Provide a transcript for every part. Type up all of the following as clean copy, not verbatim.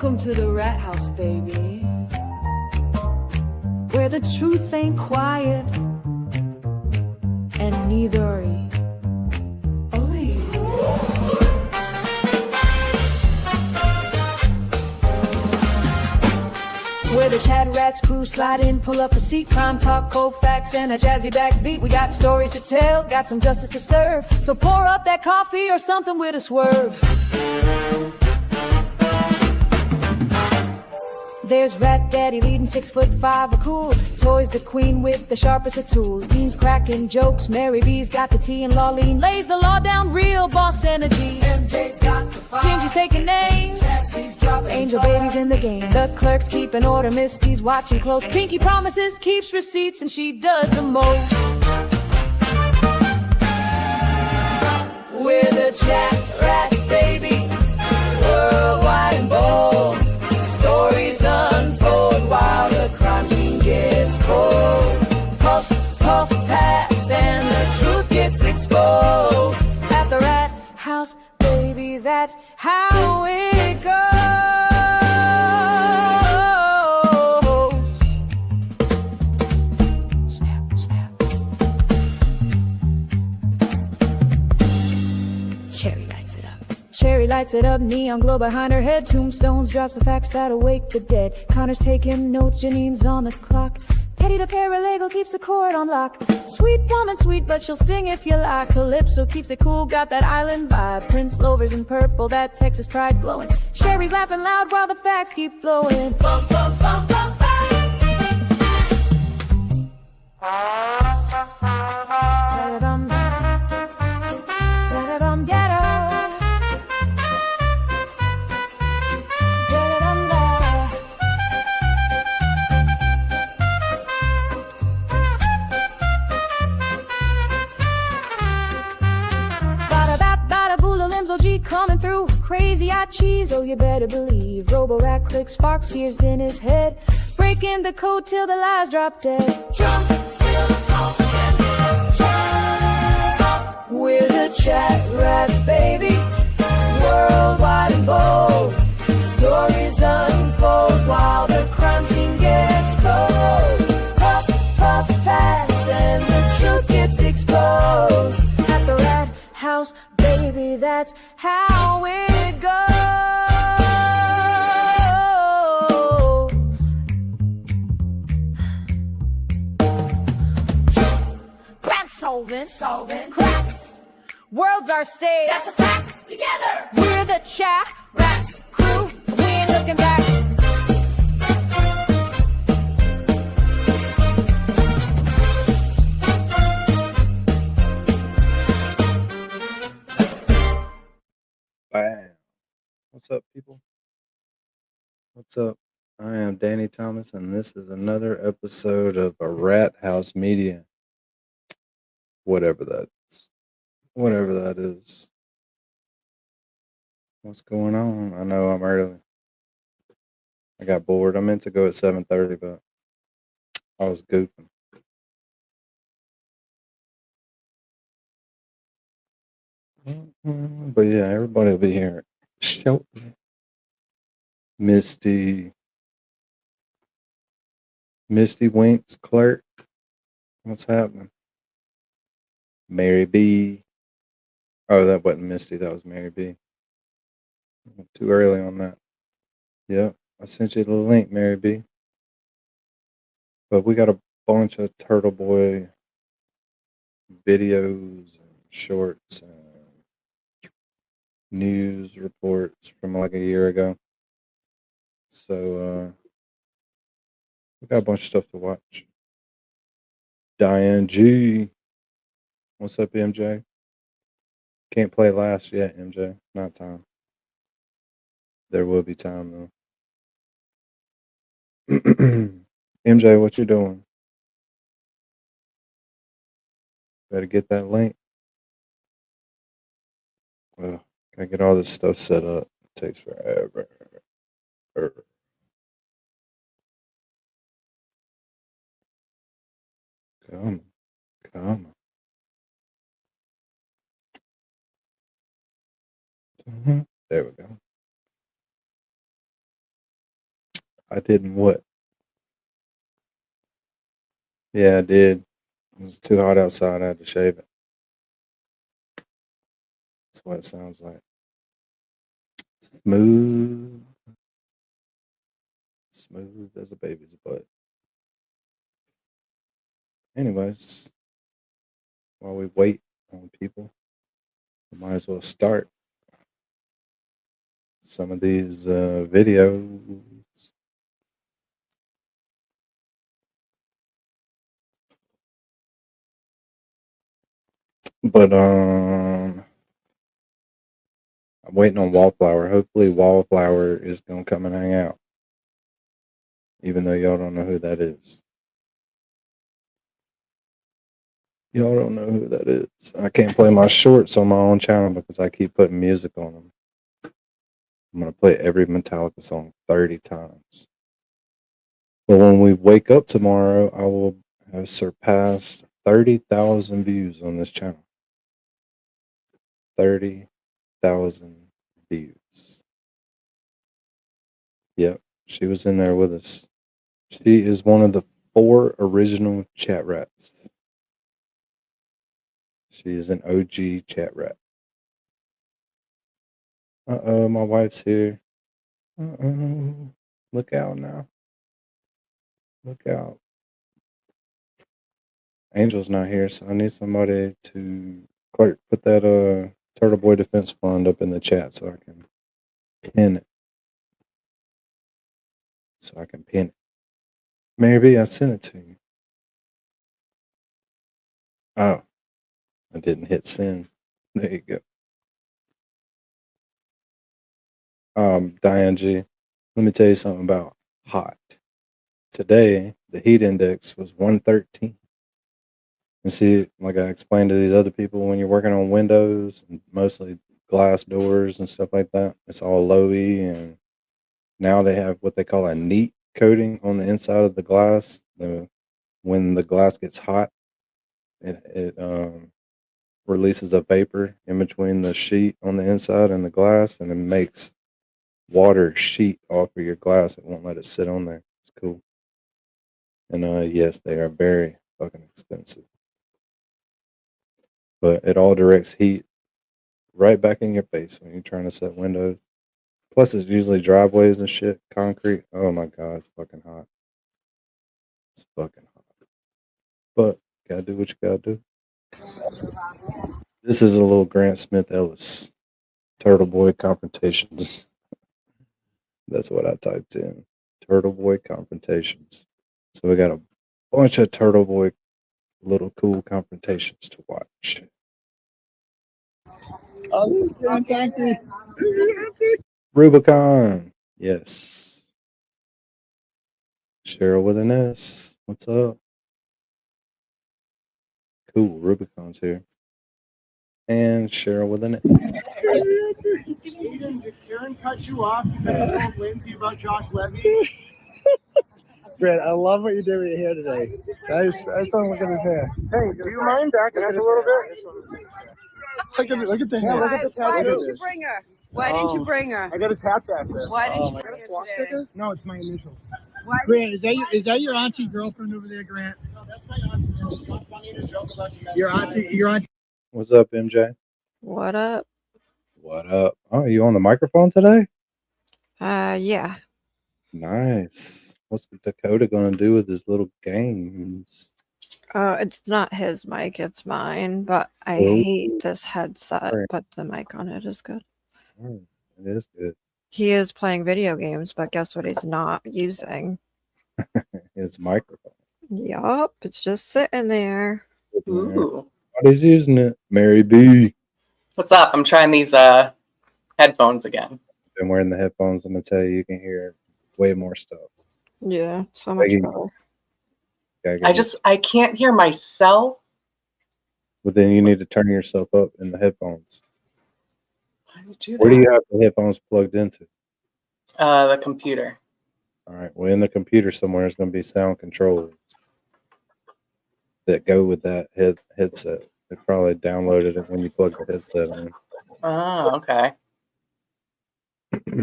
Welcome to the rat house, baby, where the truth ain't quiet, and neither are you. Where the CHATRATS crew slide in, pull up a seat, crime talk, cold facts, and a jazzy backbeat. We got stories to tell, got some justice to serve, so pour up that coffee or something with a swerve. There's Rat Daddy leading 6'5", a cool Toys the queen with the sharpest of tools. Dean's cracking jokes, Mary B's got the tea, and Lawleen lays the law down, real boss energy. MJ's got the fire, Gingy's taking names, Cassie's dropping Angel Baby's in the game. The clerk's keeping order, Misty's watching close. Pinky promises, keeps receipts, and she does the most. We're the CHATRATS, baby, worldwide and bold. Stories unfold while the crime scene gets cold. Puff, puff, pass, and the truth gets exposed. At the rat house, baby, that's how it goes. Snap, snap. Cherry lights it up. Sherry lights it up, neon glow behind her head. Tombstones drops the facts that awake the dead. Connor's taking notes, Janine's on the clock. Petty the paralegal keeps the court on lock. Sweet woman, sweet, but she'll sting if you like. Calypso keeps it cool, got that island vibe. Prince Lover's in purple, that Texas pride glowing. Sherry's laughing loud while the facts keep flowing. Bum, bum, bum, bum, bum. Da-da-dum, da-da-dum, ghetto. OG coming through, crazy-eyed cheese, oh you better believe. Robo-rat clicks, sparks, gears in his head, breaking the code till the lies drop dead. Jump, feel the confidence, jump. We're the CHATRATS, baby, worldwide and bold. Stories unfold while the crime scene gets cold. Puff, puff, pass, and the truth gets exposed. At the rat house, baby, that's how it goes. Crime solving, cracks. Worlds are stage. That's a fact. Together, we're the CHATRATS crew. We ain't looking back. Bam. What's up, people? What's up? I am Danny Thomas, and this is another episode of a Rat House Media. Whatever that is. Whatever that is. What's going on? I know I'm early. I got bored. I meant to go at 7:30, but I was goofing. But yeah, everybody will be here shortly. Misty Winks, Clerk. What's happening? Mary B. Oh, that wasn't Misty. That was Mary B. Too early on that. Yep, I sent you the link, Mary B. But we got a bunch of Turtleboy videos and shorts and news reports from like a year ago. So we got a bunch of stuff to watch. Diane G. What's up, MJ? Can't play last yet, MJ. Not time. There will be time though. MJ, what you doing? Better get that link. Well, gotta get all this stuff set up. It takes forever. Come on. There we go. I didn't what? Yeah, I did. It was too hot outside. I had to shave it. That's what it sounds like. Smooth. Smooth as a baby's butt. Anyways, while we wait on people, we might as well start some of these videos. But I'm waiting on Wallflower. Hopefully Wallflower is gonna come and hang out. Even though y'all don't know who that is. Y'all don't know who that is. I can't play my shorts on my own channel because I keep putting music on them. I'm gonna play every Metallica song 30 times. But when we wake up tomorrow, I will have surpassed 30,000 views on this channel. 30,000 views. Yep, she was in there with us. She is one of the 4 original chat rats. She is an OG chat rat. Uh-oh, my wife's here. Uh-oh. Look out now. Look out. Angel's not here, so I need somebody to Clark put that Turtleboy Defense Fund up in the chat so I can pin it. So I can pin it. Mary B, I sent it to you. Oh, I didn't hit send. There you go. Diane G, let me tell you something about hot. Today, the heat index was 113. And see, like I explained to these other people, when you're working on windows, and mostly glass doors and stuff like that, it's all low E, and now they have what they call a neat coating on the inside of the glass. When the glass gets hot, it releases a vapor in between the sheet on the inside and the glass, and it makes water sheet off of your glass. It won't let it sit on there. It's cool. And yes, they are very fucking expensive. But it all directs heat right back in your face when you're trying to set windows. Plus, it's usually driveways and shit, concrete. Oh my god, it's fucking hot. It's fucking hot. But gotta do what you gotta do. This is a little Grant Smith Ellis Turtleboy confrontations. That's what I typed in. Turtleboy confrontations. So we got a bunch of Turtleboy little cool confrontations to watch. Oh, this is Grant's auntie. Rubicon. Yes. Cheryl with an S. What's up? Cool. Rubicon's here. And Cheryl with an S. Aiden, did Karen cut you off because you told Lindsay about Josh Levy? Grant, I love what you did with your hair today. I just want to look at his hair. Hey, do you mind backing up a little bit? Look at the hair. Look at the Why didn't you bring her? Why didn't you bring her? I got a tap back there. Why didn't you bring her today? No, it's my initials. Why? Grant, is that your auntie girlfriend over there, Grant? No, that's my auntie. It's not funny to joke about your auntie. What's up, MJ? What up? What up? Oh, you on the microphone today? Yeah. Nice. What's Dakota gonna do with his little games? It's not his mic, it's mine, but I Oh. hate this headset, Right. but the mic on it is good. Oh, it is good. He is playing video games, but guess what he's not using? His microphone. Yup, it's just sitting there. Ooh. Nobody's using it. Mary B. What's up? I'm trying these headphones again. Been wearing the headphones. I'm gonna tell you, you can hear way more stuff. Yeah, so much better. I can't hear myself. But then you need to turn yourself up in the headphones. How do you do that? Where do you have the headphones plugged into? The computer. All right. Well, in the computer somewhere, there's going to be sound controls that go with that headset. They probably downloaded it when you plug the headset in. Oh, okay.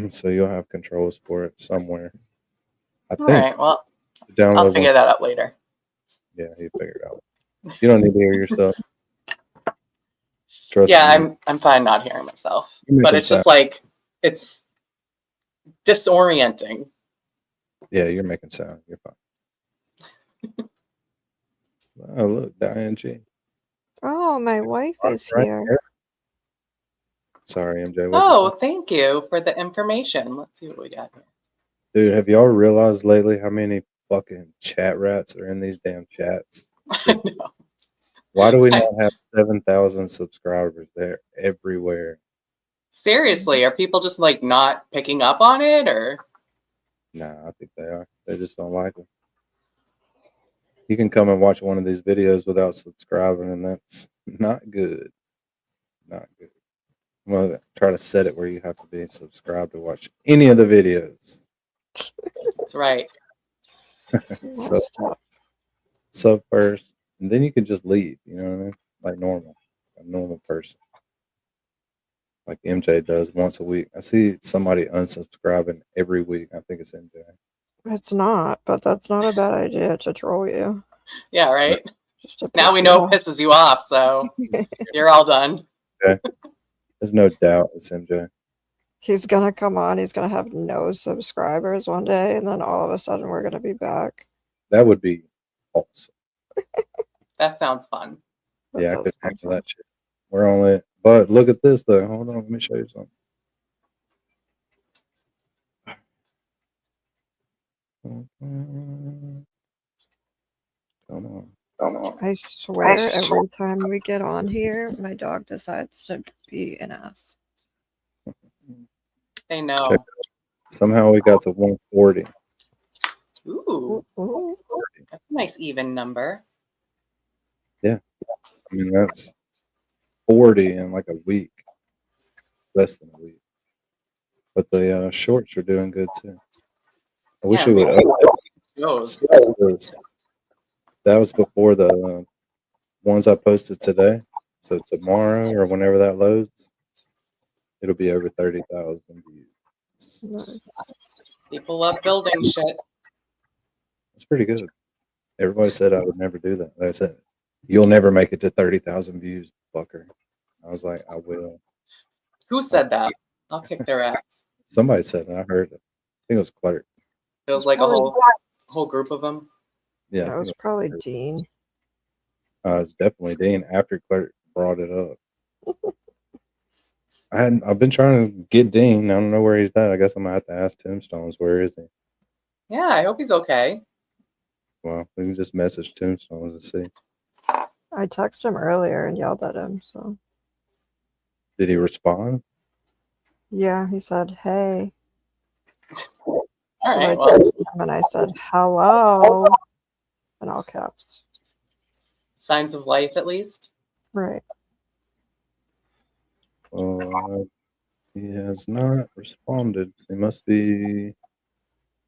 So you'll have controls for it somewhere. I All think right. Well, download I'll one. figure that out later. Yeah, you figure it out. You don't need to hear yourself. Trust Yeah, me. I'm fine not hearing myself, You make but it it's just sound- like it's disorienting. Yeah, you're making sound. You're fine. Oh, look, Diane G. Oh, my wife is Right here. there. Sorry, MJ. What'd you Oh, say? thank you for the information. Let's see what we got here. Dude, have y'all realized lately how many fucking chat rats are in these damn chats? No. Why do we not have 7,000 subscribers there everywhere? Seriously, are people just like not picking up on it, or? Nah, I think they are. They just don't like them. You can come and watch one of these videos without subscribing, and that's not good. Not good. I'm gonna try to set it where you have to be subscribed to watch any of the videos. That's right. It's So messed up. sub first, and then you can just leave. You know what I mean? Like normal, a normal person, like MJ does once a week. I see somebody unsubscribing every week. I think it's MJ. It's not, but that's not a bad idea to troll you. Yeah, right. Just to Now piss we you know off. it pisses you off, so you're all done. There's no doubt it's MJ. He's gonna come on, he's gonna have no subscribers one day, and then all of a sudden we're gonna be back. That would be awesome. That sounds fun. That Yeah, I does could sound handle fun. that shit. We're only, but look at this though. Hold on, let me show you something. Come on. I swear, every time we get on here, my dog decides to be an ass. They know. Check it out. Somehow we got to 140. Ooh, Ooh. that's a nice even number. I mean, that's 40 in like a week, less than a week. But the shorts are doing good too. I wish Yeah, it would Goes. update. That was before the ones I posted today. So tomorrow or whenever that loads, it'll be over 30,000 views. Nice. People love building shit. That's pretty good. Everybody said I would never do that. They said, "You'll never make it to 30,000 views, fucker." I was like, "I will." Who said that? I'll kick their ass. Somebody said it. I heard it. I think it was Clark. It was like a whole group of them. Yeah, I That think was it probably Clark. Dean. It's definitely Dean after Clark brought it up. I've been trying to get Dean. I don't know where he's at. I guess I'm gonna have to ask Tombstones. Where is he? Yeah, I hope he's okay. Well, we can just message Tombstones and see. I texted him earlier and yelled at him, so Did he respond? yeah, he said, "Hey." All I right. Well, texted him and I said, "Hello," in all caps. signs of life at least. Right. He has not responded. He must be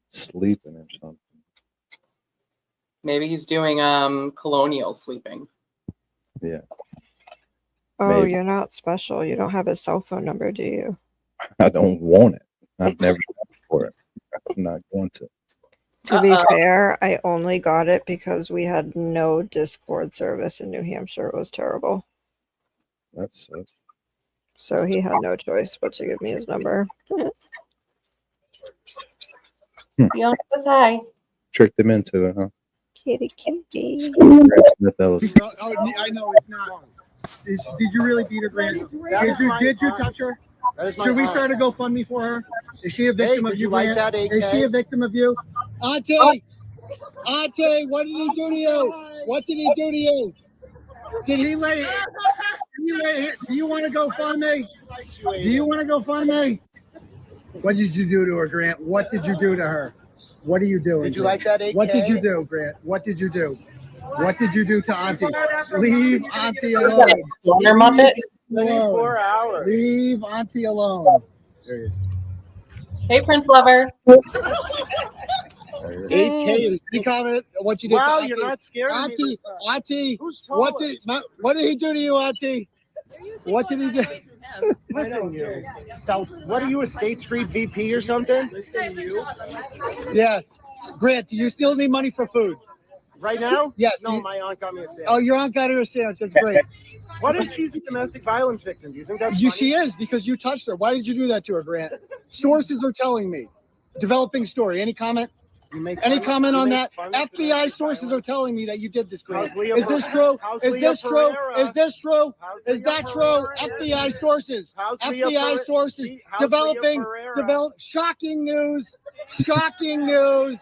sleeping or something. Maybe he's doing colonial sleeping. Yeah, Oh, Maybe. you're not special. You don't have his cell phone number, do you? I don't want it. I've never asked for it. I'm not going to. To be fair, I only got it because we had no Discord service in New Hampshire. It was terrible. That's So he had no choice but to give me his number. Fiona says hi. tricked him into it, huh? Kitty, kitty. Smith Ellis. Oh, I know it's not. Did you really beat her, Grant? Did you touch her? Should we start a GoFundMe for her? Is she a victim of you, Grant? Is she a victim of you? Auntie! Auntie, what did he do to you? What did he do to you? Did he lay it? Do you want to GoFundMe? Do you want to GoFundMe? What did you do to her, Grant? What did you do to her? What are you doing? Did you like that, AK? What did you do, Grant? What did you do? What did you do to Auntie? Leave Auntie alone. Stoner Muppet. 24 hours. Leave Auntie alone. There he is. Hey, Prince Lover. 8K and any comment what you did. Wow, to Auntie. you're not scared of me this time. Auntie, Who's what did he do to you, Auntie? What did he do? Listen, you. South. What are you, a State Street VP or something? Yes. Grant, do you still need money for food? Right now? Yes. No, my aunt got me a sandwich. Oh, your aunt got her a sandwich. That's great. What if she's a domestic violence victim? Do you think that's funny? She is, because you touched her. Why did you do that to her, Grant? Sources are telling me. Developing story. Any comment? Any comment on that? FBI sources are telling me that you did this, Grant. Is this true? Is this true? Is this true? Is that true? FBI sources. FBI sources. Developing. Shocking news. Shocking news.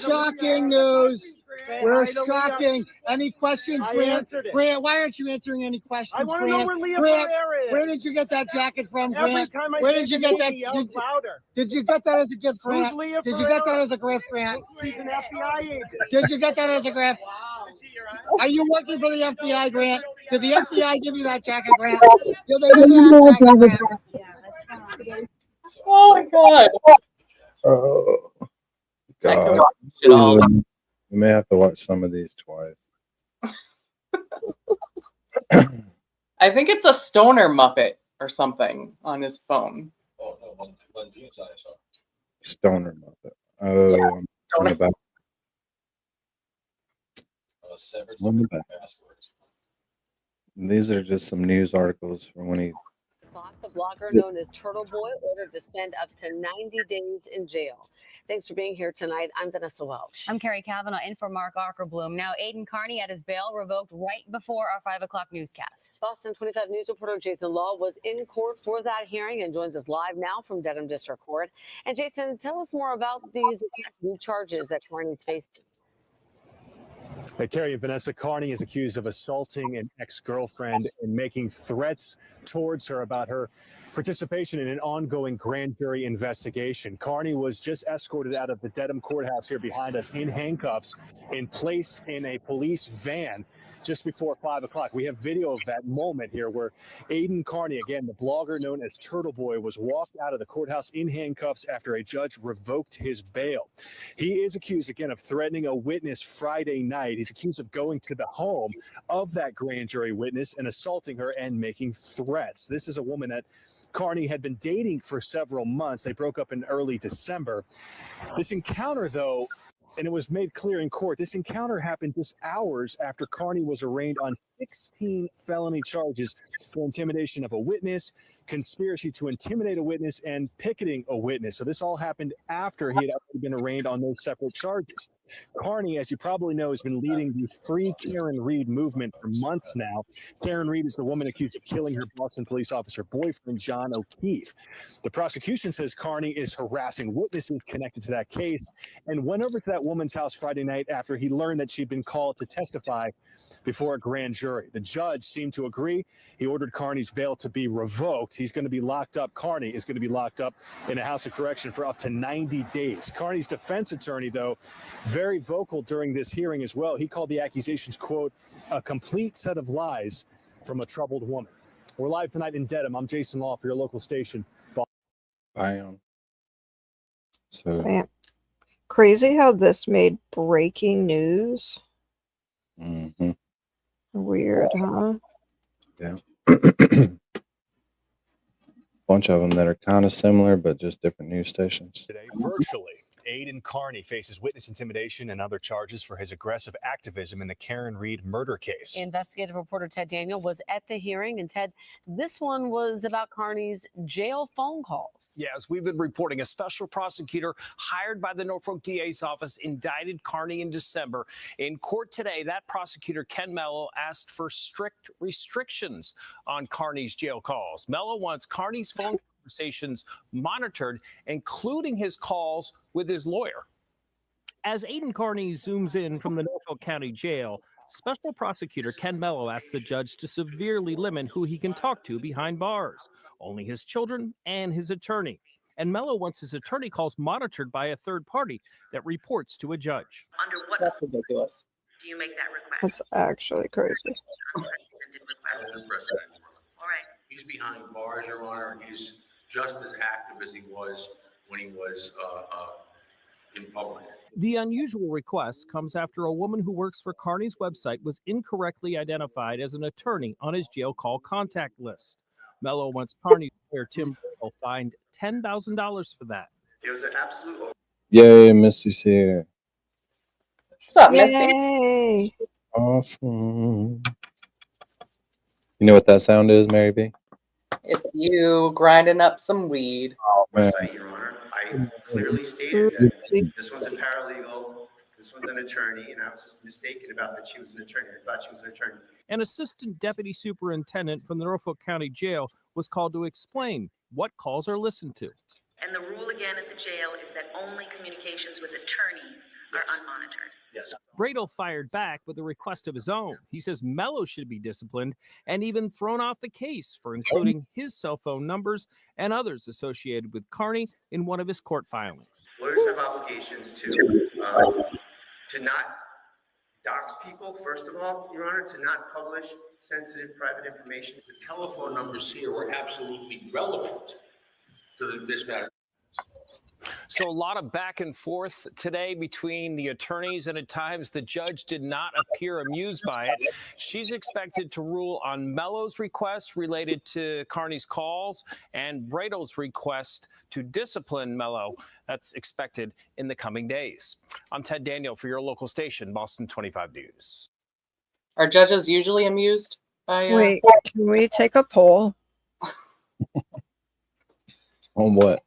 Shocking news. We're shocking. Any questions, Grant? Grant, why aren't you answering any questions? I want to know where Leah Grant, Pereira is. where did you get that jacket from, Every Grant? time I Where say did you the get name, that? he yells louder. Did you get that as a gift, Grant? Who's Leah Did you get that Pereira? as a gift, Grant? She's an FBI agent. Did you get that as a gift? Are you working for the FBI, Grant? Did the FBI give you that jacket, Grant? Did they give you that jacket, Grant? Oh my god. Oh I can God! watch it all. We may have to watch some of these twice. I think it's a stoner Muppet or something on his phone. Stoner Muppet. Oh, Yeah, I'm stoner. about. These are just some news articles from when he. The blogger known as Turtleboy ordered to spend up to 90 days in jail. Thanks for being here tonight. I'm Vanessa Welch. I'm Carrie Kavanaugh in for Mark Ockerbloom. Now, Aiden Carney had his bail revoked right before our 5 o'clock newscast. Boston 25 News reporter Jason Law was in court for that hearing and joins us live now from Dedham District Court. And Jason, tell us more about these new charges that Carney's facing. Hey, Carrie and Vanessa, Carney is accused of assaulting an ex-girlfriend and making threats towards her about her participation in an ongoing grand jury investigation. Carney was just escorted out of the Dedham courthouse here behind us in handcuffs and placed in a police van just before 5 o'clock. We have video of that moment here where Aiden Carney, again, the blogger known as Turtleboy, was walked out of the courthouse in handcuffs after a judge revoked his bail. He is accused, again, of threatening a witness Friday night. He's accused of going to the home of that grand jury witness and assaulting her and making threats. This is a woman that Carney had been dating for several months. They broke up in early December. This encounter, though, and it was made clear in court, this encounter happened just hours after Carney was arraigned on 16 felony charges for intimidation of a witness, conspiracy to intimidate a witness, and picketing a witness. So this all happened after he had already been arraigned on those separate charges. Carney, as you probably know, has been leading the Free Karen Reed movement for months now. Karen Reed is the woman accused of killing her Boston police officer boyfriend, John O'Keefe. The prosecution says Carney is harassing witnesses connected to that case and went over to that woman's house Friday night after he learned that she'd been called to testify before a grand jury. The judge seemed to agree. He ordered Carney's bail to be revoked. He's going to be locked up. Carney is going to be locked up in a house of correction for up to 90 days. Carney's defense attorney, though, very vocal during this hearing as well. He called the accusations, quote, a complete set of lies from a troubled woman. We're live tonight in Dedham. I'm Jason Law for your local station. Bam. So. Man. Crazy how this made breaking news. Mm-hmm. Weird, huh? Yeah. Bunch of them that are kind of similar, but just different news stations. Today, virtually, Aiden Carney faces witness intimidation and other charges for his aggressive activism in the Karen Reed murder case. Investigative reporter Ted Daniel was at the hearing, and Ted, this one was about Carney's jail phone calls. Yes, we've been reporting a special prosecutor hired by the Norfolk DA's office indicted Carney in December. In court today, that prosecutor, Ken Mello, asked for strict restrictions on Carney's jail calls. Mello wants Carney's phone conversations monitored, including his calls with his lawyer. As Aiden Carney zooms in from the Norfolk County Jail, Special Prosecutor Ken Mello asks the judge to severely limit who he can talk to behind bars, only his children and his attorney. And Mello wants his attorney calls monitored by a third party that reports to a judge. Under what That's ridiculous. do you make that request? That's actually crazy. All right. He's behind bars, Your Honor. He's just as active as he was when he was in public. The unusual request comes after a woman who works for Carney's website was incorrectly identified as an attorney on his jail call contact list. Mello wants Carney's lawyer Tim Boyle fined $10,000 for that. It was an absolute. Yay, Misty's here. What's up, Misty? Yay! Awesome. You know what that sound is, Mary B? It's you grinding up some weed. Oh, man. Your Honor, I clearly stated that this one's a paralegal, this one's an attorney, and I was just mistaken about that she was an attorney. I thought she was an attorney. An assistant deputy superintendent from the Norfolk County Jail was called to explain what calls are listened to. And the rule again at the jail is that only communications with attorneys are unmonitored. Yes. Bradel fired back with a request of his own. He says Mello should be disciplined and even thrown off the case for including his cell phone numbers and others associated with Carney in one of his court filings. Lawyers have obligations to not dox people, first of all, Your Honor, to not publish sensitive private information. The telephone numbers here were absolutely relevant to this matter. So a lot of back and forth today between the attorneys, and at times the judge did not appear amused by it. She's expected to rule on Mello's request related to Carney's calls and Bradel's request to discipline Mello. That's expected in the coming days. I'm Ted Daniel for your local station, Boston 25 News. Are judges usually amused by? Wait, can we take a poll? On what?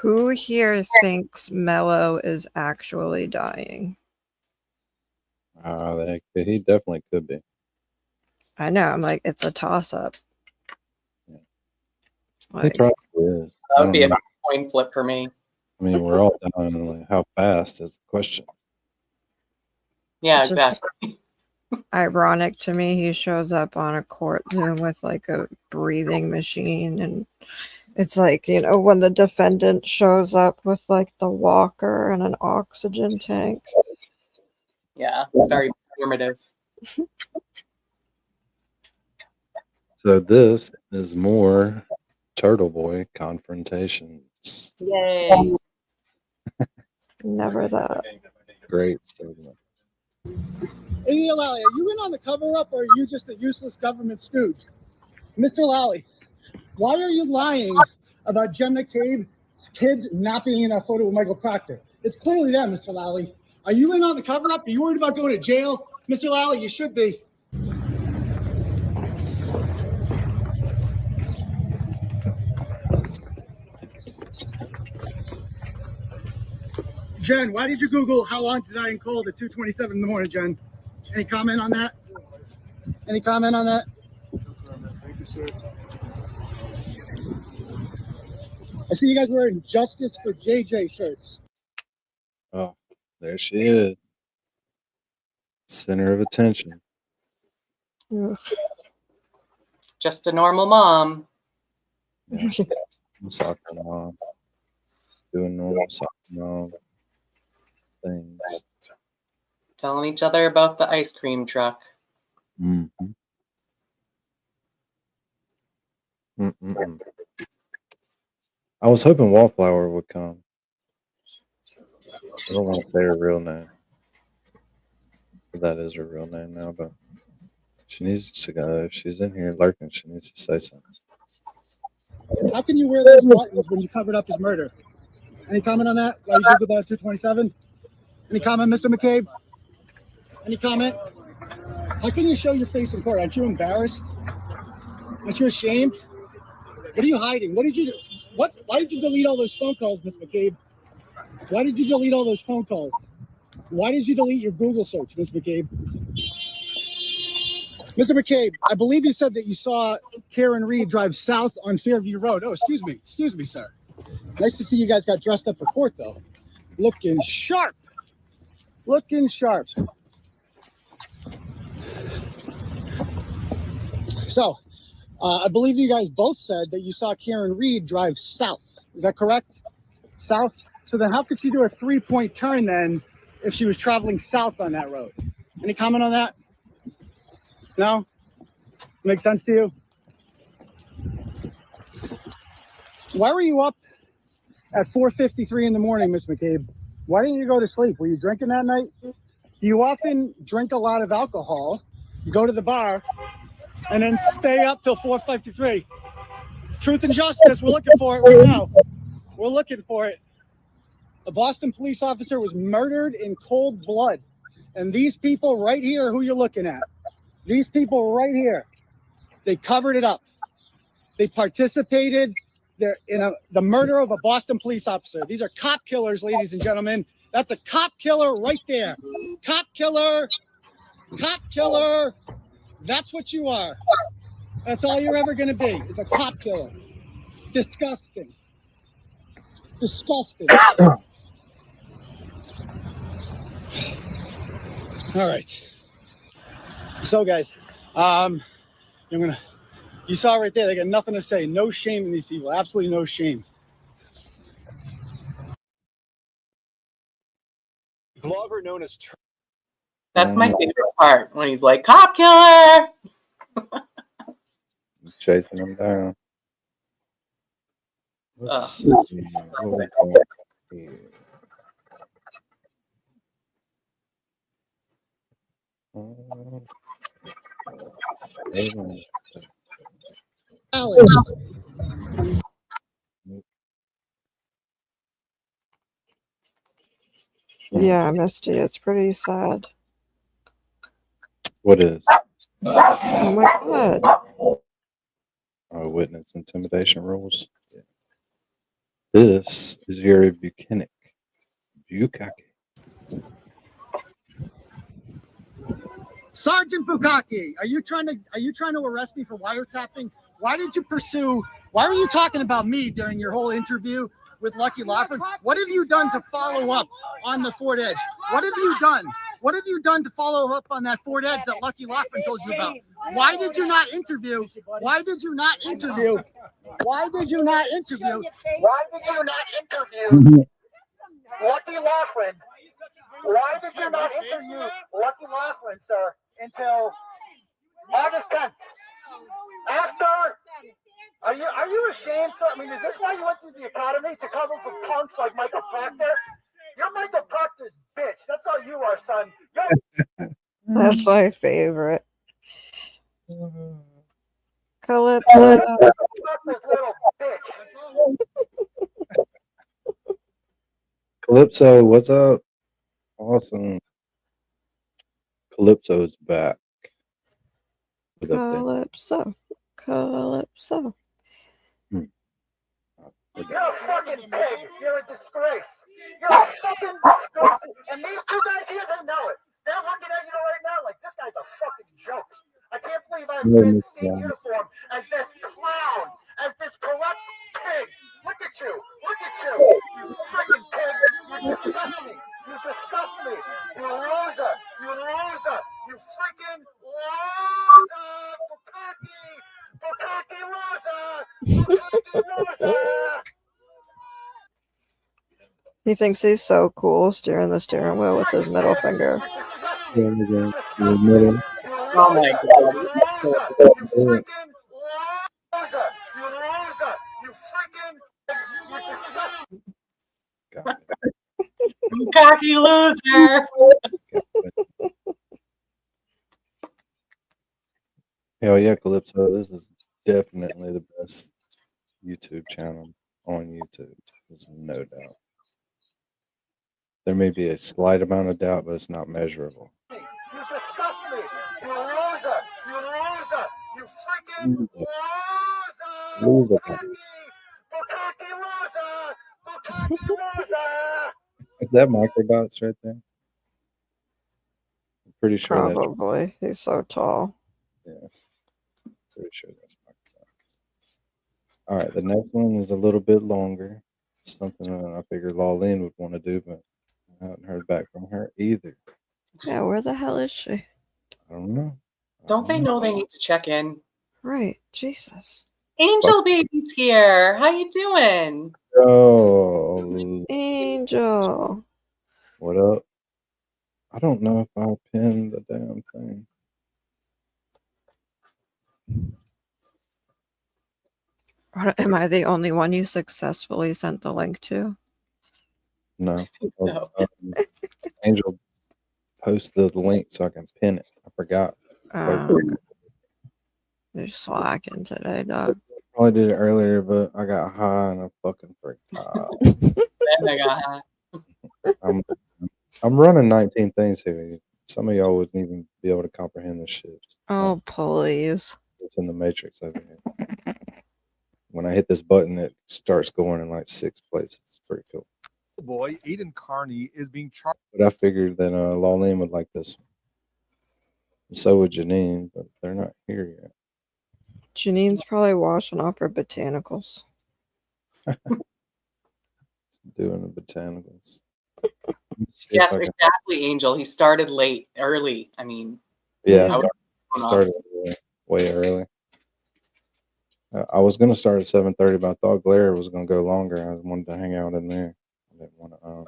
Who here thinks Mello is actually dying? He definitely could be. I know. I'm like, it's a toss-up. He Like, probably is. That would be a coin flip for me. I mean, we're all dying. Like, how fast is the question? Yeah, It's just- exactly. ironic to me, he shows up on a court Zoom with like a breathing machine, and it's like, you know, when the defendant shows up with like the walker and an oxygen tank. Yeah, it's very informative. So this is more Turtleboy confrontations. Yay. Never that. Great segment. Hey, Lally, are you in on the cover-up, or are you just a useless government stooge? Mr. Lally, why are you lying about Jen McCabe's kids not being in that photo with Michael Proctor? It's clearly them, Mr. Lally. Are you in on the cover-up? Are you worried about going to jail? Mr. Lally, you should be. Jen, why did you Google how long did I in cold at 2:27 in the morning, Jen? Any comment on that? Any comment on that? Thank you, sir. I see you guys wearing Justice for JJ shirts. Oh, there she is. Center of attention. Just a normal mom. Yeah. Soccer mom. Doing normal soccer mom things. Telling each other about the ice cream truck. Mm-hmm. I was hoping Wallflower would come. I don't want to say her real name. But that is her real name now, but she needs to go. If she's in here lurking, she needs to say something. How can you wear those buttons when you covered up his murder? Any comment on that? Why you Googled that at 2:27? Any comment, Mr. McCabe? Any comment? How can you show your face in court? Aren't you embarrassed? Aren't you ashamed? What are you hiding? What did you do? Why did you delete all those phone calls, Ms. McCabe? Why did you delete all those phone calls? Why did you delete your Google search, Ms. McCabe? Mr. McCabe, I believe you said that you saw Karen Reed drive south on Fairview Road. Oh, excuse me, sir. Nice to see you guys got dressed up for court, though. Looking sharp. Looking sharp. So, I believe you guys both said that you saw Karen Reed drive south. Is that correct? South? So then how could she do a 3-point turn then if she was traveling south on that road? Any comment on that? No? Make sense to you? Why were you up at 4:53 in the morning, Miss McCabe? Why didn't you go to sleep? Were you drinking that night? You often drink a lot of alcohol, you go to the bar, and then stay up till 4:53. Truth and justice, we're looking for it right now. We're looking for it. A Boston police officer was murdered in cold blood. And these people right here, who you're looking at, these people right here, they covered it up. They participated in the murder of a Boston police officer. These are cop killers, ladies and gentlemen. That's a cop killer right there. Cop killer, cop killer. That's what you are. That's all you're ever going to be, is a cop killer. Disgusting. Disgusting. All right. So, guys, you saw right there, they got nothing to say. No shame in these people. Absolutely no shame. Glover, known as That's my favorite part, when he's like, cop killer! Chasing them down. Let's see. What we got here. Yeah, Misty, it's pretty sad. What is? Oh my god. Witness intimidation rules. Yeah. This is Yuri Bukake. Sergeant Bukake, are you trying to arrest me for wiretapping? Why were you talking about me during your whole interview with Lucky Laughlin? What have you done to follow up on the Ford Edge? What have you done? What have you done to follow up on that Ford Edge that Lucky Laughlin told you about? Why did you not interview? Why did you not interview? Why did you not interview? Why did you not interview Lucky Laughlin? Why did you not interview Lucky Laughlin, sir, until August 10th? After, are you ashamed, sir? I mean, is this why you went to the academy, to cover for punks like Michael Proctor? You're Michael Proctor's bitch. That's all you are, son. That's my favorite. Calypso. Little bitch. Calypso, what's up? Awesome. Calypso's back. Calypso. Calypso. You're a fucking pig. You're a disgrace. You're a fucking disgrace. And these two guys here, they know it. They're looking at you right now like this guy's a fucking joke. I can't believe I've been in the same uniform as this clown, as this corrupt pig. Look at you. Look at you. You freaking pig. You disgust me. You disgust me. You loser. You loser. You freaking loser. Bukake loser. Bukake loser. He thinks he's so cool steering the steering wheel with his middle finger. Oh my god. Cocky loser. Hell yeah, Calypso. This is definitely the best YouTube channel on YouTube. There's no doubt. There may be a slight amount of doubt, but it's not measurable. You disgust me. You loser. You loser. You freaking loser. Bukake loser. Bukake loser. Is that Microbots right there? I'm pretty sure Probably. He's so tall. Yeah. Pretty sure that's Microbots. All right, the next one is a little bit longer. Something that I figured Lawlene would want to do, but I haven't heard back from her either. Yeah, where the hell is she? I don't know. Don't they know they need to check in? Right, Jesus. Angel baby's here. How you doing? Oh, Angel. What up? I don't know if I'll pin the damn thing. Am I the only one you successfully sent the link to? No. Angel posted the link so I can pin it. I forgot. You're slacking today, dog. Probably did it earlier, but I got high and I fucking forgot. Then I got high. I'm running 19 things here. Some of y'all wouldn't even be able to comprehend this shit. Oh, please. It's in the matrix over here. When I hit this button, it starts going in like 6 places. It's pretty cool. Boy, Aiden Carney is being charged. But I figured that Lawlene would like this one. And so would Janine, but they're not here yet. Janine's probably washing off her botanicals. Doing the botanicals. Yes, exactly, Angel. He started early. I mean, Yeah, I I started way early. I was going to start at 7:30, but I thought Glare was going to go longer. I wanted to hang out in there. I didn't want to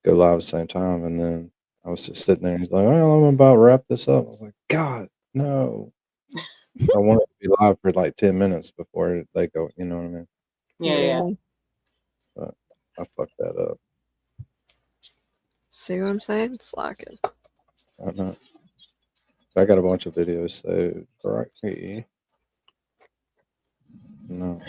go live at the same time. And then I was just sitting there. And he's like, "Well, I'm about to wrap this up." I was like, "God, no!" I wanted to be live for like 10 minutes before they go. You know what I mean? Yeah. But I fucked that up. See what I'm saying? Slacking. I know. I got a bunch of videos saved right here. No.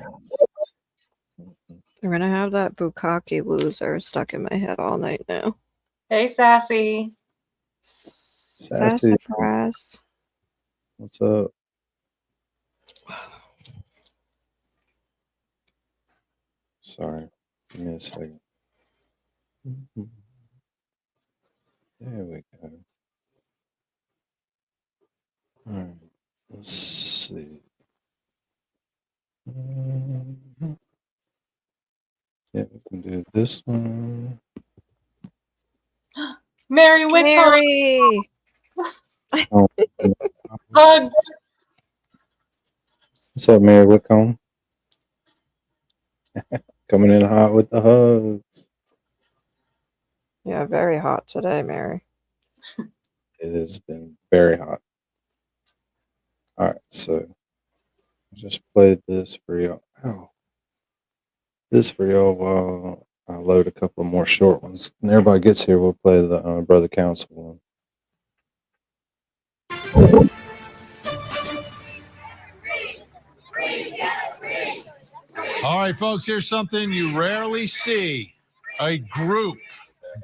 I'm gonna have that Bukkake loser stuck in my head all night now. Hey, Sassy. Sassafras. What's up? Sorry. Give me a second. There we go. All right. Let's see. Yeah, we can do this one. Mary Whitcomb. Mary. Oh, Hugs. what's up, Mary Whitcomb? Coming in hot with the hugs. Yeah, very hot today, Mary. It has been very hot. All right, so I just played this for y'all. Oh, this for y'all while I load a couple more short ones. When everybody gets here, we'll play the Brother Council one. All right, folks, here's something you rarely see. A group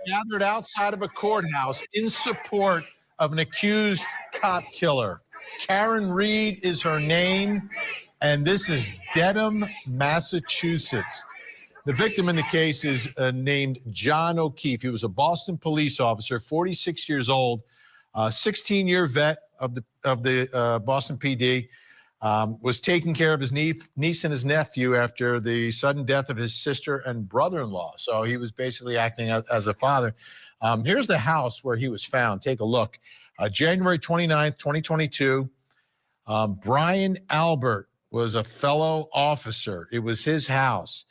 gathered outside of a courthouse in support of an accused cop killer. Karen Reed is her name, and this is Dedham, Massachusetts. The victim in the case is named John O'Keefe. He was a Boston police officer, 46 years old, 16-year vet of the Boston PD. Was taking care of his niece and his nephew after the sudden death of his sister and brother-in-law. So he was basically acting as a father. Here's the house where he was found. Take a look. January 29th, 2022. Brian Albert was a fellow officer. It was his house.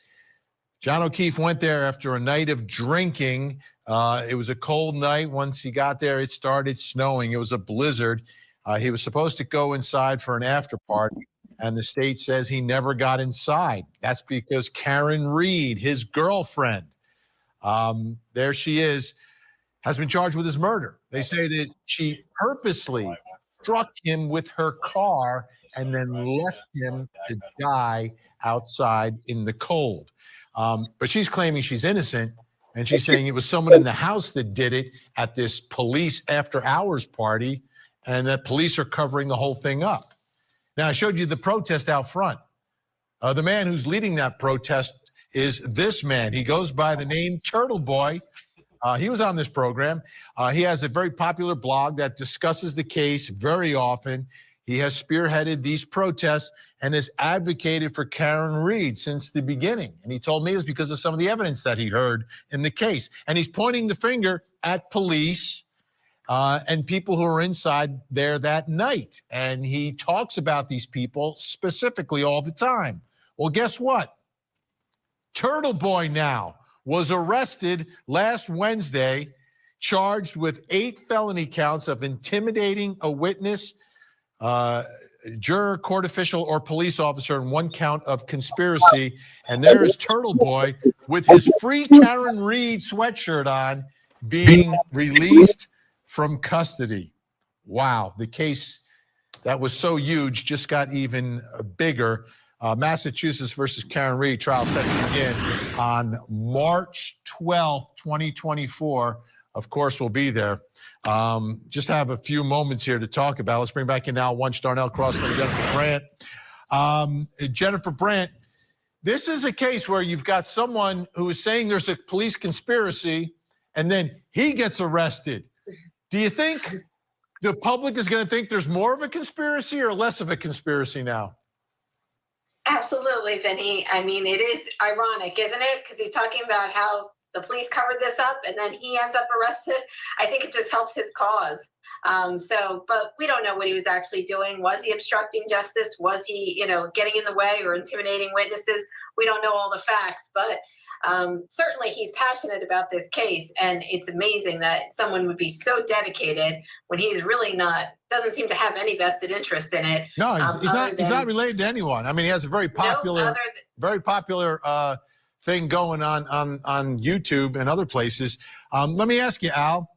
John O'Keefe went there after a night of drinking. It was a cold night. Once he got there, it started snowing. It was a blizzard. He was supposed to go inside for an after party, and the state says he never got inside. That's because Karen Reed, his girlfriend, there she is, has been charged with his murder. They say that she purposely struck him with her car and then left him to die outside in the cold. But she's claiming she's innocent, and she's saying it was someone in the house that did it at this police after-hours party, and that police are covering the whole thing up. Now, I showed you the protest out front. The man who's leading that protest is this man. He goes by the name Turtleboy. He was on this program. He has a very popular blog that discusses the case very often. He has spearheaded these protests and has advocated for Karen Reed since the beginning. And he told me it was because of some of the evidence that he heard in the case. And he's pointing the finger at police and people who are inside there that night. And he talks about these people specifically all the time. Well, guess what? Turtleboy now was arrested last Wednesday, charged with 8 felony counts of intimidating a witness, juror, court official, or police officer, and 1 count of conspiracy. And there is Turtleboy with his free Karen Reed sweatshirt on, being released from custody. Wow, the case that was so huge just got even bigger. Massachusetts versus Karen Reed trial set to begin on March 12th, 2024. Of course, we'll be there. Just have a few moments here to talk about. Let's bring back in now Wunsch, Darnell, Crossland, Jennifer Brandt. Jennifer Brandt, this is a case where you've got someone who is saying there's a police conspiracy, and then he gets arrested. Do you think the public is going to think there's more of a conspiracy or less of a conspiracy now? Absolutely, Vinny. I mean, it is ironic, isn't it? Because he's talking about how the police covered this up and then he ends up arrested. I think it just helps his cause. But we don't know what he was actually doing. Was he obstructing justice? Was he, getting in the way or intimidating witnesses? We don't know all the facts, but certainly he's passionate about this case. And it's amazing that someone would be so dedicated when he's really not, doesn't seem to have any vested interest in it. No, he's not related to anyone. I mean, he has a very popular, thing going on YouTube and other places. Let me ask you, Al,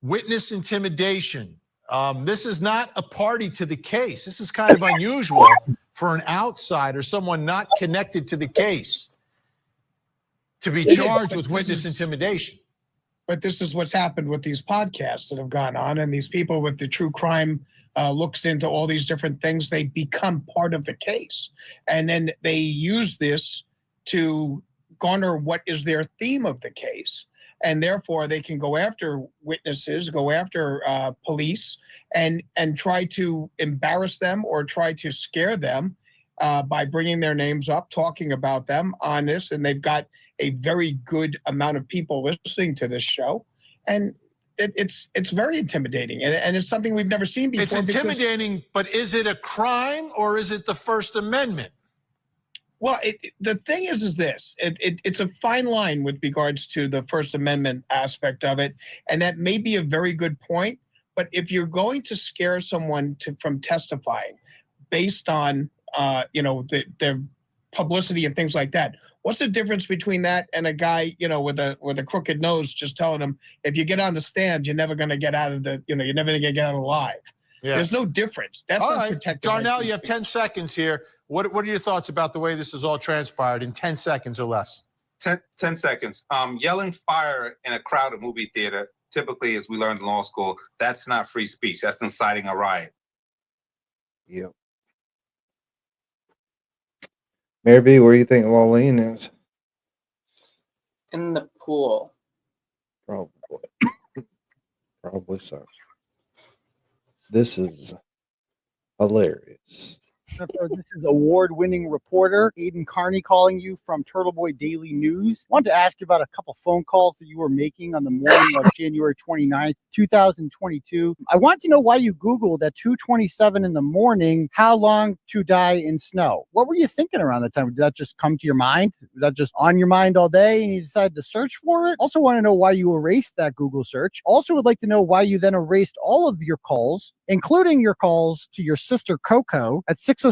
witness intimidation. This is not a party to the case. This is kind of unusual for an outsider, someone not connected to the case, to be charged with witness intimidation. But this is what's happened with these podcasts that have gone on, and these people with the true crime looks into all these different things. They become part of the case, and then they use this to garner what is their theme of the case, and therefore they can go after witnesses, go after police, and try to embarrass them or try to scare them by bringing their names up, talking about them on this, and they've got a very good amount of people listening to this show, and it's very intimidating, and it's something we've never seen before. It's intimidating, but is it a crime or is it the First Amendment? Well, the thing is this, it's a fine line with regards to the First Amendment aspect of it, and that may be a very good point, but if you're going to scare someone from testifying based on, their publicity and things like that, what's the difference between that and a guy, with a crooked nose just telling him, if you get on the stand, you're never going to get out of you're never going to get out alive. Yeah. There's no difference. That's all not right. protected. Darnell, you have 10 seconds here. What are your thoughts about the way this has all transpired in 10 seconds or less? 10 seconds. Yelling fire in a crowded movie theater, typically, as we learned in law school, that's not free speech. That's inciting a riot. Yep. Mary B, where do you think Lawlene is? In the pool. Probably. Probably so. This is hilarious. This is award-winning reporter Aiden Carney calling you from Turtleboy Daily News. I wanted to ask you about a couple phone calls that you were making on the morning of January 29th, 2022. I want to know why you Googled at 2:27 in the morning, how long to die in snow. What were you thinking around that time? Did that just come to your mind? Was that just on your mind all day and you decided to search for it? Also want to know why you erased that Google search. Also would like to know why you then erased all of your calls, including your calls to your sister Coco at 6:07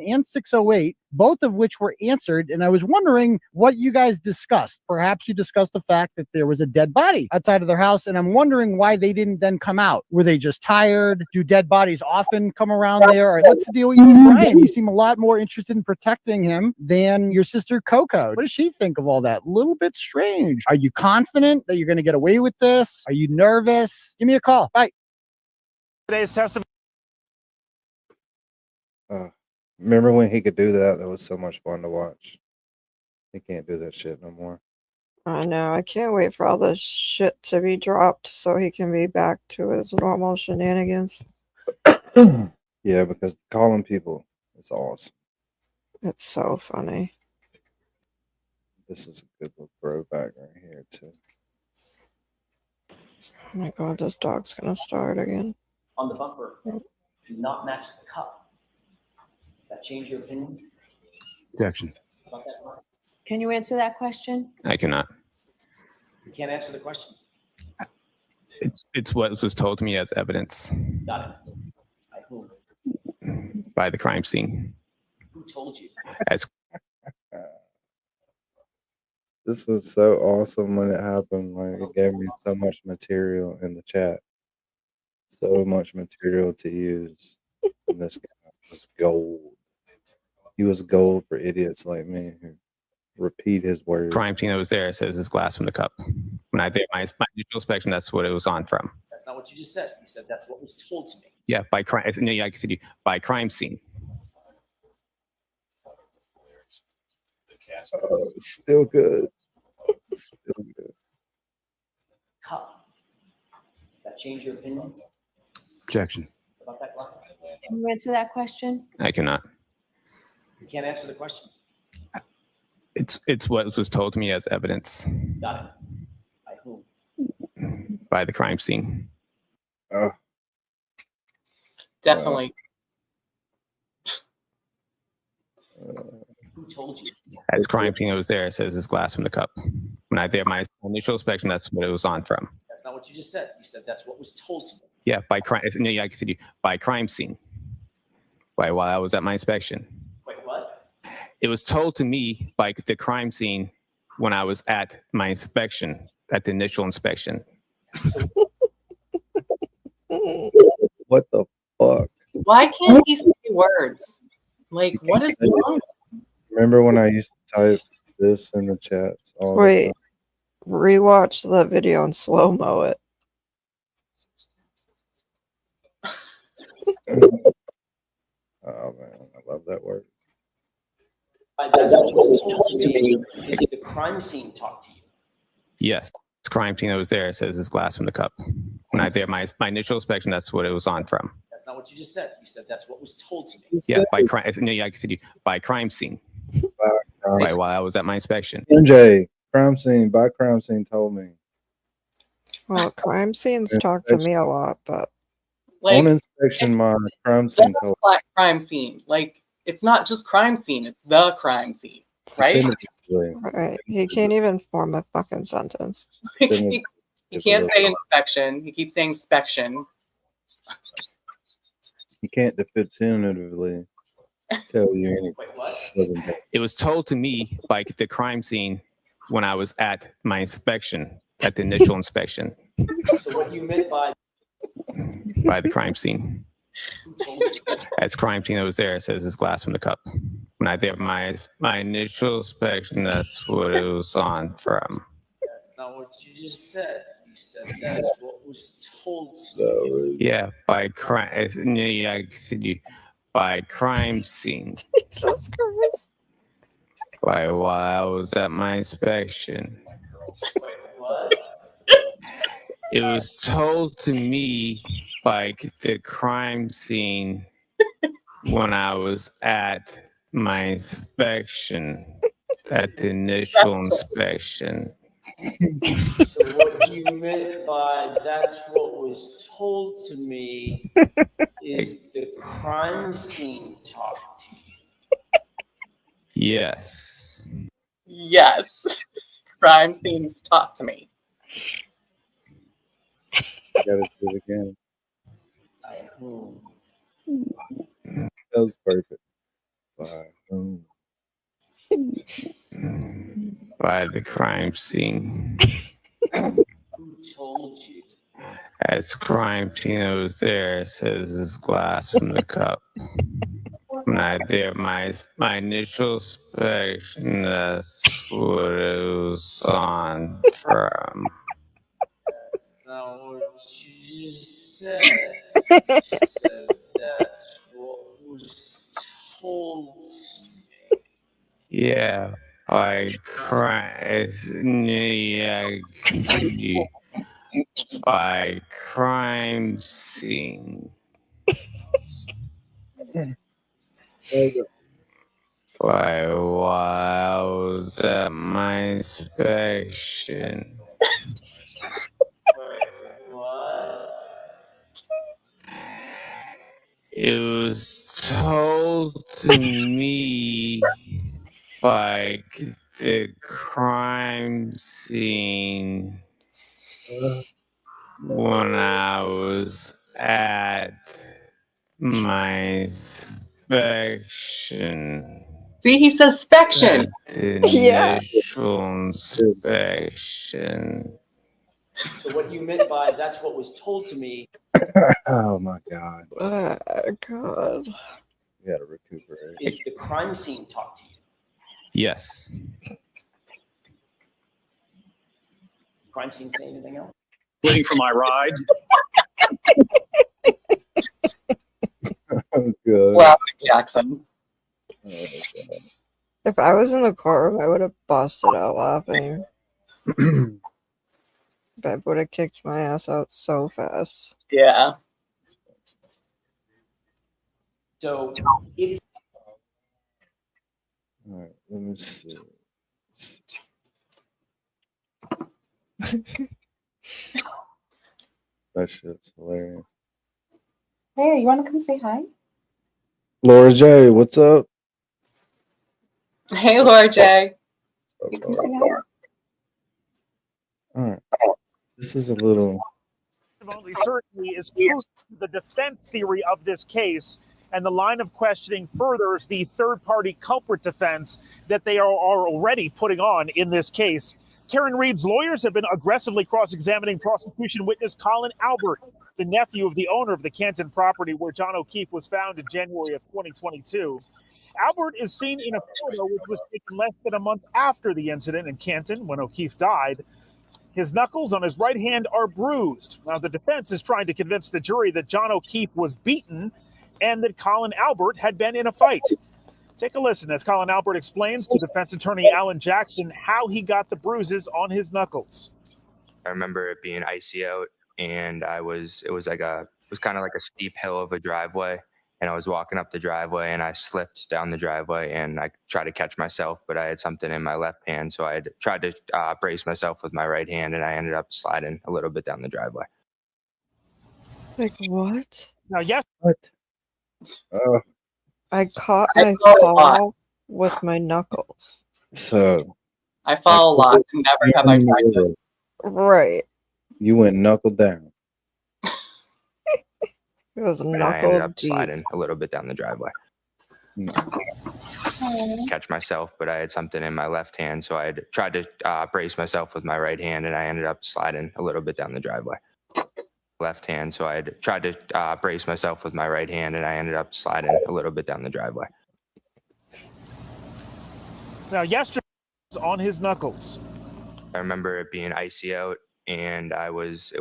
and 6:08, both of which were answered. And I was wondering what you guys discussed. Perhaps you discussed the fact that there was a dead body outside of their house, and I'm wondering why they didn't then come out. Were they just tired? Do dead bodies often come around there? Or what's the deal with you and Brian? You seem a lot more interested in protecting him than your sister Coco. What does she think of all that? A little bit strange. Are you confident that you're going to get away with this? Are you nervous? Give me a call. Bye. Today's testimony. Remember when he could do that? That was so much fun to watch. He can't do that shit no more. I know. I can't wait for all this shit to be dropped so he can be back to his normal shenanigans. Yeah, because calling people is awesome. It's so funny. This is a good little throwback right here, too. Oh my god, this dog's gonna start again. On the bumper, do not match the cup. That change your opinion? Objection. About that part? Can you answer that question? I cannot. You can't answer the question. It's what was told to me as evidence Got it. By whom? by the crime scene. Who told you? As This was so awesome when it happened. Like, it gave me so much material in the chat. So much material to use. And this guy was gold. He was gold for idiots like me who repeat his words. Crime scene that was there says his glass from the cup. When I did my initial inspection, that's what it was on from. That's not what you just said. You said that's what was told to me. Yeah, by crime. No, yeah, I said by crime scene. Still good. Still good. Cup. That change your opinion Objection. about that glass? Can you answer that question? I cannot. You can't answer the question. It's what was told to me as evidence Got it. By whom? by the crime scene. Definitely. Who told you? As crime scene that was there says his glass from the cup. When I did my initial inspection, that's what it was on from. That's not what you just said. You said that's what was told to me. Yeah, by crime. No, yeah, I said by crime scene. While I was at my inspection. Wait, what? It was told to me by the crime scene when I was at my inspection, at the initial inspection. What the fuck? Why can't he say words? Like, what is wrong? Remember when I used to type this in the chats all the Wait, time? rewatch the video and slow mo it. Oh man, I love that word. That's what was told to me. Did the crime scene talk to you? Yes, it's crime scene that was there says his glass from the cup. When I did my initial inspection, that's what it was on from. That's not what you just said. You said that's what was told to me. Yeah, by crime. No, yeah, I said by crime scene. While I was at my inspection. MJ, crime scene, by crime scene told me. Well, crime scenes talk to me a lot, but Like, on inspection, my crime scene that's told black crime scene. Like, it's not just crime scene, it's the crime scene, right? right, he can't even form a fucking sentence. he can't say inspection. He keeps saying inspection. He can't definitively tell you anything. It was told to me by the crime scene when I was at my inspection, at the initial inspection. So what you meant by the crime scene. As crime scene that was there says his glass from the cup. When I did my initial inspection, that's what it was on from. That's not what you just said. You said that's what was told to you. Yeah, by crime. Yeah, I said by crime scene. Jesus Christ. While I was at my inspection. Wait, what? It was told to me by the crime scene when I was at my inspection, at the initial inspection. So what you meant by that's what was told to me is the crime scene talk to you. Yes. Yes. Crime scene talk to me. Gotta do it again. By whom? That was perfect. By whom? By the crime scene. Who told you? As crime scene that was there says his glass from the cup. When I did my initial inspection, that's what it was on from. That's not what you just said. You said that's what was told to me. Yeah, by crime. Yeah, by crime scene. While I was at my inspection. What? It was told to me by the crime scene when I was at my inspection. See, he says spection. Yeah. Initial inspection. So what you meant by that's what was told to me. Oh my God. God. We got to recuperate. Is the crime scene talk to you? Yes. Crime scene say anything else? Waiting for my ride. Oh, good. Classic Jackson. If I was in the courtroom, I would have busted out laughing. Bev would have kicked my ass out so fast. Yeah. So if All right, let me see. That shit's hilarious. Hey, you want to come say hi? Laura J, what's up? Hey, Laura J. You come say hi. All right. This is a little. Certainly is proof to the defense theory of this case, and the line of questioning furthers the third-party culprit defense that they are already putting on in this case. Karen Reed's lawyers have been aggressively cross-examining prosecution witness Colin Albert, the nephew of the owner of the Canton property where John O'Keefe was found in January of 2022. Albert is seen in a photo which was taken less than a month after the incident in Canton when O'Keefe died. His knuckles on his right hand are bruised. Now, the defense is trying to convince the jury that John O'Keefe was beaten and that Colin Albert had been in a fight. Take a listen as Colin Albert explains to defense attorney Alan Jackson how he got the bruises on his knuckles. I remember it being icy out, and it was kind of like a steep hill of a driveway, and I was walking up the driveway and I slipped down the driveway and I tried to catch myself, but I had something in my left hand, so I had tried to brace myself with my right hand, and I ended up sliding a little bit down the driveway. Like what? Now, yes. What? I caught I my fall a lot. fall with my knuckles. So. I fall a lot. Never have I tried to. Right. You went knuckle down. It was And I ended knuckle up deep. sliding a little bit down the driveway. Catch myself, but I had something in my left hand, so I had tried to brace myself with my right hand, and I ended up sliding a little bit down the driveway. Left hand, so I had tried to brace myself with my right hand, and I ended up sliding a little bit down the driveway. Now, yesterday was on his knuckles. I remember it being icy out, and it was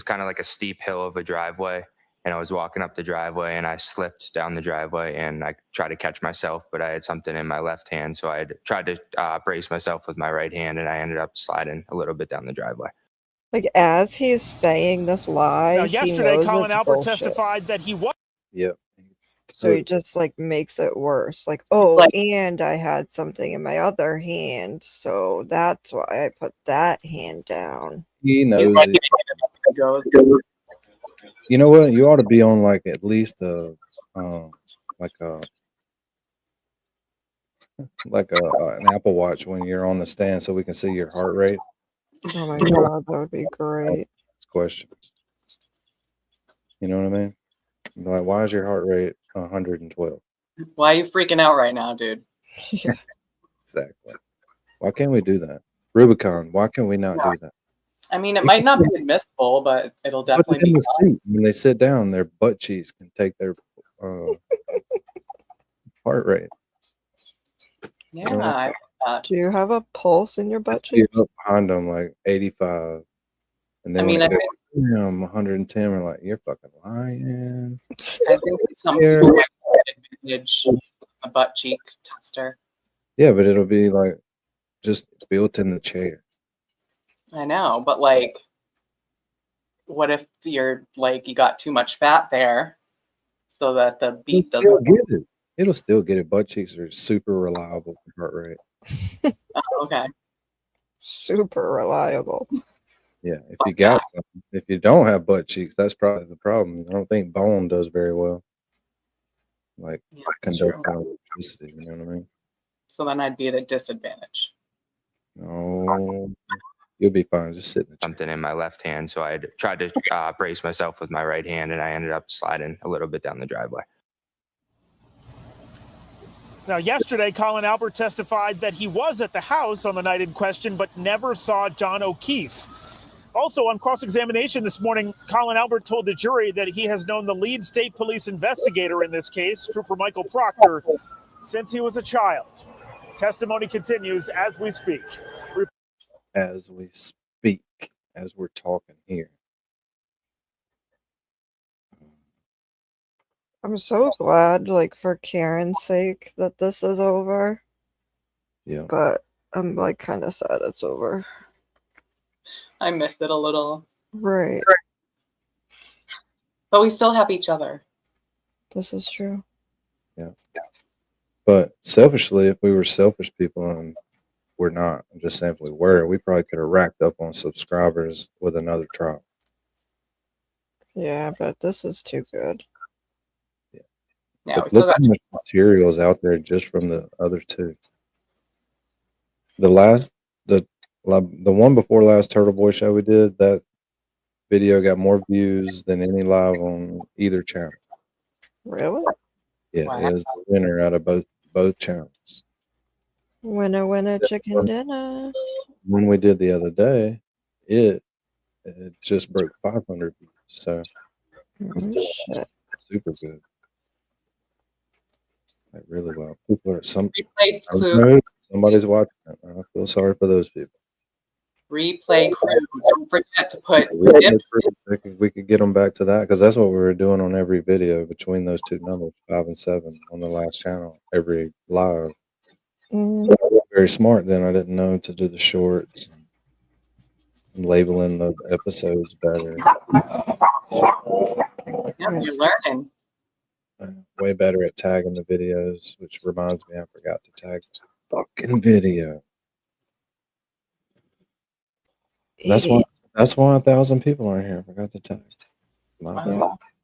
kind of like a steep hill of a driveway, and I was walking up the driveway and I slipped down the driveway and I tried to catch myself, but I had something in my left hand, so I had tried to brace myself with my right hand, and I ended up sliding a little bit down the driveway. Like as he's saying this lie, Now, he yesterday, knows Colin it's Albert bullshit. testified that he was. Yep. So he just like makes it worse. Like, oh, and I had something in my other hand, so that's why I put that hand down. He knows it. You know what? You ought to be on like at least an Apple Watch when you're on the stand, so we can see your heart rate. Oh my god, that would be great. Questions. You know what I mean? Like, why is your heart rate 112? Why are you freaking out right now, dude? Yeah. Exactly. Why can't we do that? Rubicon. Why can we not do that? I mean, it might not be admissible, but it'll Put definitely it in be. the seat. When they sit down, their butt cheeks can take their heart rate. Yeah, I like that. Do you have a pulse in your butt You cheeks? up behind them like 85, and then I mean, when I it think, goes, I'm 110. We're like, you're fucking lying. I think some Yeah. people have an advantage a butt cheek tester. Yeah, but it'll be like just built in the chair. I know, but like, what if you're like you got too much fat there, so that the beat It'll still doesn't. get it. It'll still get it. Butt cheeks are super reliable for heart rate. Oh, okay. Super reliable. Yeah, if you got something. If you don't have butt cheeks, that's probably the problem. I don't think bone does very well. Like Yeah, conducting true. electricity, you know what I mean? So then I'd be at a disadvantage. No, you'll be fine. Just sit in the chair. Something in my left hand, so I had tried to brace myself with my right hand, and I ended up sliding a little bit down the driveway. Now, yesterday, Colin Albert testified that he was at the house on the night in question, but never saw John O'Keefe. Also, on cross-examination this morning, Colin Albert told the jury that he has known the lead state police investigator in this case, Trooper Michael Proctor, since he was a child. Testimony continues as we speak. As we speak, as we're talking here. I'm so glad, like, for Karen's sake that this is over. Yeah. But I'm, like, kind of sad it's over. I miss it a little. Right. But we still have each other. This is true. Yeah. But selfishly, if we were selfish people, and we're not, I'm just saying if we were, we probably could have racked up on subscribers with another trial. Yeah, but this is too good. Yeah, But we still look got how much materials out there just from the other two. The one before last Turtleboy show we did, that video got more views than any live on either channel. Really? Yeah, Wow. it was the winner out of both channels. Winner, winner, chicken dinner. When we did the other day, it just broke 500 views. So Oh, shit. super good. Like really well. People are Replay crew. somebody's watching it. I feel sorry for those people. Replay crew. Don't forget to put We could get them back to that because that's what we were doing on every video between those two numbers, 5 and 7, on the last channel, every live. Mm. Very smart. Then I didn't know to do the shorts and labeling the episodes better. Yeah, you're learning. Way better at tagging the videos, which reminds me I forgot to tag the fucking video. That's why 1,000 people aren't here. I forgot to tag.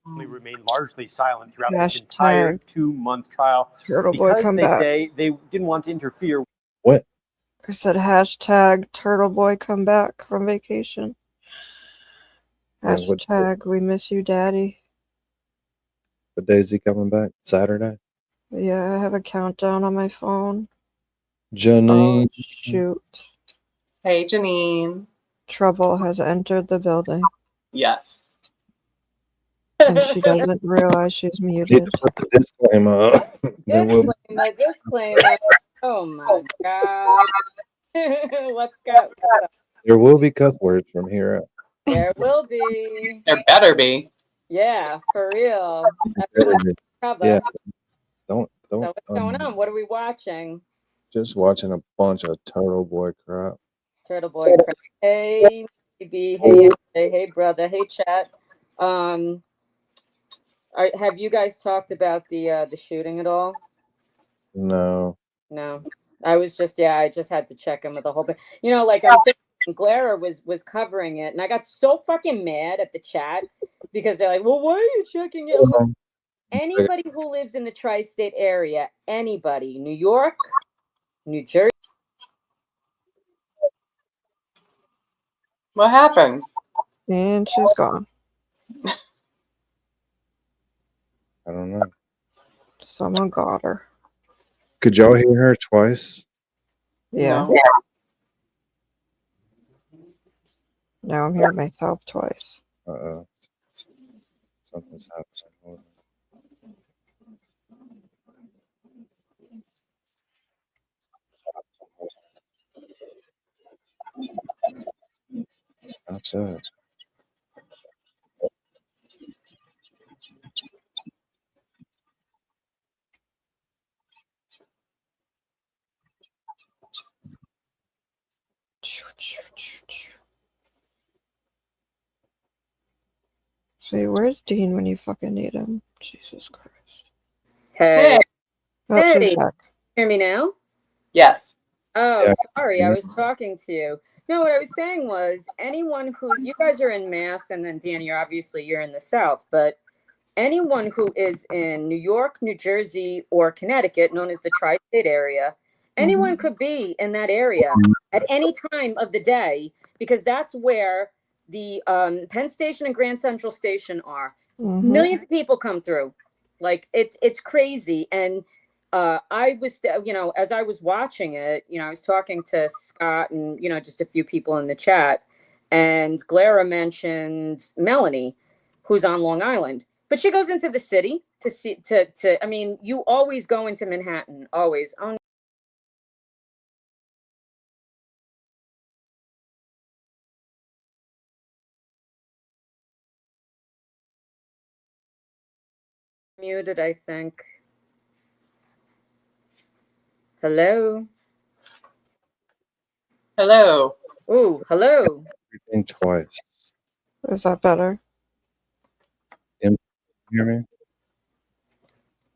Remained largely silent throughout this Hashtag entire 2-month trial Turtleboy because come they back. say they didn't want to interfere. What? I said hashtag Turtleboy come back from vacation. Yeah, what Hashtag we miss you, daddy. day is he coming back? Saturday? Yeah, I have a countdown on my phone. Janine. Oh, shoot. Hey, Janine. Trouble has entered the building. Yes. And she doesn't realize she's muted. Put the disclaimer up. Then we'll Disclaimer. Oh my god. Let's go. There will be cuss words from here out. There will be. There better be. Yeah, for real. Cover. Yeah. Don't. So what's going on? What are we watching? Just watching a bunch of Turtleboy crap. Turtleboy. Hey, baby. Hey, brother. Hey, chat. Have you guys talked about the shooting at all? No. No. I just had to check in with the whole thing. You know, like I'm thinking Glera was covering it, and I got so fucking mad at the chat because they're like, "Well, why are you checking it?" Like, anybody who lives in the tri-state area, anybody, New York, New Jersey. What happened? And she's gone. I don't know. Someone got her. Could y'all hear her twice? Yeah. No. Now I'm hearing myself twice. Something's happening. Hold on. Stop that. See, where's Dean when you fucking need him? Jesus Christ. Hey. Oh, she's Hey. back. Hear me now? Yes. Oh, Yeah. sorry. I was talking to you. No, what I was saying was anyone you guys are in Mass, and then Danny, you're in the South, but anyone who is in New York, New Jersey, or Connecticut, known as the tri-state area, anyone could be in that area at any time of the day, because that's where the Penn Station and Grand Central Station are. Millions of people come through. Like it's crazy. And I was, as I was watching it, I was talking to Scott and, just a few people in the chat. And Glara mentioned Melanie, who's on Long Island, but she goes into the city to see, I mean, you always go into Manhattan, always. Oh, muted, I think. Hello. Hello. Oh, hello. Everything twice. Is that better? Can you hear me?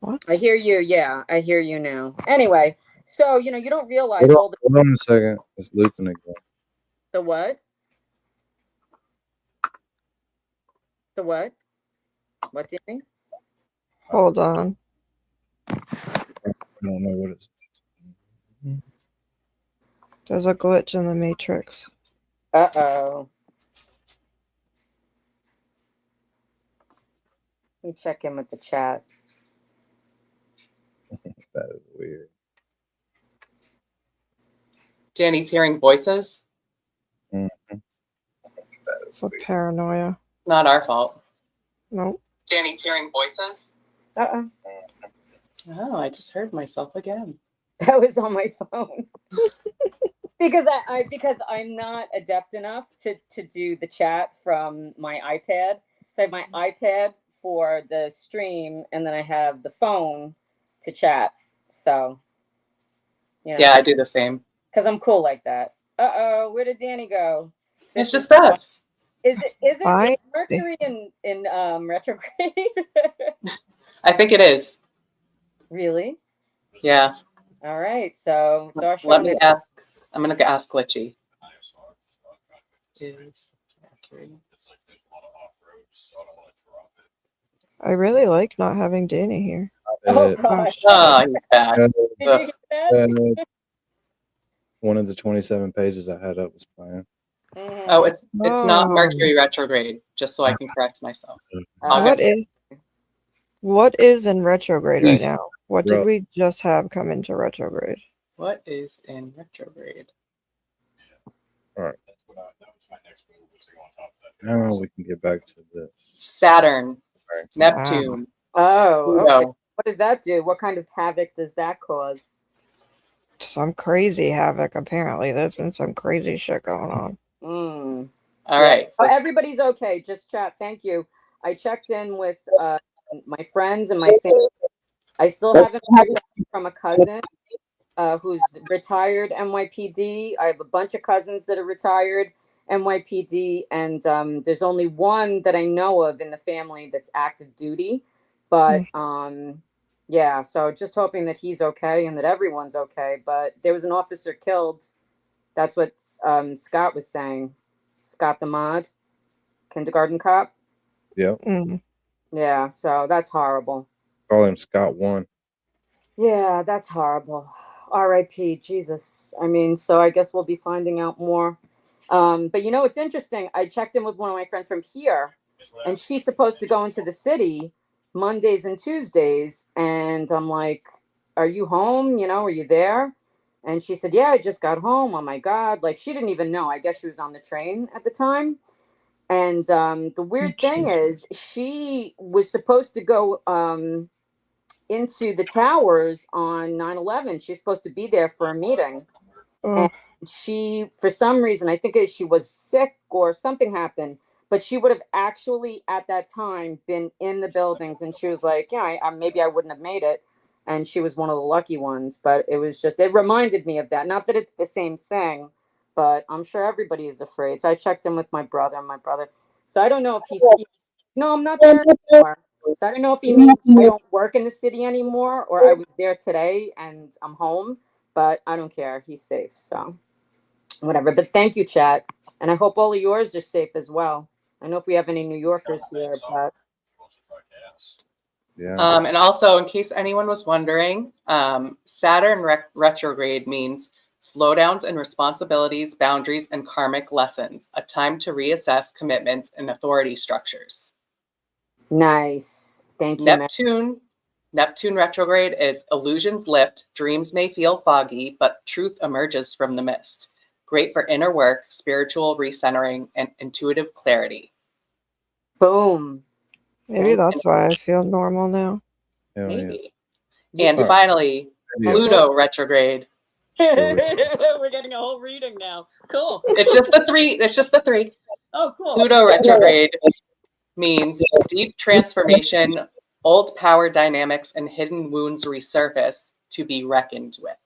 What? I hear you. Yeah, I hear you now. Anyway, so, you know, you don't realize Hold on, all the, hold on a second. It's looping again. the what? The what? What did you mean? Hold on. I don't know what it's. There's a glitch in the matrix. Uh-oh. Let me check in with the chat. That is weird. Danny's hearing voices. Mm-hmm. It's a paranoia. Not our fault. Nope. Danny's hearing voices. Uh-oh. Oh, I just heard myself again. That was on my phone. Because because I'm not adept enough to do the chat from my iPad. So I have my iPad for the stream, and then I have the phone to chat. So, you know, Yeah, I do the same. because I'm cool like that. Uh-oh, where did Danny go? It's This just us. Is Why? Mercury in retrograde? I think it is. Really? Yeah. All right. So our show Let me next. ask. I'm gonna ask Glitchy. Is Mercury? I really like not having Danny here. Oh gosh. Oh, he's back. Did you get that? One of the 27 pages I had up was playing. Oh, it's not Oh. Mercury retrograde. Just so I can correct myself. What is in retrograde right East. now? What did we just have come into retrograde? What is in retrograde? All right. Now we can get back to this. Saturn, Right. Neptune. Oh, Pluto. okay. What does that do? What kind of havoc does that cause? Some crazy havoc, apparently. There's been some crazy shit going on. Mm. All right. Oh, everybody's okay. Just chat. Thank you. I checked in with my friends and my family. I still haven't heard back from a cousin who's retired NYPD. I have a bunch of cousins that are retired NYPD, and there's only one that I know of in the family that's active duty. But yeah, so just hoping that he's okay and that everyone's okay. But there was an officer killed. That's what Scott was saying. Scott the mod, kindergarten cop. Yep. Yeah, so that's horrible. Call him Scott 1. Yeah, that's horrible. R.I.P. Jesus. I mean, so I guess we'll be finding out more. But you know, it's interesting. I checked in with one of my friends from here, and she's supposed to go into the city Mondays and Tuesdays. And I'm like, are you home? You know, are you there? And she said, yeah, I just got home. Oh my God. Like, she didn't even know. I guess she was on the train at the time. And the weird thing is, she was supposed to go into the towers on 9/11. She's supposed to be there for a meeting. And she, for some reason, I think she was sick or something happened, but she would have actually at that time been in the buildings. And she was like, yeah, maybe I wouldn't have made it. And she was one of the lucky ones, but it was just, it reminded me of that. Not that it's the same thing, but I'm sure everybody is afraid. So I checked in with my brother. So I don't know if he's, no, I'm not there anymore. So I don't know if he means I don't work in the city anymore or I was there today and I'm home, but I don't care. He's safe. So whatever. But thank you, chat. And I hope all of yours are safe as well. I know if we have any New Yorkers here, but yeah. And also, in case anyone was wondering, Saturn retrograde means slowdowns in responsibilities, boundaries, and karmic lessons, a time to reassess commitments and authority structures. Nice. Thank you, Neptune retrograde is illusions lift, dreams may feel foggy, but truth emerges from the mist. Great for inner work, spiritual recentering, and intuitive clarity. Boom. Maybe that's why I feel normal now. Hell yeah. Maybe. And Fuck. finally, Yeah. Pluto retrograde. We're getting a whole reading now. Cool. It's just the three. It's just the three. Oh, cool. Pluto retrograde means deep transformation, old power dynamics, and hidden wounds resurface to be reckoned with.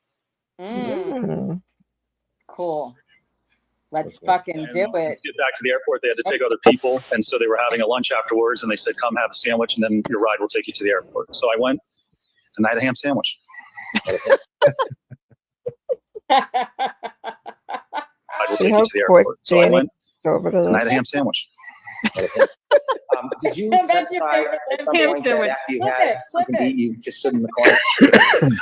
Mm. Cool. Let's fucking do To it. get back to the airport, they had to take other people, and so they were having a lunch afterwards, and they said, "Come have a sandwich, and then your ride will take you to the airport." So I went, and I had a ham sandwich. See how quick So I Danny went, over to and I had this. a ham sandwich. Did you That's your testify favorite at some ham point that sandwich. after you Flip had it, flip something to it. eat, you just stood in the corner?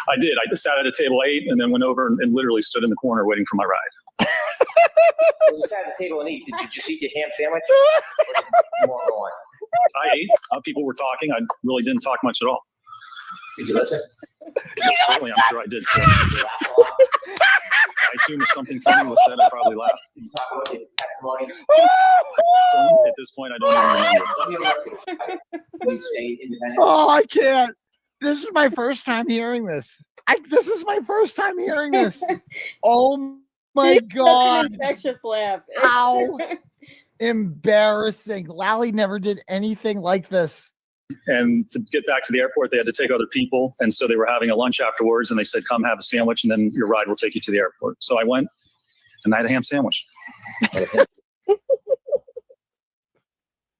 I did. I just sat at a table, ate, and then went over and literally stood in the corner waiting for my ride. When you sat at the table and eat, did you just eat your ham sandwich? Or did more go on? I ate. People were talking. I really didn't talk much at all. Did you listen? Certainly, I'm sure I did. So. I assume if something funny was said, I probably laughed. Did you talk about the testimony? At this point, I don't even remember. You stayed independent? Oh, I can't. This is my first time hearing this. This is my first time hearing this. Oh my Such an God. infectious laugh. How embarrassing. Lally never did anything like this. And to get back to the airport, they had to take other people. And so they were having a lunch afterwards, and they said, "Come have a sandwich, and then your ride will take you to the airport." So I went, and I had a ham sandwich.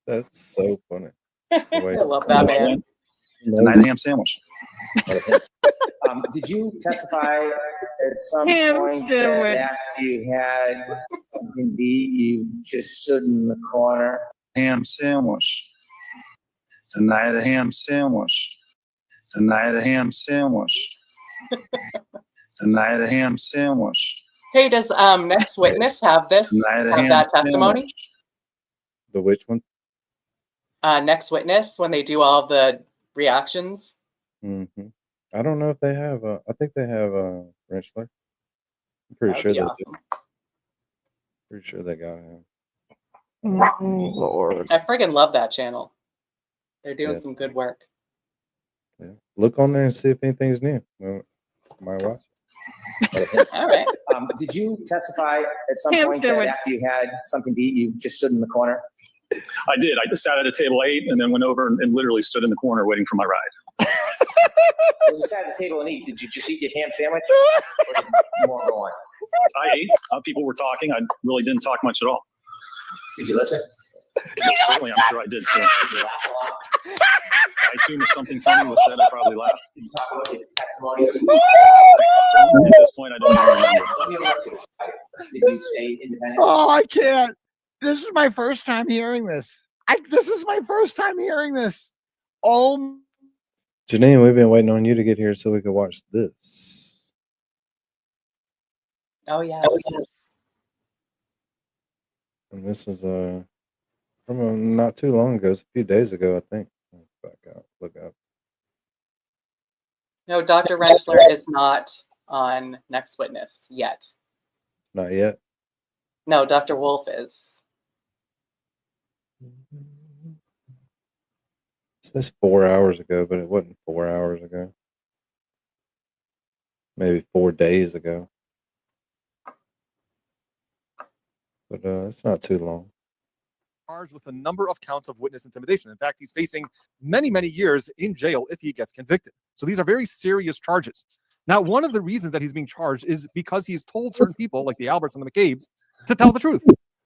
That's so funny. I love that, man. And I had a ham sandwich. Did you testify at some Ham point sandwich. that after you had something to eat, you just stood in the corner? Ham sandwich. And I had a ham sandwich. And I had a ham sandwich. And I had a ham sandwich. Hey, does next witness have this? And I had a Have ham that testimony? sandwich. The which one? Next witness when they do all the reactions. Mm-hmm. I don't know if they have. I think they have Wrenchler. I'm pretty That sure would they be do. awesome. Pretty sure they got him. Oh, Lord. I friggin' love that channel. They're doing Yes. some good work. Yeah. Look on there and see if anything's new. Well, might watch. All right. Did you testify at some Ham point sandwich. that after you had something to eat, you just stood in the corner? I did. I just sat at a table, ate, and then went over and literally stood in the corner waiting for my ride. When you sat at the table and eat, did you just eat your ham sandwich? Or did more go on? I ate. People were talking. I really didn't talk much at all. Did you listen? Certainly, I'm sure I did. So. Did you laugh a lot? I assume if something funny was said, I probably laughed. Did you talk about the testimony? At this point, I don't even remember. Did you stay independent? Oh, I can't. This is my first time hearing this. This is my first time hearing this. Oh, Janine, we've been waiting on you to get here so we could watch this. Oh yeah. And this is from not too long ago. It's a few days ago, I think. Back out. Look up. No, Dr. Wrenchler is not on Next Witness yet. Not yet. No, Dr. Wolf is. It says 4 hours ago, but it wasn't 4 hours ago. Maybe 4 days ago. But it's not too long. Charged with a number of counts of witness intimidation. In fact, he's facing many, many years in jail if he gets convicted. So these are very serious charges. Now, one of the reasons that he's being charged is because he's told certain people, like the Alberts and the McCabe's, to tell the truth.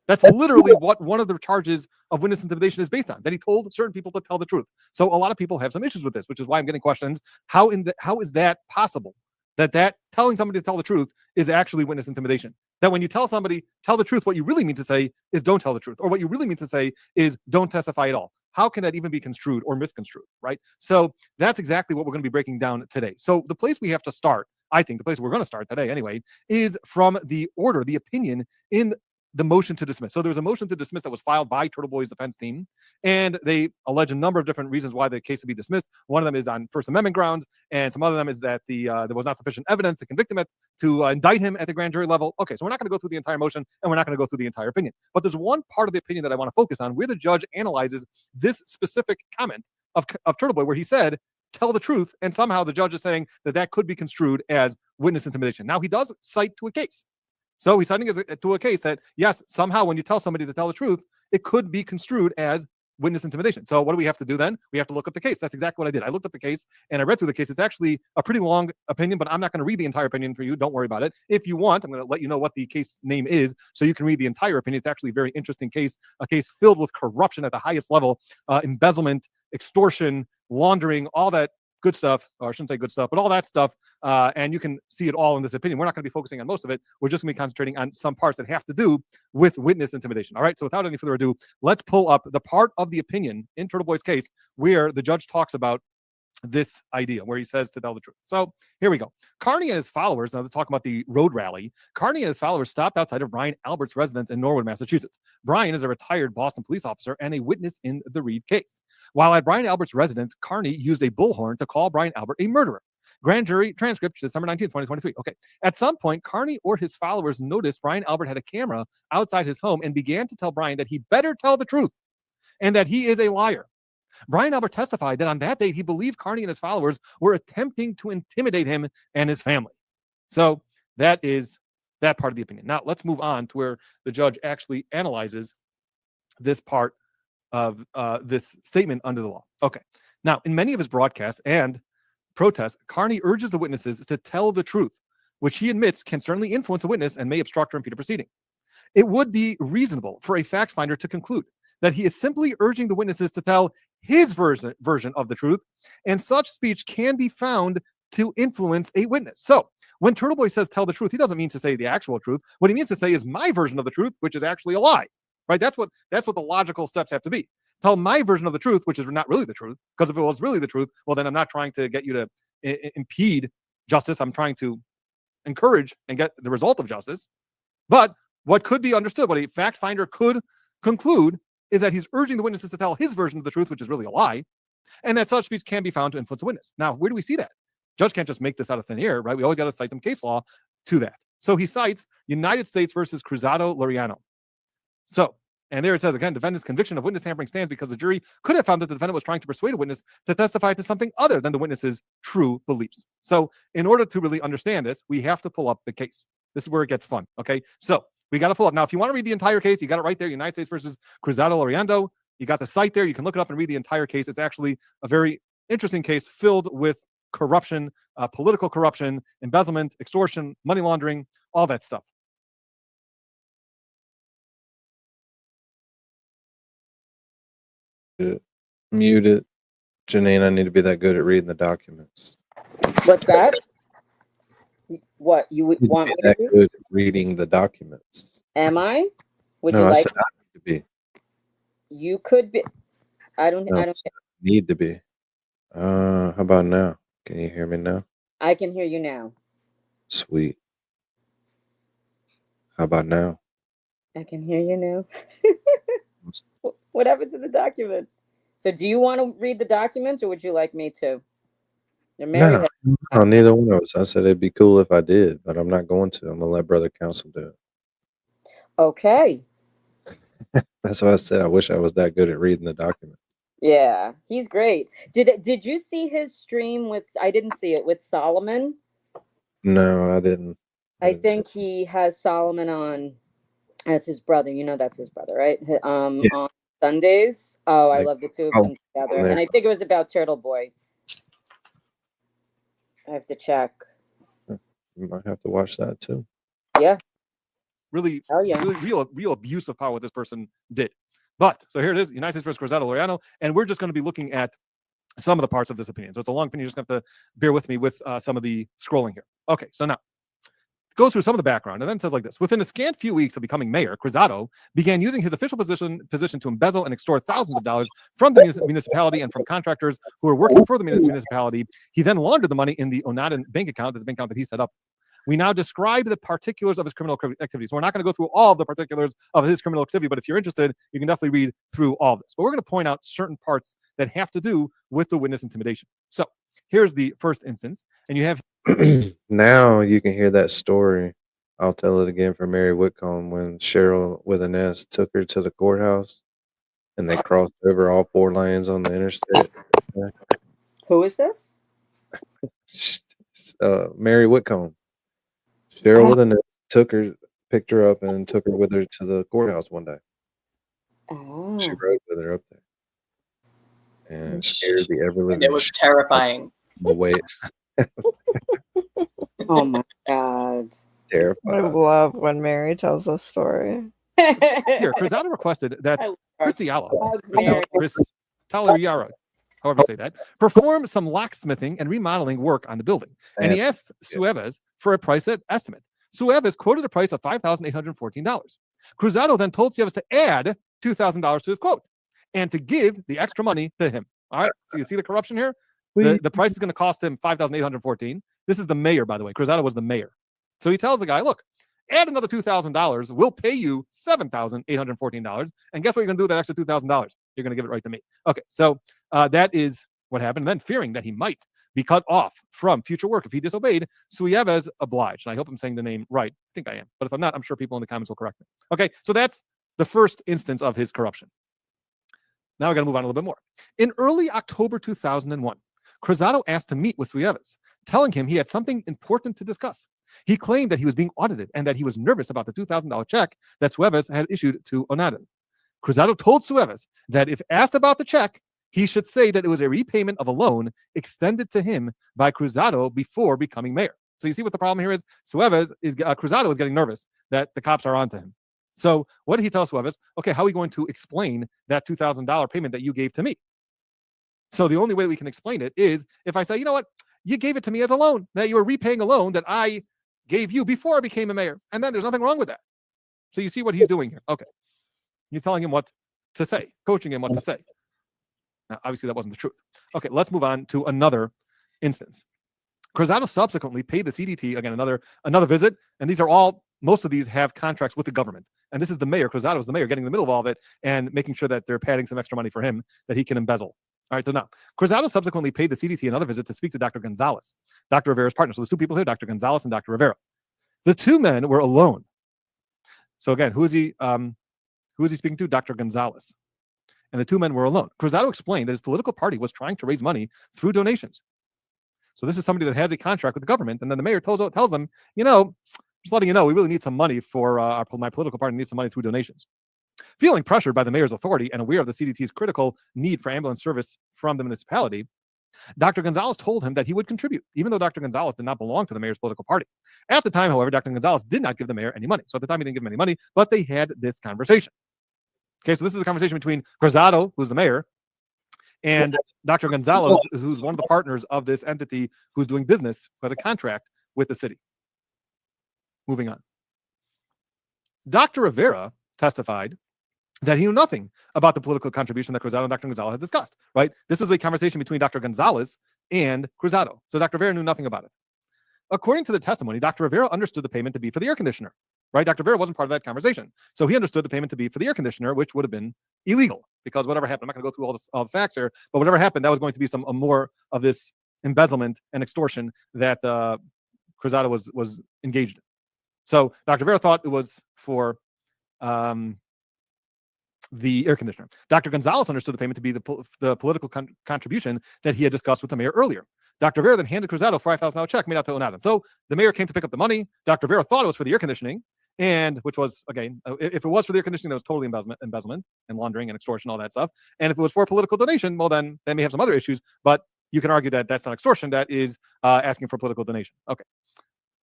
That's literally what one of the charges of witness intimidation is based on, that he told certain people to tell the truth. So a lot of people have some issues with this, which is why I'm getting questions. How is that possible? That telling somebody to tell the truth is actually witness intimidation. That when you tell somebody, tell the truth, what you really mean to say is don't tell the truth. Or what you really mean to say is don't testify at all. How can that even be construed or misconstrued, right? So that's exactly what we're going to be breaking down today. So the place we have to start, I think the place we're going to start today anyway, is from the order, the opinion in the motion to dismiss. So there was a motion to dismiss that was filed by Turtleboy's defense team, and they allege a number of different reasons why the case would be dismissed. One of them is on First Amendment grounds, and some other them is that there was not sufficient evidence to convict him to indict him at the grand jury level. Okay, so we're not going to go through the entire motion, and we're not going to go through the entire opinion. But there's one part of the opinion that I want to focus on where the judge analyzes this specific comment of Turtleboy, where he said, "Tell the truth," and somehow the judge is saying that that could be construed as witness intimidation. Now, he does cite to a case. So he's citing to a case that, yes, somehow when you tell somebody to tell the truth, it could be construed as witness intimidation. So what do we have to do then? We have to look up the case. That's exactly what I did. I looked up the case and I read through the case. It's actually a pretty long opinion, but I'm not going to read the entire opinion for you. Don't worry about it. If you want, I'm going to let you know what the case name is so you can read the entire opinion. It's actually a very interesting case, a case filled with corruption at the highest level, embezzlement, extortion, laundering, all that good stuff, or I shouldn't say good stuff, but all that stuff. And you can see it all in this opinion. We're not going to be focusing on most of it. We're just going to be concentrating on some parts that have to do with witness intimidation. All right. So without any further ado, let's pull up the part of the opinion in Turtleboy's case where the judge talks about this idea, where he says to tell the truth. So here we go. Carney and his followers, now they're talking about the road rally. Carney and his followers stopped outside of Brian Albert's residence in Norwood, Massachusetts. Brian is a retired Boston police officer and a witness in the Reed case. While at Brian Albert's residence, Carney used a bullhorn to call Brian Albert a murderer. Grand jury transcript, December 19th, 2023. Okay. At some point, Carney or his followers noticed Brian Albert had a camera outside his home and began to tell Brian that he better tell the truth and that he is a liar. Brian Albert testified that on that date, he believed Carney and his followers were attempting to intimidate him and his family. So that is that part of the opinion. Now, let's move on to where the judge actually analyzes this part of this statement under the law. Okay. Now, in many of his broadcasts and protests, Carney urges the witnesses to tell the truth, which he admits can certainly influence a witness and may obstruct or impede a proceeding. It would be reasonable for a fact finder to conclude that he is simply urging the witnesses to tell his version of the truth, and such speech can be found to influence a witness. So when Turtleboy says tell the truth, he doesn't mean to say the actual truth. What he means to say is my version of the truth, which is actually a lie, right? That's what the logical steps have to be. Tell my version of the truth, which is not really the truth, because if it was really the truth, well, then I'm not trying to get you to impede justice. I'm trying to encourage and get the result of justice. But what could be understood, what a fact finder could conclude, is that he's urging the witnesses to tell his version of the truth, which is really a lie, and that such speech can be found to influence a witness. Now, where do we see that? Judge can't just make this out of thin air, right? We always got to cite some case law to that. So he cites United States versus Cruzado Laureano. So, and there it says again, defendant's conviction of witness tampering stands because the jury could have found that the defendant was trying to persuade a witness to testify to something other than the witness's true beliefs. So in order to really understand this, we have to pull up the case. This is where it gets fun. Okay. So we got to pull up. Now, if you want to read the entire case, you got it right there. United States versus Cruzado Laureano. You got the site there. You can look it up and read the entire case. It's actually a very interesting case filled with corruption, political corruption, embezzlement, extortion, money laundering, all that stuff. Mute it. Janine, I need to be that good at reading the documents. What's that? What you would want me to that do? good at reading the documents. Am I? Would No, you I like? said I need to be. You could be. I don't. No, I I don't. said I need to be. How about now? Can you hear me now? I can hear you now. Sweet. How about now? I can hear you now. What happened to the document? So, do you want to read the documents, or would you like me to? No, neither one of us. I said it'd be cool if I did, but I'm not going to. I'm gonna let Brother Counsel do it. Okay. That's why I said I wish I was that good at reading the document. Yeah, he's great. Did you see his stream with? I didn't see it with Solomon. No, I didn't. I think he has Solomon on. That's his brother. You know that's his brother, right? On Sundays. Oh, I love the two of them together. And I think it was about Turtleboy. I have to check. You might have to watch that too. Yeah. Really, yeah. really real abuse of power what this person did. But so here it is, United States versus Cruzado Laureano, and we're just going to be looking at some of the parts of this opinion. So it's a long opinion. You just have to bear with me with some of the scrolling here. Okay, so now goes through some of the background and then says like this: within a scant few weeks of becoming mayor, Cruzado began using his official position to embezzle and extort thousands of dollars from the municipality and from contractors who were working for the municipality. He then laundered the money in the Onadan bank account, this bank account that he set up. We now describe the particulars of his criminal activity. So we're not going to go through all the particulars of his criminal activity, but if you're interested, you can definitely read through all this. But we're going to point out certain parts that have to do with the witness intimidation. So here's the first instance, and you have Now you can hear that story. I'll tell it again for Mary Whitcomb when Cheryl with an S took her to the courthouse and they crossed over all 4 lanes on the interstate. Who is this? Mary Whitcomb. Cheryl with an S picked her up and took her with her to the courthouse one day. She rode with her up there. And scared the ever living. And it was terrifying. Wait. Oh my God. Terrifying. I love when Mary tells a story. Here, Cruzado requested that Chris Taleriaro, however you say that, perform some locksmithing and remodeling work on the building. And he asked Suevez for a price estimate. Suevez quoted a price of $5,814. Cruzado then told Suevez to add $2,000 to his quote and to give the extra money to him. All right, so you see the corruption here? The price is going to cost him $5,814. This is the mayor, by the way. Cruzado was the mayor. So he tells the guy, look, add another $2,000. We'll pay you $7,814. And guess what you're going to do with that extra $2,000? You're going to give it right to me. Okay, so that is what happened. And then fearing that he might be cut off from future work if he disobeyed, Suevez obliged. And I hope I'm saying the name right. I think I am. But if I'm not, I'm sure people in the comments will correct me. Okay, so that's the first instance of his corruption. Now we're going to move on a little bit more. In early October 2001, Cruzado asked to meet with Suevez, telling him he had something important to discuss. He claimed that he was being audited and that he was nervous about the $2,000 check that Suevez had issued to Onaden. Cruzado told Suevez that if asked about the check, he should say that it was a repayment of a loan extended to him by Cruzado before becoming mayor. So you see what the problem here is? Cruzado is getting nervous that the cops are onto him. So what did he tell Suevez? Okay, how are we going to explain that $2,000 payment that you gave to me? So the only way we can explain it is if I say, you know what, you gave it to me as a loan, that you were repaying a loan that I gave you before I became a mayor. And then there's nothing wrong with that. So you see what he's doing here. Okay. He's telling him what to say, coaching him what to say. Now, obviously that wasn't the truth. Okay, let's move on to another instance. Cruzado subsequently paid the CDT, again, another visit. And these are all, most of these have contracts with the government. And this is the mayor, Cruzado is the mayor, getting in the middle of all of it and making sure that they're padding some extra money for him that he can embezzle. All right, so now, Cruzado subsequently paid the CDT another visit to speak to Dr. Gonzalez, Dr. Rivera's partner. So there's 2 people here, Dr. Gonzalez and Dr. Rivera. The 2 men were alone. So again, who is he speaking to? Dr. Gonzalez. And the 2 men were alone. Cruzado explained that his political party was trying to raise money through donations. So this is somebody that has a contract with the government, and then the mayor tells them, you know, just letting you know, we really need some money for my political party needs some money through donations. Feeling pressured by the mayor's authority and aware of the CDT's critical need for ambulance service from the municipality, Dr. Gonzalez told him that he would contribute, even though Dr. Gonzalez did not belong to the mayor's political party. At the time, however, Dr. Gonzalez did not give the mayor any money. So at the time, he didn't give him any money, but they had this conversation. Okay, so this is a conversation between Cruzado, who's the mayor, and Dr. Gonzalez, who's one of the partners of this entity who's doing business, who has a contract with the city. Moving on. Dr. Rivera testified that he knew nothing about the political contribution that Cruzado and Dr. Gonzalez had discussed, right? This was a conversation between Dr. Gonzalez and Cruzado. So Dr. Rivera knew nothing about it. According to the testimony, Dr. Rivera understood the payment to be for the air conditioner, right? Dr. Rivera wasn't part of that conversation. So he understood the payment to be for the air conditioner, which would have been illegal because whatever happened, I'm not going to go through all the facts here, but whatever happened, that was going to be some more of this embezzlement and extortion that Cruzado was engaged in. So Dr. Rivera thought it was for the air conditioner. Dr. Gonzalez understood the payment to be the political contribution that he had discussed with the mayor earlier. Dr. Rivera then handed Cruzado a $5,000 check made out to Onaden. So the mayor came to pick up the money. Dr. Rivera thought it was for the air conditioning, and which was, again, if it was for the air conditioning, that was totally embezzlement and laundering and extortion, all that stuff. And if it was for a political donation, well, then they may have some other issues, but you can argue that that's not extortion. That is asking for political donation. Okay.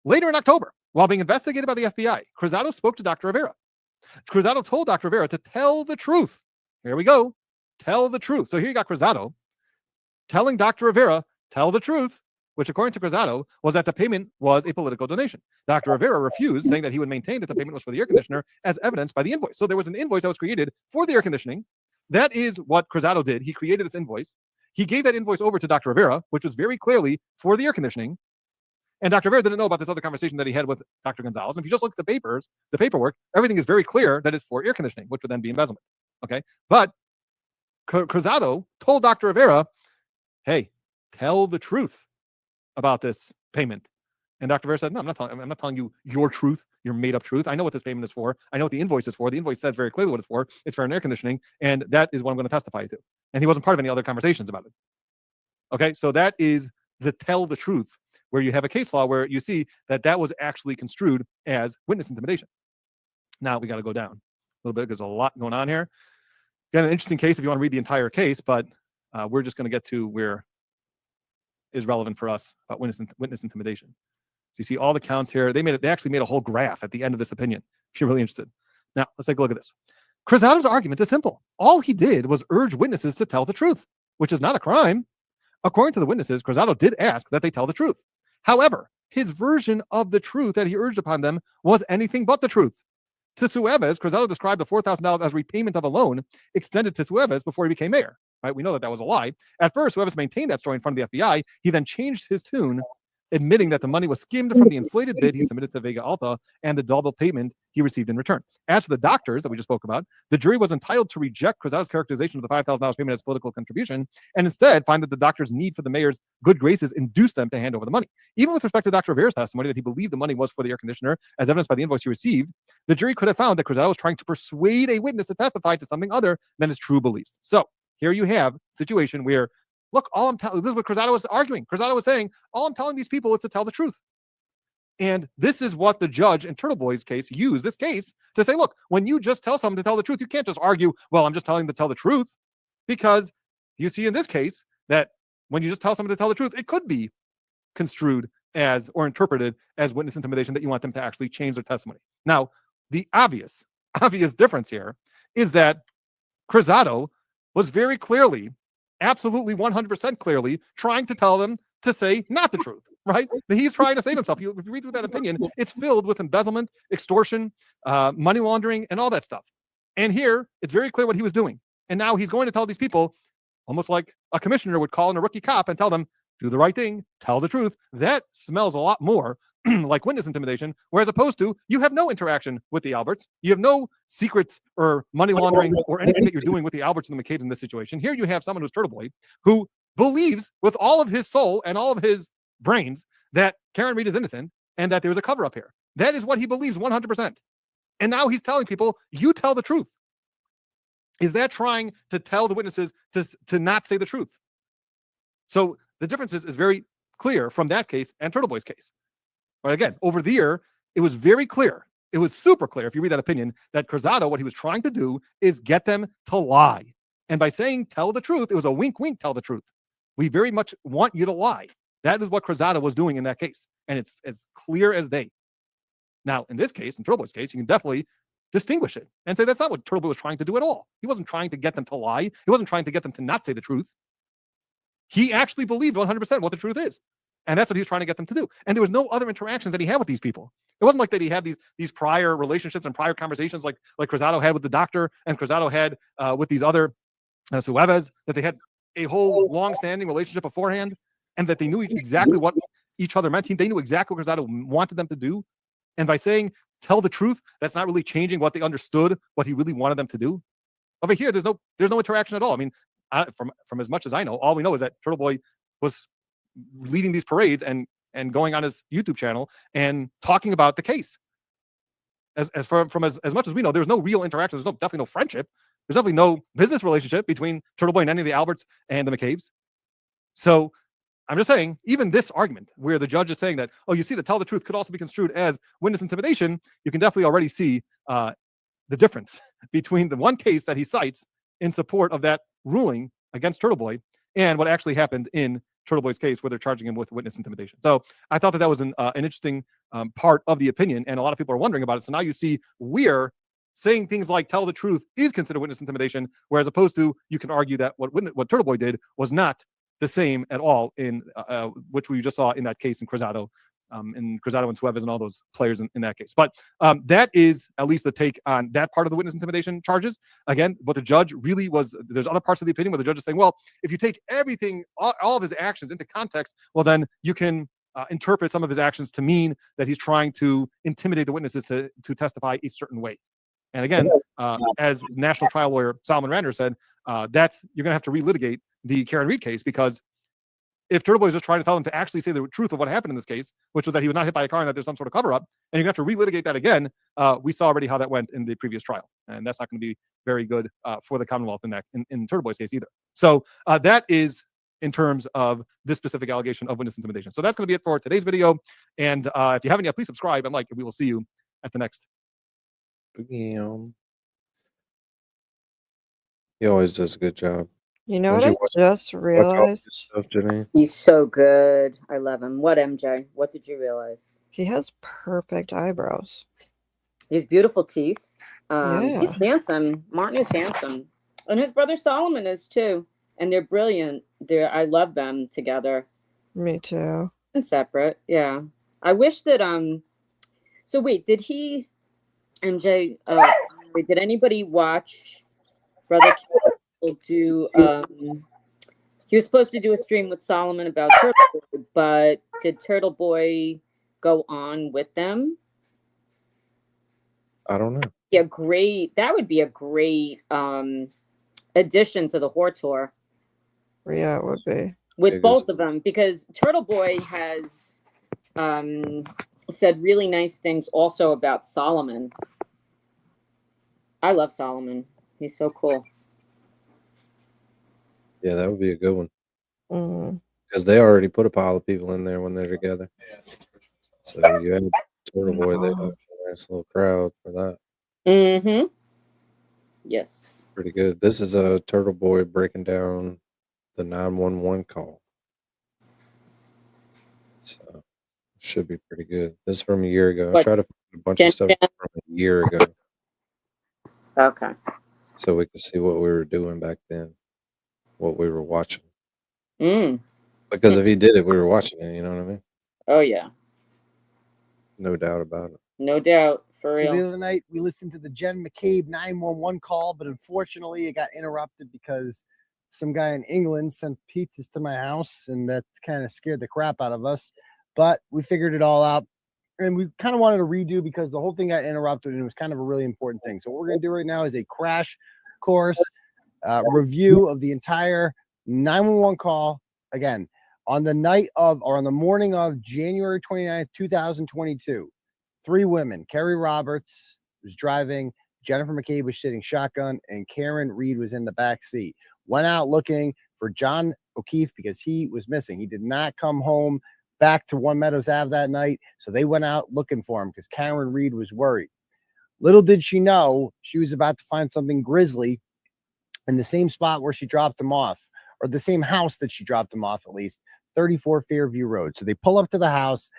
Later in October, while being investigated by the FBI, Cruzado spoke to Dr. Rivera. Cruzado told Dr. Rivera to tell the truth. Here we go. Tell the truth. So here you got Cruzado telling Dr. Rivera, tell the truth, which according to Cruzado was that the payment was a political donation. Dr. Rivera refused, saying that he would maintain that the payment was for the air conditioner as evidenced by the invoice. So there was an invoice that was created for the air conditioning. That is what Cruzado did. He created this invoice. He gave that invoice over to Dr. Rivera, which was very clearly for the air conditioning. And Dr. Vera didn't know about this other conversation that he had with Dr. Gonzalez. And if you just look at the paperwork, everything is very clear that it's for air conditioning, which would then be embezzlement. Okay. But Cruzado told Dr. Rivera, hey, tell the truth about this payment. And Dr. Vera said, no, I'm not telling you your truth, your made up truth. I know what this payment is for. I know what the invoice is for. The invoice says very clearly what it's for. It's for an air conditioning. And that is what I'm going to testify to. And he wasn't part of any other conversations about it. Okay. So that is the tell the truth, where you have a case law where you see that that was actually construed as witness intimidation. Now we got to go down a little bit because there's a lot going on here. Got an interesting case if you want to read the entire case, but we're just going to get to where is relevant for us about witness intimidation. So you see all the counts here. They actually made a whole graph at the end of this opinion, if you're really interested. Now, let's take a look at this. Cruzado's argument is simple. All he did was urge witnesses to tell the truth, which is not a crime. According to the witnesses, Cruzado did ask that they tell the truth. However, his version of the truth that he urged upon them was anything but the truth. To Suevez, Cruzado described the $4,000 as repayment of a loan extended to Suevez before he became mayor. Right? We know that that was a lie. At first, Suevez maintained that story in front of the FBI. He then changed his tune, admitting that the money was skimmed from the inflated bid he submitted to Vega Alta and the double payment he received in return. As for the doctors that we just spoke about, the jury was entitled to reject Cruzado's characterization of the $5,000 payment as political contribution and instead find that the doctor's need for the mayor's good graces induced them to hand over the money. Even with respect to Dr. Rivera's testimony that he believed the money was for the air conditioner, as evidenced by the invoice he received, the jury could have found that Cruzado was trying to persuade a witness to testify to something other than his true beliefs. So here you have a situation where, look, all I'm telling, this is what Cruzado was arguing. Cruzado was saying, all I'm telling these people is to tell the truth. And this is what the judge in Turtleboy's case used this case to say, look, when you just tell someone to tell the truth, you can't just argue, well, I'm just telling them to tell the truth, because you see in this case that when you just tell someone to tell the truth, it could be construed as or interpreted as witness intimidation that you want them to actually change their testimony. Now, the obvious difference here is that Cruzado was very clearly, absolutely 100% clearly trying to tell them to say not the truth, right? He's trying to save himself. If you read through that opinion, it's filled with embezzlement, extortion, money laundering, and all that stuff. And here, it's very clear what he was doing. And now he's going to tell these people, almost like a commissioner would call in a rookie cop and tell them, do the right thing, tell the truth. That smells a lot more like witness intimidation, whereas opposed to, you have no interaction with the Alberts. You have no secrets or money laundering or anything that you're doing with the Alberts and the McCabe's in this situation. Here you have someone who's Turtleboy, who believes with all of his soul and all of his brains that Karen Reed is innocent and that there's a cover up here. That is what he believes 100%. And now he's telling people, you tell the truth. Is that trying to tell the witnesses to not say the truth? So the difference is very clear from that case and Turtleboy's case. But again, over the year, it was very clear. It was super clear, if you read that opinion, that Cruzado, what he was trying to do is get them to lie. And by saying tell the truth, it was a wink, wink, tell the truth. We very much want you to lie. That is what Cruzado was doing in that case. And it's as clear as day. Now, in this case, in Turtleboy's case, you can definitely distinguish it and say that's not what Turtleboy was trying to do at all. He wasn't trying to get them to lie. He wasn't trying to get them to not say the truth. He actually believed 100% what the truth is. And that's what he was trying to get them to do. And there was no other interactions that he had with these people. It wasn't like that he had these prior relationships and prior conversations like Cruzado had with the doctor and Cruzado had with these other Suevez, that they had a whole long-standing relationship beforehand and that they knew exactly what each other meant. They knew exactly what Cruzado wanted them to do. And by saying, tell the truth, that's not really changing what they understood, what he really wanted them to do. Over here, there's no interaction at all. I mean, from as much as I know, all we know is that Turtleboy was leading these parades and going on his YouTube channel and talking about the case. As much as we know, there's no real interaction. There's definitely no friendship. There's definitely no business relationship between Turtleboy and any of the Alberts and the McCabe's. So I'm just saying, even this argument where the judge is saying that, oh, you see, the tell the truth could also be construed as witness intimidation, you can definitely already see the difference between the one case that he cites in support of that ruling against Turtleboy and what actually happened in Turtleboy's case where they're charging him with witness intimidation. So I thought that was an interesting part of the opinion, and a lot of people are wondering about it. So now you see we're saying things like tell the truth is considered witness intimidation, whereas opposed to you can argue that what Turtleboy did was not the same at all in which we just saw in that case in Cruzado and Suevez and all those players in that case. But that is at least the take on that part of the witness intimidation charges. Again, what the judge really was, there's other parts of the opinion where the judge is saying, well, if you take everything, all of his actions into context, well, then you can interpret some of his actions to mean that he's trying to intimidate the witnesses to testify a certain way. And again, as national trial lawyer Solomon Rander said, you're going to have to relitigate the Karen Reed case, because if Turtleboy is just trying to tell them to actually say the truth of what happened in this case, which was that he was not hit by a car and that there's some sort of cover-up, and you're going to have to relitigate that again, we saw already how that went in the previous trial, and that's not going to be very good for the Commonwealth in Turtleboy's case either. So that is in terms of this specific allegation of witness intimidation. So that's going to be it for today's video. And if you haven't yet, please subscribe and like, and we will see you at the next. He always does a good job. You know When'd what I you watch just all realized? this stuff, Janine? He's so good. I love him. What, MJ? What did you realize? He has perfect eyebrows. He has beautiful teeth. Yeah. He's handsome. Martin is handsome. And his brother Solomon is too. And they're brilliant. I love them together. Me too. And separate. Yeah. I wish that so wait, did he MJ wait, did anybody watch Brother Kimball do he was supposed to do a stream with Solomon about Turtleboy, but did Turtleboy go on with them? I don't know. Yeah, that would be a great addition to the Horror Tour. Yeah, it would be. With both of them, because Turtleboy has said really nice things also about Solomon. I love Solomon. He's so cool. Yeah, that would be a good one. Mm-hmm. Because they already put a pile of people in there when they're together. So you had Turtleboy, they have a nice little crowd for that. Mm-hmm. Yes. Pretty good. This is a Turtleboy breaking down the 911 call. So should be pretty good. This is from a year ago. I tried to find a bunch of stuff from a year ago. Okay. So we could see what we were doing back then, what we were watching. Because if he did it, we were watching it, you know what I mean? Oh, yeah. No doubt about it. No doubt. For So real. the other night we listened to the Jen McCabe 911 call, but unfortunately it got interrupted because some guy in England sent pizzas to my house, and that kind of scared the crap out of us. But we figured it all out, and we kind of wanted to redo because the whole thing got interrupted, and it was kind of a really important thing. So what we're going to do right now is a crash course review of the entire 911 call. Again, on the night of, or on the morning of January 29th, 2022, 3 women. Kerry Roberts was driving, Jennifer McCabe was sitting shotgun, and Karen Reed was in the back seat. Went out looking for John O'Keefe because he was missing. He did not come home back to One Meadows Ave that night, so they went out looking for him because Karen Reed was worried. Little did she know she was about to find something grisly in the same spot where she dropped him off, or the same house that she dropped him off, at least, 34 Fairview Road. So they pull up to the house.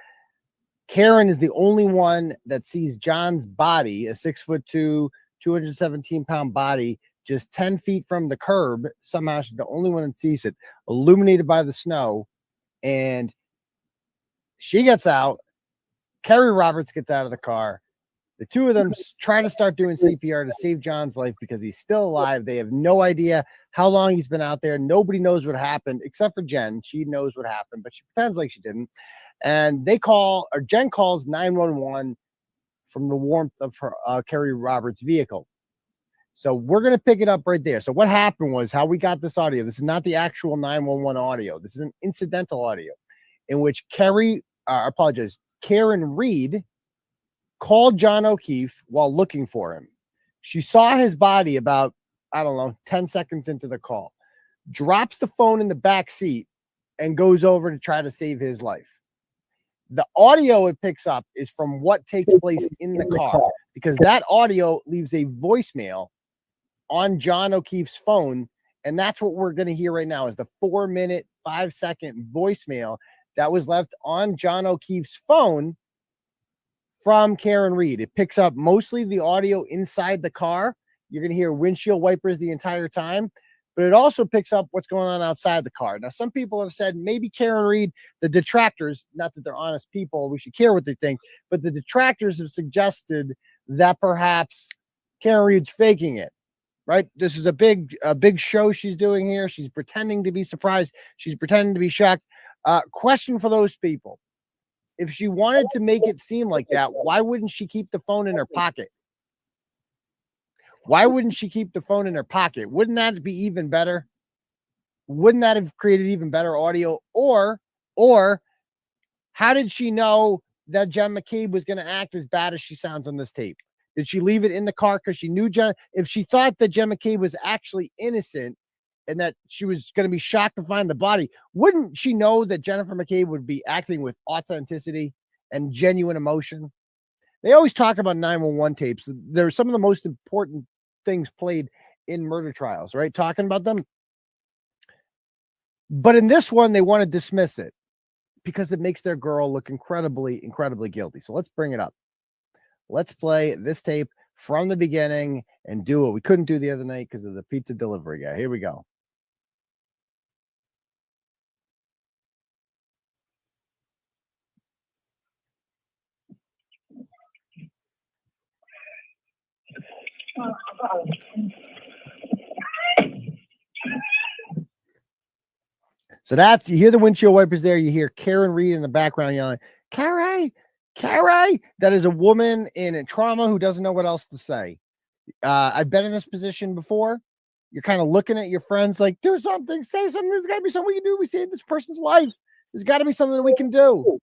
Karen is the only one that sees John's body, a 6'2", 217-pound body, just 10 feet from the curb. Somehow she's the only one that sees it, illuminated by the snow. And she gets out. Kerry Roberts gets out of the car. The two of them try to start doing CPR to save John's life because he's still alive. They have no idea how long he's been out there. Nobody knows what happened except for Jen. She knows what happened, but she pretends like she didn't. And they call, or Jen calls 911 from the warmth of her Kerry Roberts' vehicle. So we're going to pick it up right there. So what happened was how we got this audio. This is not the actual 911 audio. This is an incidental audio in which Karen Reed called John O'Keefe while looking for him. She saw his body about, 10 seconds into the call, drops the phone in the back seat, and goes over to try to save his life. The audio it picks up is from what takes place in the car, because that audio leaves a voicemail on John O'Keefe's phone, and that's what we're going to hear right now is the 4-minute, 5-second voicemail that was left on John O'Keefe's phone from Karen Reed. It picks up mostly the audio inside the car. You're going to hear windshield wipers the entire time, but it also picks up what's going on outside the car. Now, some people have said maybe Karen Reed, the detractors, not that they're honest people, we should care what they think, but the detractors have suggested that perhaps Karen Reed's faking it, right? This is a big show she's doing here. She's pretending to be surprised. She's pretending to be shocked. Question for those people. If she wanted to make it seem like that, why wouldn't she keep the phone in her pocket? Why wouldn't she keep the phone in her pocket? Wouldn't that be even better? Wouldn't that have created even better audio? Or how did she know that Jen McCabe was going to act as bad as she sounds on this tape? Did she leave it in the car because she knew Jen? If she thought that Jen McCabe was actually innocent and that she was going to be shocked to find the body, wouldn't she know that Jennifer McCabe would be acting with authenticity and genuine emotion? They always talk about 911 tapes. They're some of the most important things played in murder trials, right? Talking about them. But in this one, they want to dismiss it because it makes their girl look incredibly, incredibly guilty. So let's bring it up. Let's play this tape from the beginning and do what we couldn't do the other night because of the pizza delivery guy. Here we go. So that's, you hear the windshield wipers there. You hear Karen Reed in the background yelling, Carrie, Carrie. That is a woman in a trauma who doesn't know what else to say. I've been in this position before. You're kind of looking at your friends like, do something, say something. There's got to be something we can do. We saved this person's life. There's got to be something that we can do.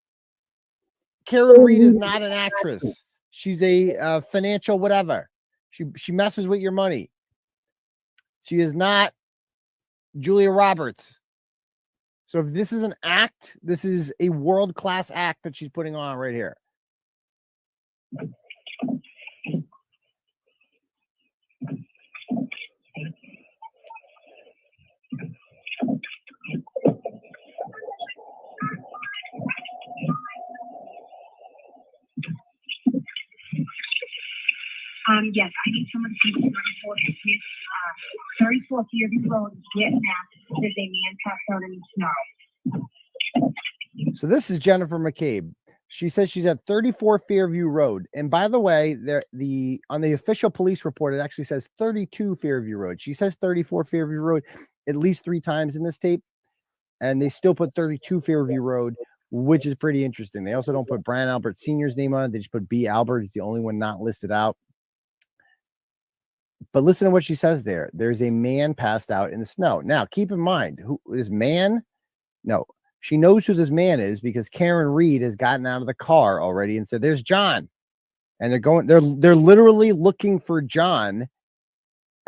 Karen Reed is not an actress. She's a financial whatever. She messes with your money. She is not Julia Roberts. So if this is an act, this is a world-class act that she's putting on right here. Yes, I need someone to come to 34th year road, Vietnam. There's a man passed out in the snow. So this is Jennifer McCabe. She says she's at 34 Fairview Road. And by the way, on the official police report, it actually says 32 Fairview Road. She says 34 Fairview Road at least 3 times in this tape. And they still put 32 Fairview Road, which is pretty interesting. They also don't put Brian Albert Sr.'s name on it. They just put B. Albert. He's the only one not listed out. But listen to what she says there. There's a man passed out in the snow. Now, keep in mind, who this man? No, she knows who this man is because Karen Reed has gotten out of the car already and said, "There's John." And they're literally looking for John,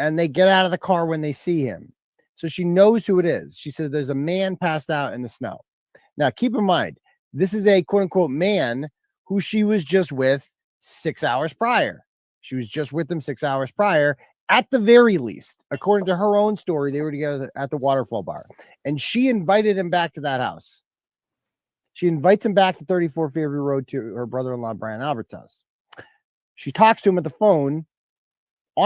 and they get out of the car when they see him. So she knows who it is. She said, "There's a man passed out in the snow." Now, keep in mind, this is a quote unquote man who she was just with 6 hours prior. She was just with him 6 hours prior. At the very least, according to her own story, they were together at the Waterfall Bar. And she invited him back to that house. She invites him back to 34 Fairview Road to her brother-in-law, Brian Albert's house. She talks to him on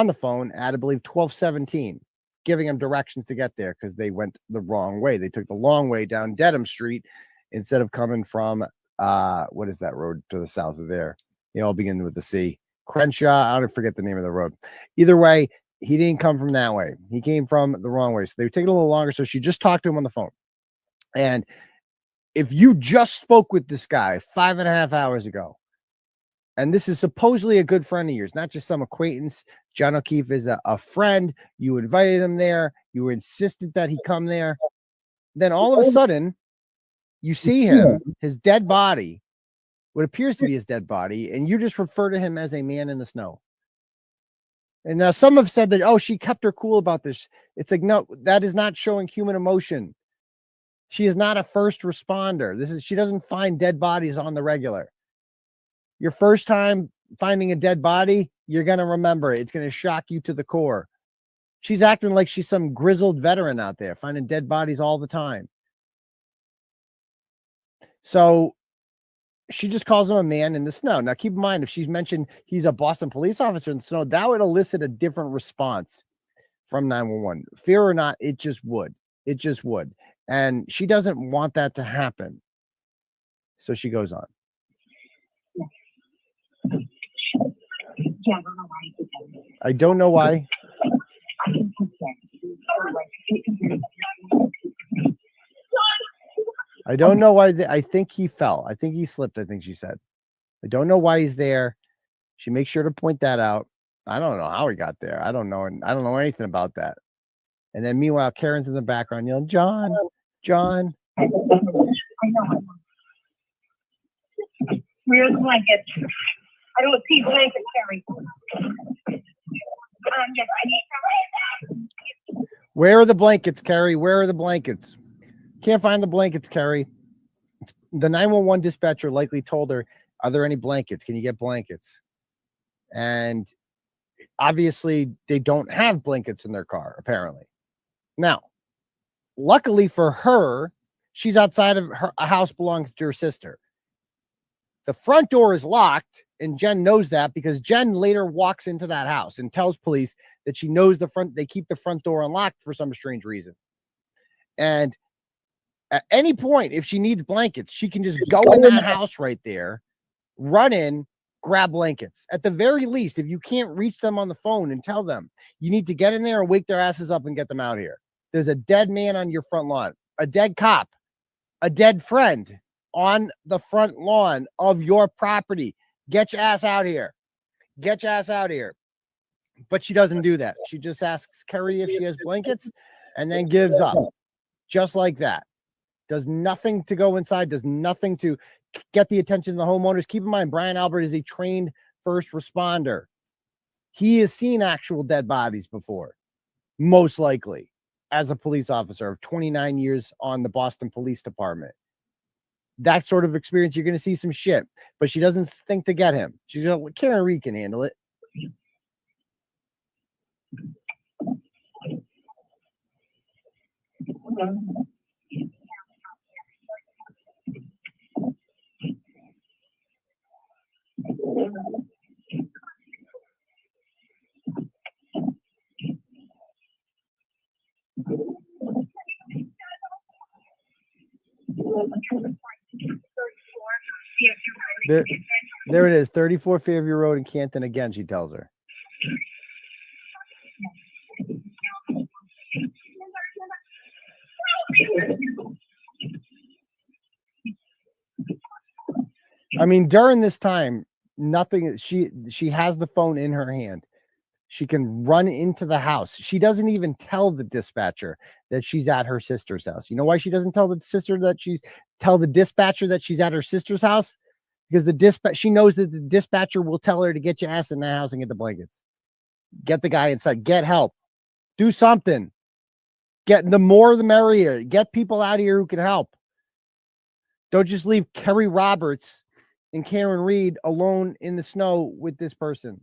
the phone at, I believe, 12:17, giving him directions to get there because they went the wrong way. They took the long way down Dedham Street instead of coming from, what is that road to the south of there? They all begin with the C. Crenshaw, I don't forget the name of the road. Either way, he didn't come from that way. He came from the wrong way. So they were taking a little longer. So she just talked to him on the phone. And if you just spoke with this guy 5.5 hours ago, and this is supposedly a good friend of yours, not just some acquaintance, John O'Keefe is a friend, you invited him there, you were insistent that he come there, then all of a sudden, you see him, his dead body, what appears to be his dead body, and you just refer to him as a man in the snow. And now some have said that, oh, she kept her cool about this. It's like, no, that is not showing human emotion. She is not a first responder. She doesn't find dead bodies on the regular. Your first time finding a dead body, you're going to remember it. It's going to shock you to the core. She's acting like she's some grizzled veteran out there, finding dead bodies all the time. So she just calls him a man in the snow. Now, keep in mind, if she's mentioned he's a Boston police officer in the snow, that would elicit a different response from 911. Fear or not, it just would. It just would. And she doesn't want that to happen. So she goes on. I don't know why. I don't know why. I think he fell. I think he slipped. I think she said. I don't know why he's there. She makes sure to point that out. I don't know how he got there. I don't know. And I don't know anything about that. And then meanwhile, Karen's in the background yelling, John, John. I know. Where's the blanket? I don't see blanket, Carrie. Yes, I need some. Where are the blankets, Carrie? Where are the blankets? Can't find the blankets, Carrie. The 911 dispatcher likely told her, are there any blankets? Can you get blankets? And obviously, they don't have blankets in their car, apparently. Now, luckily for her, she's outside of a house belongs to her sister. The front door is locked, and Jen knows that because Jen later walks into that house and tells police that she knows they keep the front door unlocked for some strange reason. And at any point, if she needs blankets, she can just go in that house right there, run in, grab blankets. At the very least, if you can't reach them on the phone and tell them, you need to get in there and wake their asses up and get them out here. There's a dead man on your front lawn, a dead cop, a dead friend on the front lawn of your property. Get your ass out here. Get your ass out here. But she doesn't do that. She just asks Carrie if she has blankets and then gives up. Just like that. Does nothing to go inside, does nothing to get the attention of the homeowners. Keep in mind, Brian Albert is a trained first responder. He has seen actual dead bodies before, most likely, as a police officer of 29 years on the Boston Police Department. That sort of experience, you're going to see some shit, but she doesn't think to get him. She's going to, Karen Reed can handle it. There it is, 34 Fairview Road in Canton again, she tells her. I mean, during this time, nothing, she has the phone in her hand. She can run into the house. She doesn't even tell the dispatcher that she's at her sister's house. You know why she doesn't tell the dispatcher that she's at her sister's house? Because she knows that the dispatcher will tell her to get your ass in the house and get the blankets. Get the guy inside. Get help. Do something. Get the more the merrier. Get people out here who can help. Don't just leave Kerry Roberts and Karen Reed alone in the snow with this person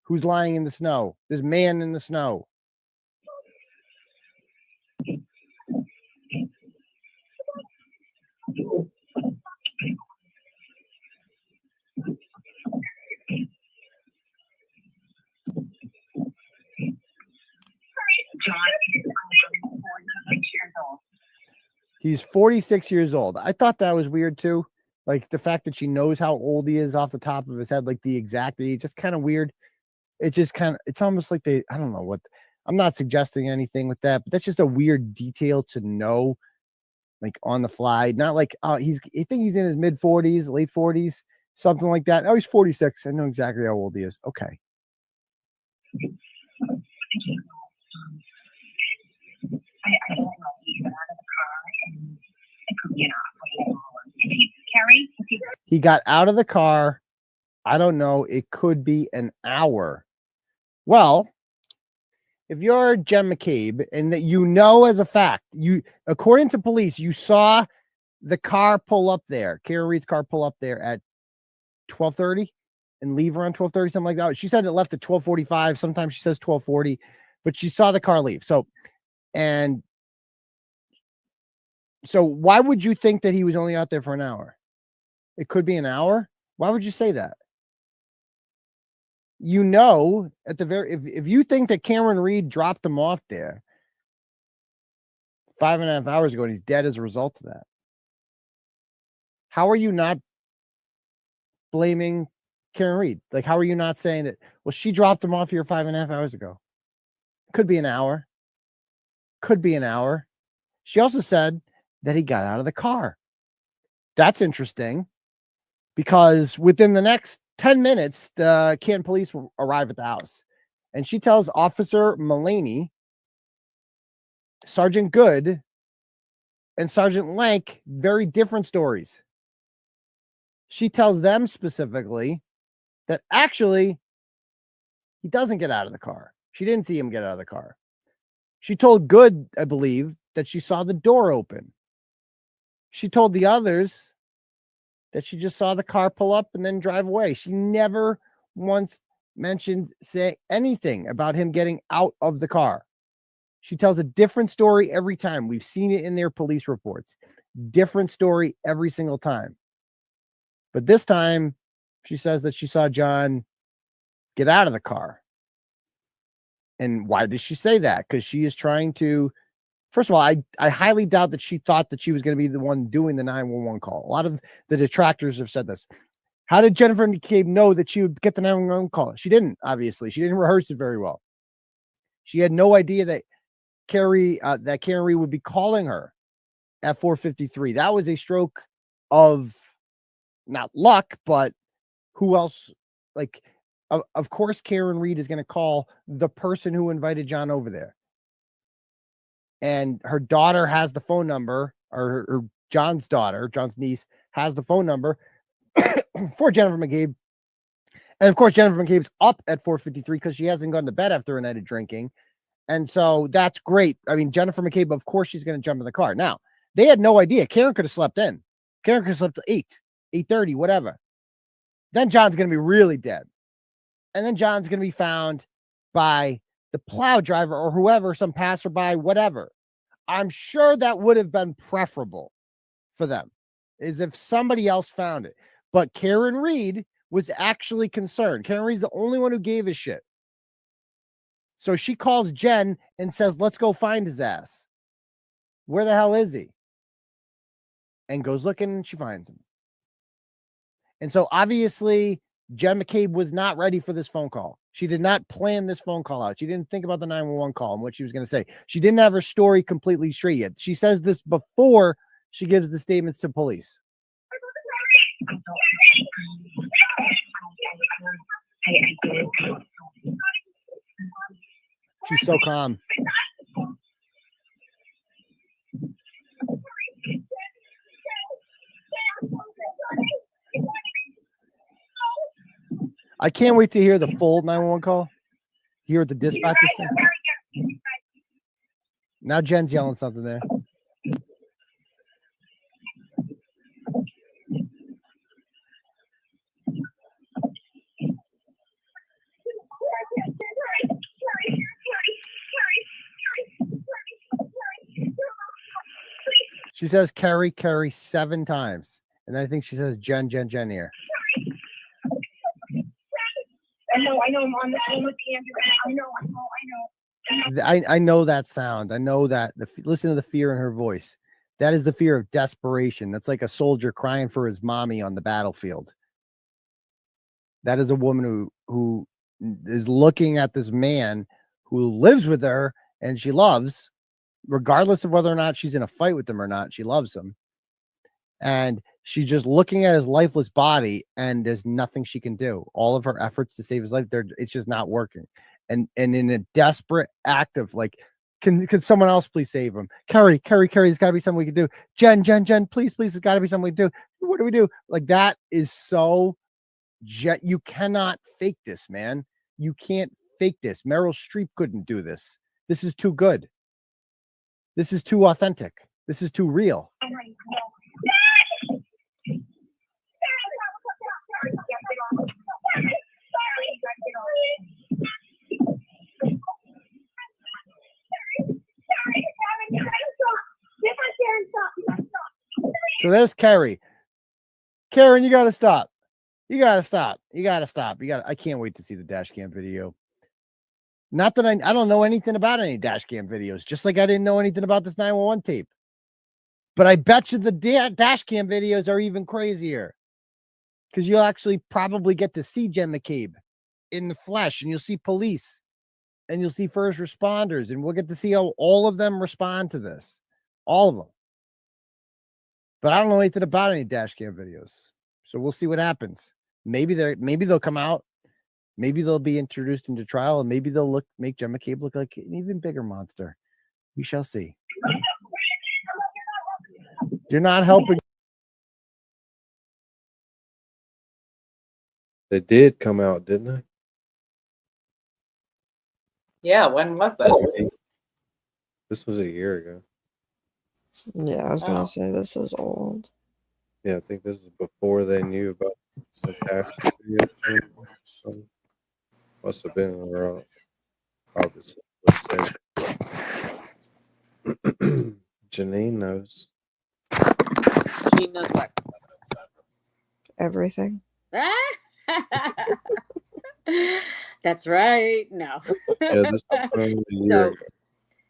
who's lying in the snow. This man in the snow. He's 46 years old. I thought that was weird too. Like the fact that she knows how old he is off the top of his head, like the exact age, just kind of weird. It's almost like I don't know what, I'm not suggesting anything with that, but that's just a weird detail to know, like on the fly. Not like, I think he's in his mid 40s, late 40s, something like that. Oh, he's 46. I know exactly how old he is. Okay. I don't know. He got out of the car and it could be an hour. He got out of the car. I don't know. It could be an hour. Well, if you're Jen McCabe and that you know as a fact, according to police, you saw the car pull up there, Karen Reed's car pull up there at 12:30 and leave around 12:30, something like that. She said it left at 12:45. Sometimes she says 12:40, but she saw the car leave. So why would you think that he was only out there for an hour? It could be an hour. Why would you say that? You know, at the if you think that Cameron Reed dropped him off there 5.5 hours ago and he's dead as a result of that, how are you not blaming Karen Reed? Like, how are you not saying that, well, she dropped him off here 5.5 hours ago? Could be an hour. Could be an hour. She also said that he got out of the car. That's interesting because within the next 10 minutes, the Canton police will arrive at the house. And she tells Officer Mullaney, Sergeant Good, and Sergeant Lank very different stories. She tells them specifically that actually he doesn't get out of the car. She didn't see him get out of the car. She told Good, I believe, that she saw the door open. She told the others that she just saw the car pull up and then drive away. She never once mentioned say anything about him getting out of the car. She tells a different story every time. We've seen it in their police reports. Different story every single time. But this time, she says that she saw John get out of the car. And why does she say that? Because she is trying to, first of all, I highly doubt that she thought that she was going to be the one doing the 911 call. A lot of the detractors have said this. How did Jennifer McCabe know that she would get the 911 call? She didn't, obviously. She didn't rehearse it very well. She had no idea that Karen Reed would be calling her at 4:53. That was a stroke of not luck, but who else? Like, of course, Karen Reed is going to call the person who invited John over there. And her daughter has the phone number, or John's daughter, John's niece, has the phone number for Jennifer McCabe. And of course, Jennifer McCabe's up at 4:53 because she hasn't gone to bed after a night of drinking. And so that's great. I mean, Jennifer McCabe, of course, she's going to jump in the car. Now, they had no idea. Karen could have slept in. Karen could have slept till 8:30, whatever. Then John's going to be really dead. And then John's going to be found by the plow driver or whoever, some passerby, whatever. I'm sure that would have been preferable for them, is if somebody else found it. But Karen Reed was actually concerned. Karen Reed's the only one who gave a shit. So she calls Jen and says, let's go find his ass. Where the hell is he? And goes looking and she finds him. And so obviously Jen McCabe was not ready for this phone call. She did not plan this phone call out. She didn't think about the 911 call and what she was going to say. She didn't have her story completely straight yet. She says this before she gives the statements to police. She's so calm. I can't wait to hear the full 911 call. Hear what the dispatcher said. Now Jen's yelling something there. She says Carrie 7 times. And I think she says Jen here. I know I'm on the phone with Andrew. I know. I know that sound. I know that. Listen to the fear in her voice. That is the fear of desperation. That's like a soldier crying for his mommy on the battlefield. That is a woman who is looking at this man who lives with her and she loves, regardless of whether or not she's in a fight with him or not. She loves him. And she's just looking at his lifeless body and there's nothing she can do. All of her efforts to save his life, it's just not working. And in a desperate act of like, can someone else please save him? Carrie, there's got to be something we can do. Jen, please, there's got to be something we can do. What do we do? Like, that is so, you cannot fake this, man. You can't fake this. Meryl Streep couldn't do this. This is too good. This is too authentic. This is too real. So there's Carrie. Karen, you gotta stop. I can't wait to see the dash cam video. Not that I don't know anything about any dash cam videos, just like I didn't know anything about this 911 tape. But I bet you the dash cam videos are even crazier. Because you'll actually probably get to see Jen McCabe in the flesh, and you'll see police, and you'll see first responders, and we'll get to see how all of them respond to this. All of them. But I don't know anything about any dash cam videos. So we'll see what happens. Maybe they'll come out. Maybe they'll be introduced into trial, and maybe they'll make Jen McCabe look like an even bigger monster. We shall see. You're not helping. They did come out, didn't they? Yeah, when was this? This was a year ago. Yeah, I was Oh. gonna say this is old. Yeah, I think this is before they knew about some cash videos. So must have been around August. Let's say. Janine knows. She knows what. Everything. That's right. No. Yeah, this is a year So, ago.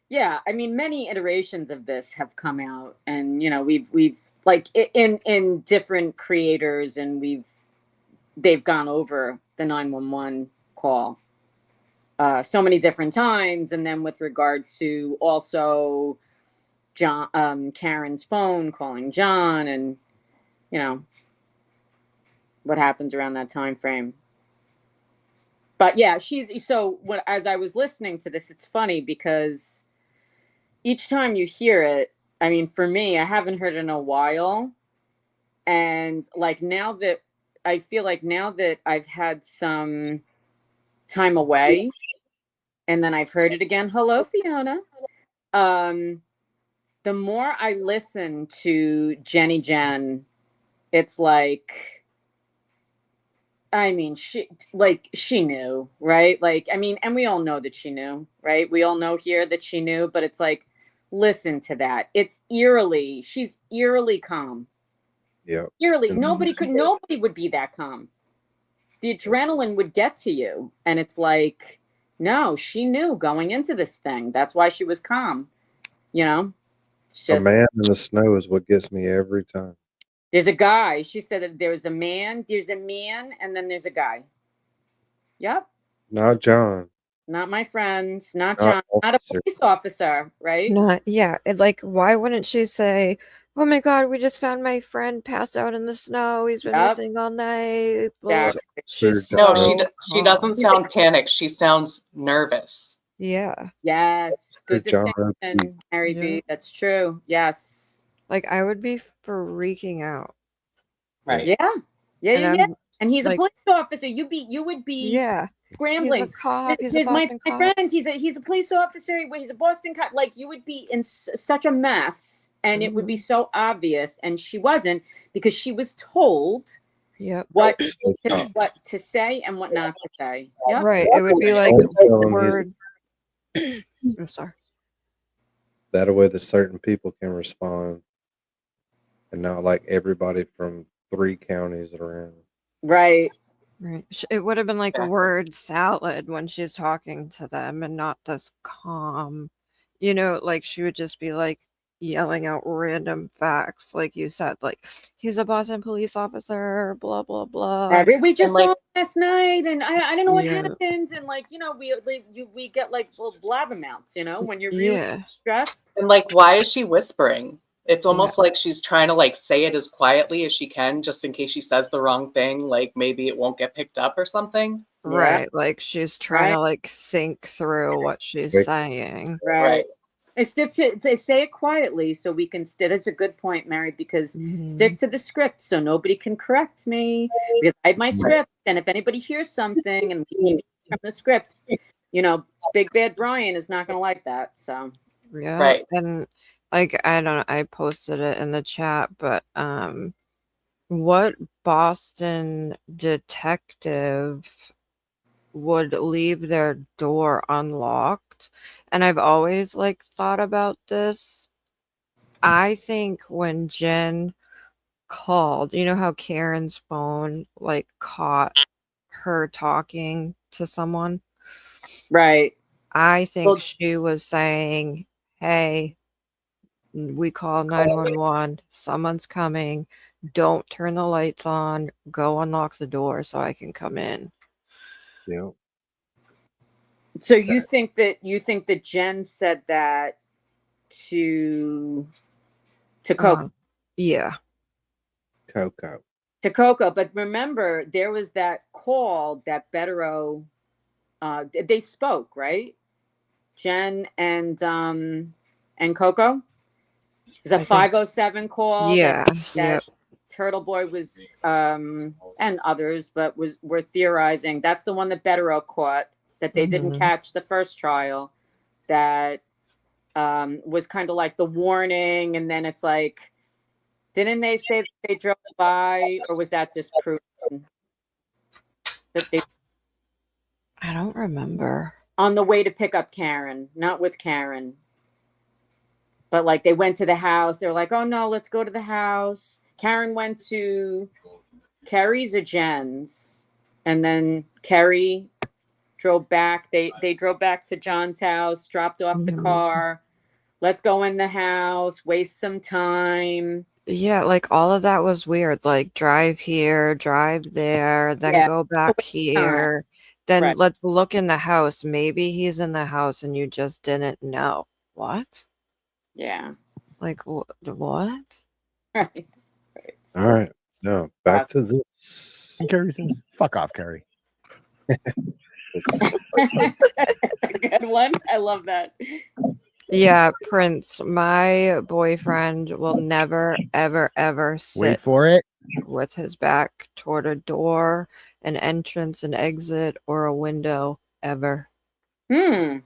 yeah, I mean, many iterations of this have come out, and we've like in different creators, and they've gone over the 911 call so many different times, and then with regard to also John, Karen's phone calling John, and what happens around that time frame. But yeah, as I was listening to this, it's funny because each time you hear it, I mean, for me, I haven't heard it in a while. And like now that I've had some time away and then I've heard it again. Hello, Fiona. The more I listen to Jenny Jen, it's like, I mean, she knew, right? Like, I mean, and we all know that she knew, right? We all know here that she knew, but it's like, listen to that. She's eerily calm. Yeah. Eerily, nobody would be that calm. The adrenaline would get to you. And it's like, no, she knew going into this thing. That's why she was calm. It's just, a man in the snow is what gets me every time. there's a guy. She said that there's a man, and then there's a guy. Yep. Not John. Not my friends, not Not John, not a officer. police officer, right? Not, yeah. Like, why wouldn't she say, "Oh my God, we just found my friend passed out in the snow. He's been Yep. missing all night." Yeah. She's No, so she doesn't calm. sound panicked. She sounds nervous. Yeah. Yes. Good John distinction, Mary B. That's true. Yes. Like, I would be freaking out. Right. Yeah. Yeah. And Yeah. I'm, Yeah. And he's like, a police officer. You would be yeah. scrambling. He's a cop. He's a Here's my Boston cop. friend. He's a police officer. He's a Boston cop. Like, you would be in such a mess, and it would be so obvious. And she wasn't, because she was told Yep. what to say and what not to say. Yep. Right. It would be like Don't tell him word. I'm sorry. That way, the certain people can respond, and not like everybody from 3 counties around. Right. Right. It would have been like a word salad when she's talking to them, and not this calm. Like she would just be like yelling out random facts, like you said, like he's a Boston police officer, blah blah blah. We just And, saw him last night, and I don't know what Yeah. happened, and we get like little blab amounts, when you're really Yeah. stressed. And like, why is she whispering? It's almost like she's trying to like say it as quietly as she can, just in case she says the wrong thing. Like maybe it won't get picked up or something. Right. Like she's trying Right. to like think through what she's saying. Right. It's to say it quietly so we can that's a good point, Mary, because stick to the script so nobody can correct me, because I have my script, and if anybody hears something and we keep from the script, Big Bad Brian is not going to like that. So Yeah. Right. And like I posted it in the chat, but what Boston detective would leave their door unlocked? And I've always like thought about this. I think when Jen called, how Karen's phone like caught her talking to someone? Right. I think Well- she was saying, "Hey, we call 911. Someone's coming. Don't turn the lights on. Go unlock the door so I can come in." Yeah. So you think that Jen said that to Coco? Yeah. Coco. To Coco. But remember, there was that call that Bettero, they spoke, right? Jen and Coco. It was a I think 507 call yeah. that Yep. Turtleboy was and others, but were theorizing. That's the one that Bettero caught that they didn't Mhm. catch the first trial. That was kind of like the warning, and then it's like, didn't they say that they drove by, or was that just proven that they I don't remember. on the way to pick up Karen, not with Karen, but like they went to the house. They're like, oh no, let's go to the house. Karen went to Carrie's or Jen's, and then Carrie drove back. They drove back to John's house, dropped off the Mhm. car. Let's go in the house, waste some time. Yeah, like all of that was weird. Like drive here, drive there, then Yeah, go back here. Then right. let's look in the house. Maybe he's in the house and you just didn't know. What? Yeah. Like what? Right. All right. Now back to this. And Carrie says, "Fuck off, Carrie." Good one. I love that. Yeah, Prince, my boyfriend will never, ever, ever Wait sit for it. with his back toward a door, an entrance, an exit, or a window ever. Like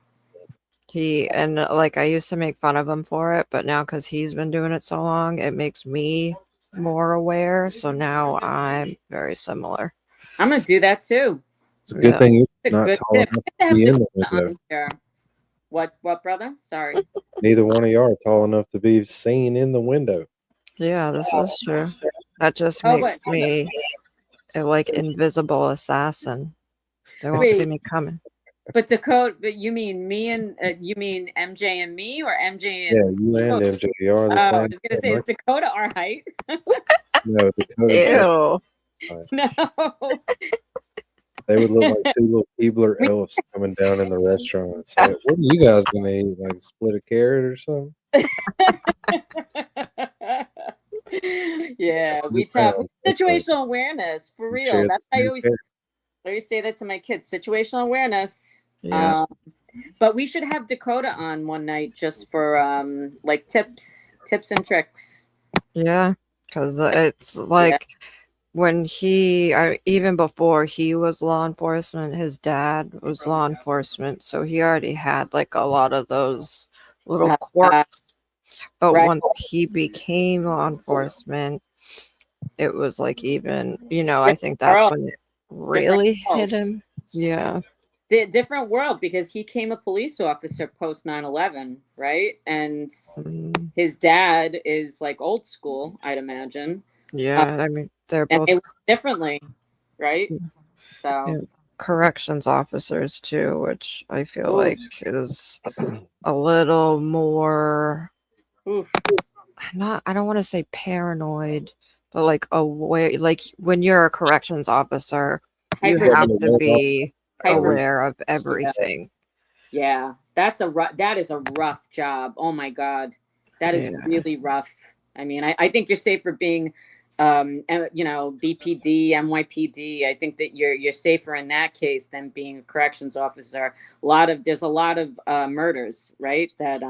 I used to make fun of him for it, but now because he's been doing it so long, it makes me more aware. So now I'm very similar. I'm gonna do that too. It's a good thing you're It's a not good tall tip. enough I to have be in to the put window. on here. What, brother? Sorry. Neither one of y'all are tall enough to be seen in the window. Yeah, this is true. That just Oh, makes me a like invisible assassin. They won't see Wait. me coming. But Dakota, but you mean me and you mean MJ and me, or MJ and Yeah, you and Dakota? MJ are the Oh, I same. was gonna say, is Dakota our height? No, Ew. No. They would look like two little Keebler elves coming down in the restaurant and say, "What are you guys gonna eat? Like split a carrot or something?" Yeah, we tough. Situational awareness for real. Share the That's how I same always say that to my kids. Situational awareness. Yeah. But we should have Dakota on one night just for like tips and tricks. Yeah, because it's like when even before he was law enforcement, his dad was law enforcement, so he already had like a lot of those little quirks. But right. once he became law enforcement, it was like even, I think that's when it really hit him. Yeah. Different world, because he became a police officer post 9/11, right? And his dad is like old school, I'd imagine. Yeah, I mean, they're and both they work differently, right? So corrections officers too, which I feel Ooh. like is a little more Oof. I don't want to say paranoid, but like aware. Like when you're a corrections officer, you have to be aware of everything. Yeah, that is a rough job. Oh my God, that is really rough. I mean, I think you're safer being BPD, NYPD. I think that you're safer in that case than being a corrections officer. There's a lot of murders, right? That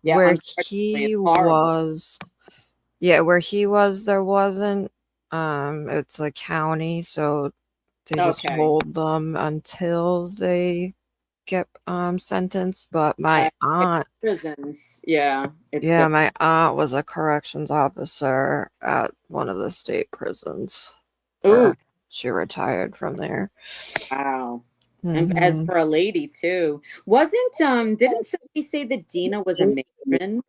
where he was. Yeah, where he was, there wasn't. It's a county, so they just hold them until they get sentenced. But my aunt, prisons, it's yeah, my aunt was a corrections officer at one of the state prisons. She retired from there. Wow. And as for a lady too, didn't somebody say that Dina was a matron?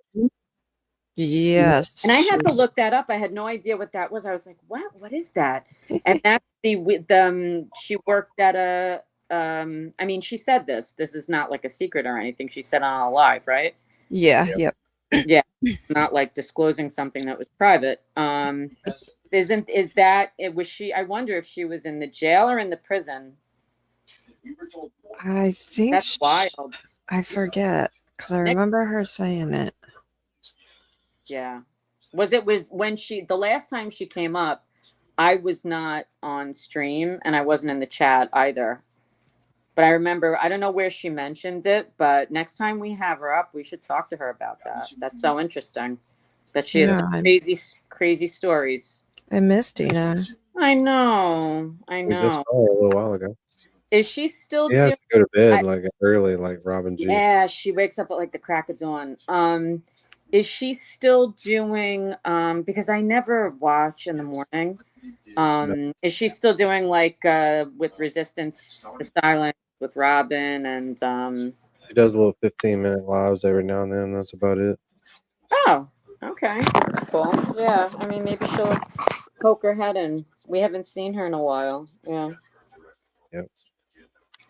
Yes. And I had to look that up. I had no idea what that was. I was like, what is that? And that's she worked at a I mean, she said this is not like a secret or anything. She said on a live, right? Yeah, yep. Yeah. Not like disclosing something that was private. Was she, I wonder if she was in the jail or in the prison. I think that's wild. I forget because I remember her saying it. Yeah. Was when the last time she came up, I was not on stream and I wasn't in the chat either. But I remember, I don't know where she mentioned it, but next time we have her up, we should talk to her about that. That's so interesting. That she has some crazy stories. I miss Tina. I know. We just saw her a little while ago. Is she still She doing? has to go to bed like early, like Robin G. Yeah, she wakes up at like the crack of dawn. Is she still doing? Because I never watch in the morning. Is she still doing like with Resistance to Silence with Robin and? She does a little 15-minute lives every now and then. That's about it. Oh, okay, that's cool. Yeah, I mean maybe she'll poke her head in. We haven't seen her in a while. Yeah. Yep.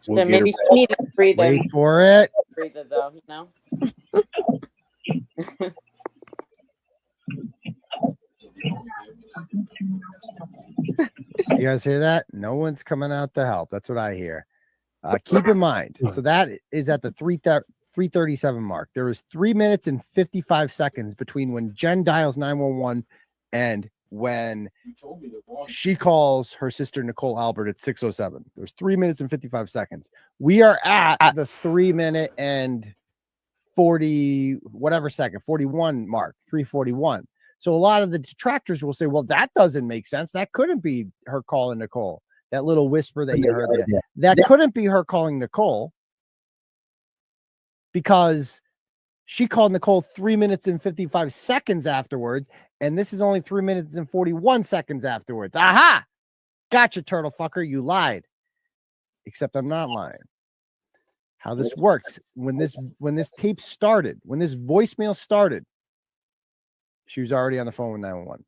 Then maybe she needs to breathe in. Wait for it. Breather though, you know. You guys hear that? No one's coming out to help. That's what I hear. Keep in mind. So that is at the 3:37 mark. There is 3 minutes and 55 seconds between when Jen dials 911 and when she calls her sister Nicole Albert at 6:07. There's 3 minutes and 55 seconds. We are at the 3 minute and 40 whatever second 41 mark, 3:41. So a lot of the detractors will say, well, that doesn't make sense. That couldn't be her calling Nicole. That little whisper that you heard there. That couldn't be her calling Nicole because she called Nicole 3 minutes and 55 seconds afterwards. And this is only 3 minutes and 41 seconds afterwards. Aha! Gotcha, turtle fucker. You lied. Except I'm not lying. How this works. When this tape started, when this voicemail started, she was already on the phone with 911.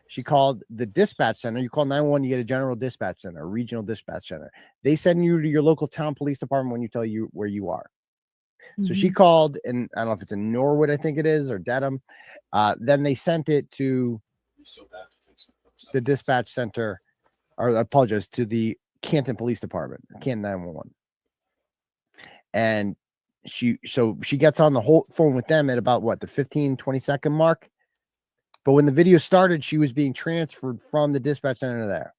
She called the dispatch center. You call 911, you get a general dispatch center, a regional dispatch center. They send you to your local town police department when you tell you where you are. So she called, and I don't know if it's in Norwood, I think it is, or Dedham. Then they sent it to the dispatch center, or I apologize, to the Canton Police Department, Canton 911. And she gets on the whole phone with them at about what, the 15-20 second mark. But when the video started, she was being transferred from the dispatch center to there.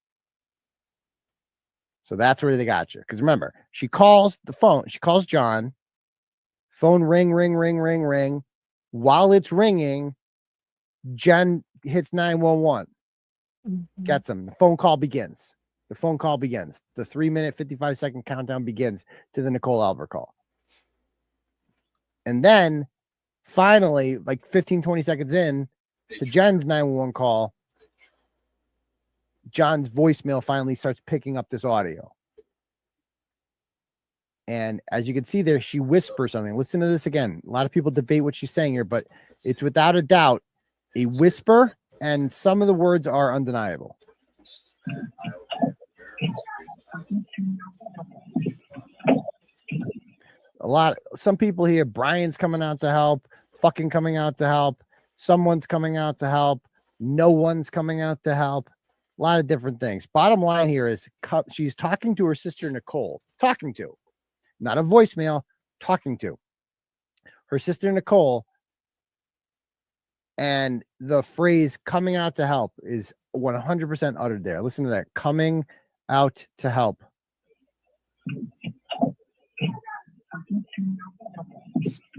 So that's where they got you. Because remember, she calls the phone. She calls John. Phone ring, ring, ring, ring, ring. While it's ringing, Jen hits 911. Gets him. The phone call begins. The phone call begins. The 3 minute, 55 second countdown begins to the Nicole Albert call. And then finally, like 15-20 seconds in, to Jen's 911 call, John's voicemail finally starts picking up this audio. And as you can see there, she whispers something. Listen to this again. A lot of people debate what she's saying here, but it's without a doubt a whisper, and some of the words are undeniable. Some people here, Brian's coming out to help, fucking coming out to help. Someone's coming out to help. No one's coming out to help. A lot of different things. Bottom line here is she's talking to her sister, Nicole. Talking to. Not a voicemail. Talking to. Her sister, Nicole. And the phrase coming out to help is 100% uttered there. Listen to that. Coming out to help.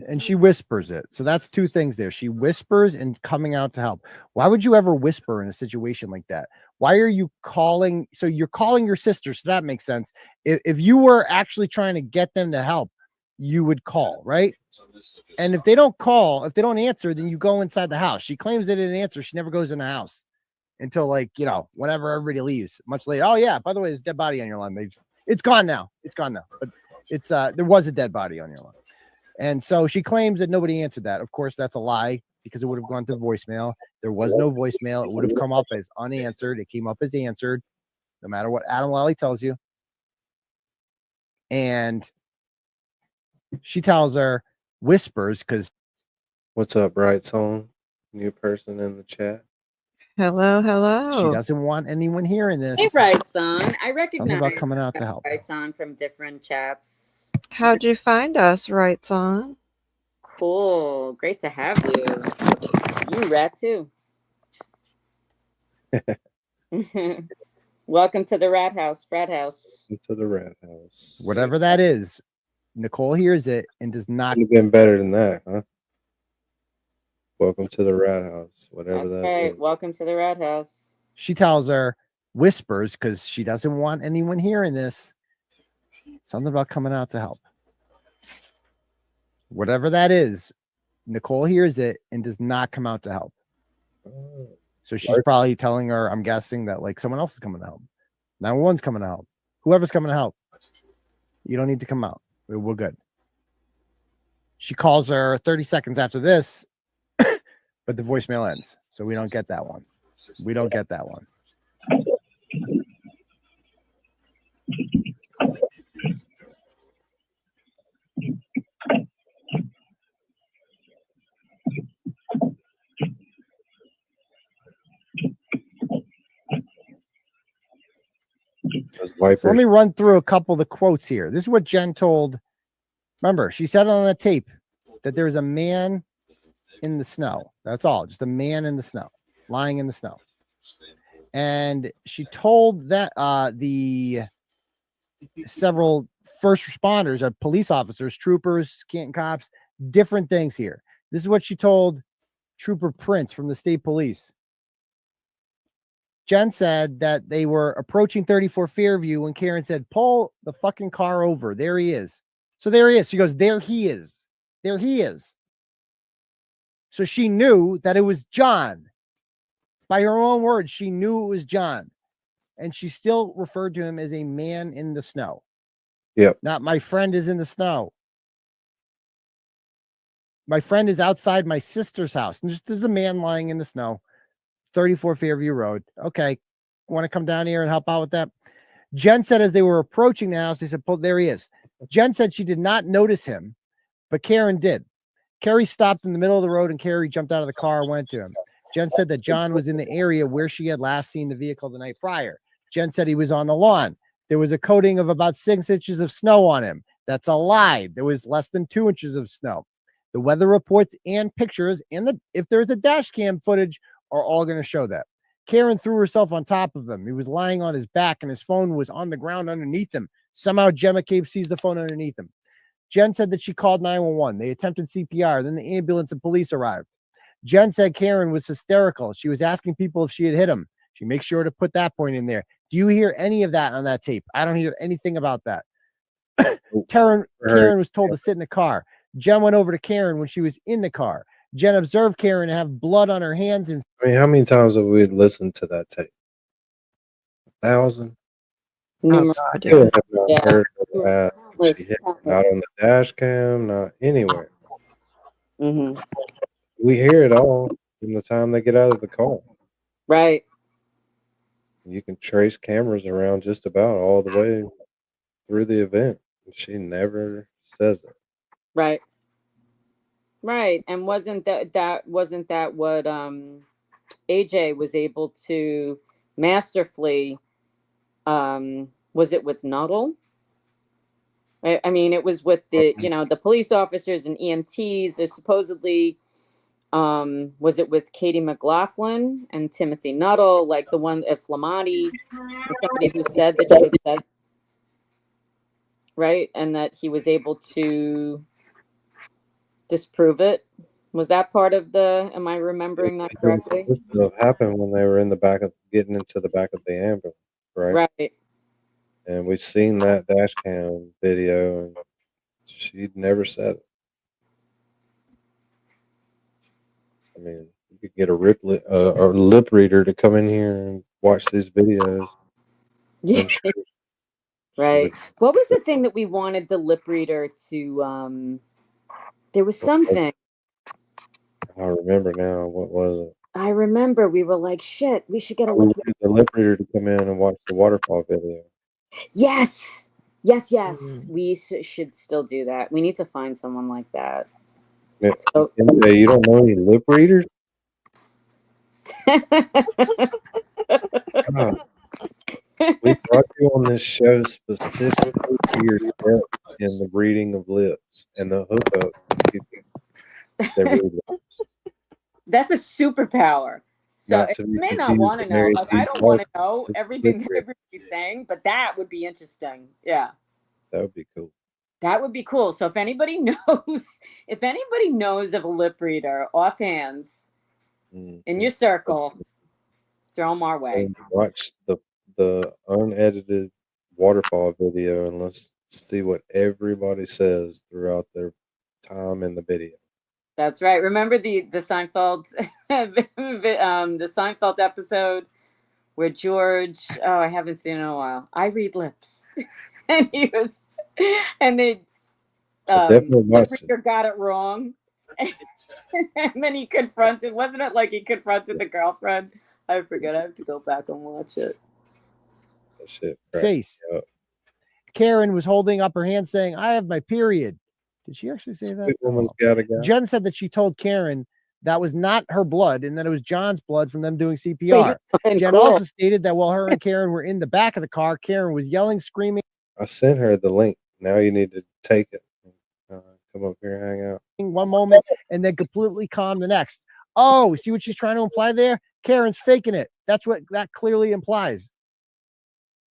And she whispers it. So that's two things there. She whispers and coming out to help. Why would you ever whisper in a situation like that? Why are you calling? So you're calling your sister. So that makes sense. If you were actually trying to get them to help, you would call, right? And if they don't call, if they don't answer, then you go inside the house. She claims they didn't answer. She never goes in the house until, like, you know, whenever everybody leaves much later. Oh yeah, by the way, there's a dead body on your lawn. It's gone now. It's gone now. But it's there was a dead body on your lawn. And so she claims that nobody answered that. Of course, that's a lie because it would have gone to voicemail. There was no voicemail. It would have come up as unanswered. It came up as answered, no matter what Adam Lally tells you. And she tells her, whispers, because what's up, Bright Song? New person in the chat. Hello, hello. She doesn't want anyone hearing this. Hey, Bright Song. I recognize about coming out to help. Bright Song from different chats. How'd you find us, Right Song? Cool. Great to have you. You rat too. Welcome to the rat house, frat house. To the rat house. Whatever that is, Nicole hears it and does not. Could have been better than that, huh? Welcome to the rat house. Whatever That's that right. is. Welcome to the rat house. She tells her, whispers, because she doesn't want anyone hearing this, something about coming out to help. Whatever that is, Nicole hears it and does not come out to help. So she's probably telling her, I'm guessing, that like someone else is coming to help. 911's coming to help. Whoever's coming to help. You don't need to come out. We're good. She calls her 30 seconds after this, but the voicemail ends. So we don't get that one. We don't get that one. So let me run through a couple of the quotes here. This is what Jen told. Remember, she said on the tape that there was a man in the snow. That's all. Just a man in the snow, lying in the snow. And she told that the several first responders, police officers, troopers, Canton cops, different things here. This is what she told Trooper Prince from the state police. Jen said that they were approaching 34 Fairview when Karen said, pull the fucking car over. There he is. So there he is. She goes, there he is. There he is. So she knew that it was John. By her own words, she knew it was John. And she still referred to him as a man in the snow. Yep. Not my friend is in the snow. My friend is outside my sister's house. And just there's a man lying in the snow. 34 Fairview Road. Okay. Want to come down here and help out with that? Jen said as they were approaching the house, they said, "Pull, there he is." Jen said she did not notice him, but Karen did. Carrie stopped in the middle of the road and Carrie jumped out of the car and went to him. Jen said that John was in the area where she had last seen the vehicle the night prior. Jen said he was on the lawn. There was a coating of about 6 inches of snow on him. That's a lie. There was less than 2 inches of snow. The weather reports and pictures and if there's a dash cam footage are all going to show that. Karen threw herself on top of him. He was lying on his back and his phone was on the ground underneath him. Somehow Jen McCabe sees the phone underneath him. Jen said that she called 911. They attempted CPR. Then the ambulance and police arrived. Jen said Karen was hysterical. She was asking people if she had hit him. She makes sure to put that point in there. Do you hear any of that on that tape? I don't hear anything about that. Karen was told to sit in the car. Jen went over to Karen when she was in the car. Jen observed Karen have blood on her hands. And I mean, how many times have we listened to that tape? 1,000? Numerous. Still have not Yeah. heard of that. Countless, She hit countless. not on the dash cam, not anywhere. Mm-hmm. We hear it all from the time they get out of the car. Right. You can trace cameras around just about all the way through the event. And she never says it. Right. Right. And wasn't that what AJ was able to masterfully was it with Nuttall? I mean, it was with the the police officers and EMTs. There's supposedly was it with Katie McLaughlin and Timothy Nuttall, like the one at Flamati, somebody who said that she had said, right, and that he was able to disprove it. Was that part of the? Am I remembering that correctly? It was supposed to have happened when they were in the back of getting into the back of the ambulance, right? Right. And we've seen that dash cam video, and she never said it. I mean, you could get a lip reader to come in here and watch these videos. Yeah. I'm sure. Right. What was the thing that we wanted the lip reader to? There was something. I remember now. What was it? I remember we were like, shit, we should get a We lip wanted the lip reader to come in and watch the waterfall video. Yes. Yes, yes. We should still do that. We need to find someone like that. Yeah. Anyway, you don't know any lip readers? God. We brought you on this show specifically for your help in the reading of lips and the hookup. They read lips. That's a superpower. So Not you to be may not confused want to with know. Mary Like, B. I don't want to Parker. know It's everything that slippery. everybody's saying, but that would be interesting. Yeah. That would be cool. That would be cool. So if anybody knows of a lip reader offhand in your circle, throw them our way. And watch the unedited waterfall video and let's see what everybody says throughout their time in the video. That's right. Remember the Seinfeld the Seinfeld episode where George, oh, I haven't seen it in a while. I read lips. And they definitely lip watched it. reader got it wrong. And then he confronted, wasn't it like he confronted the girlfriend? I forget. I have to go back and watch it. That shit Face. Karen was holding up her hand saying, I have my period. Did she actually say that? Sweet woman's gotta go. Jen said that she told Karen that was not her blood and that it was John's blood from them doing CPR. Jen also stated that while her and Karen were in the back of the car, Karen was yelling, screaming. I sent her the link. Now you need to take it. Come up here and hang out. One moment and then completely calm the next. Oh, see what she's trying to imply there? Karen's faking it. That's what that clearly implies.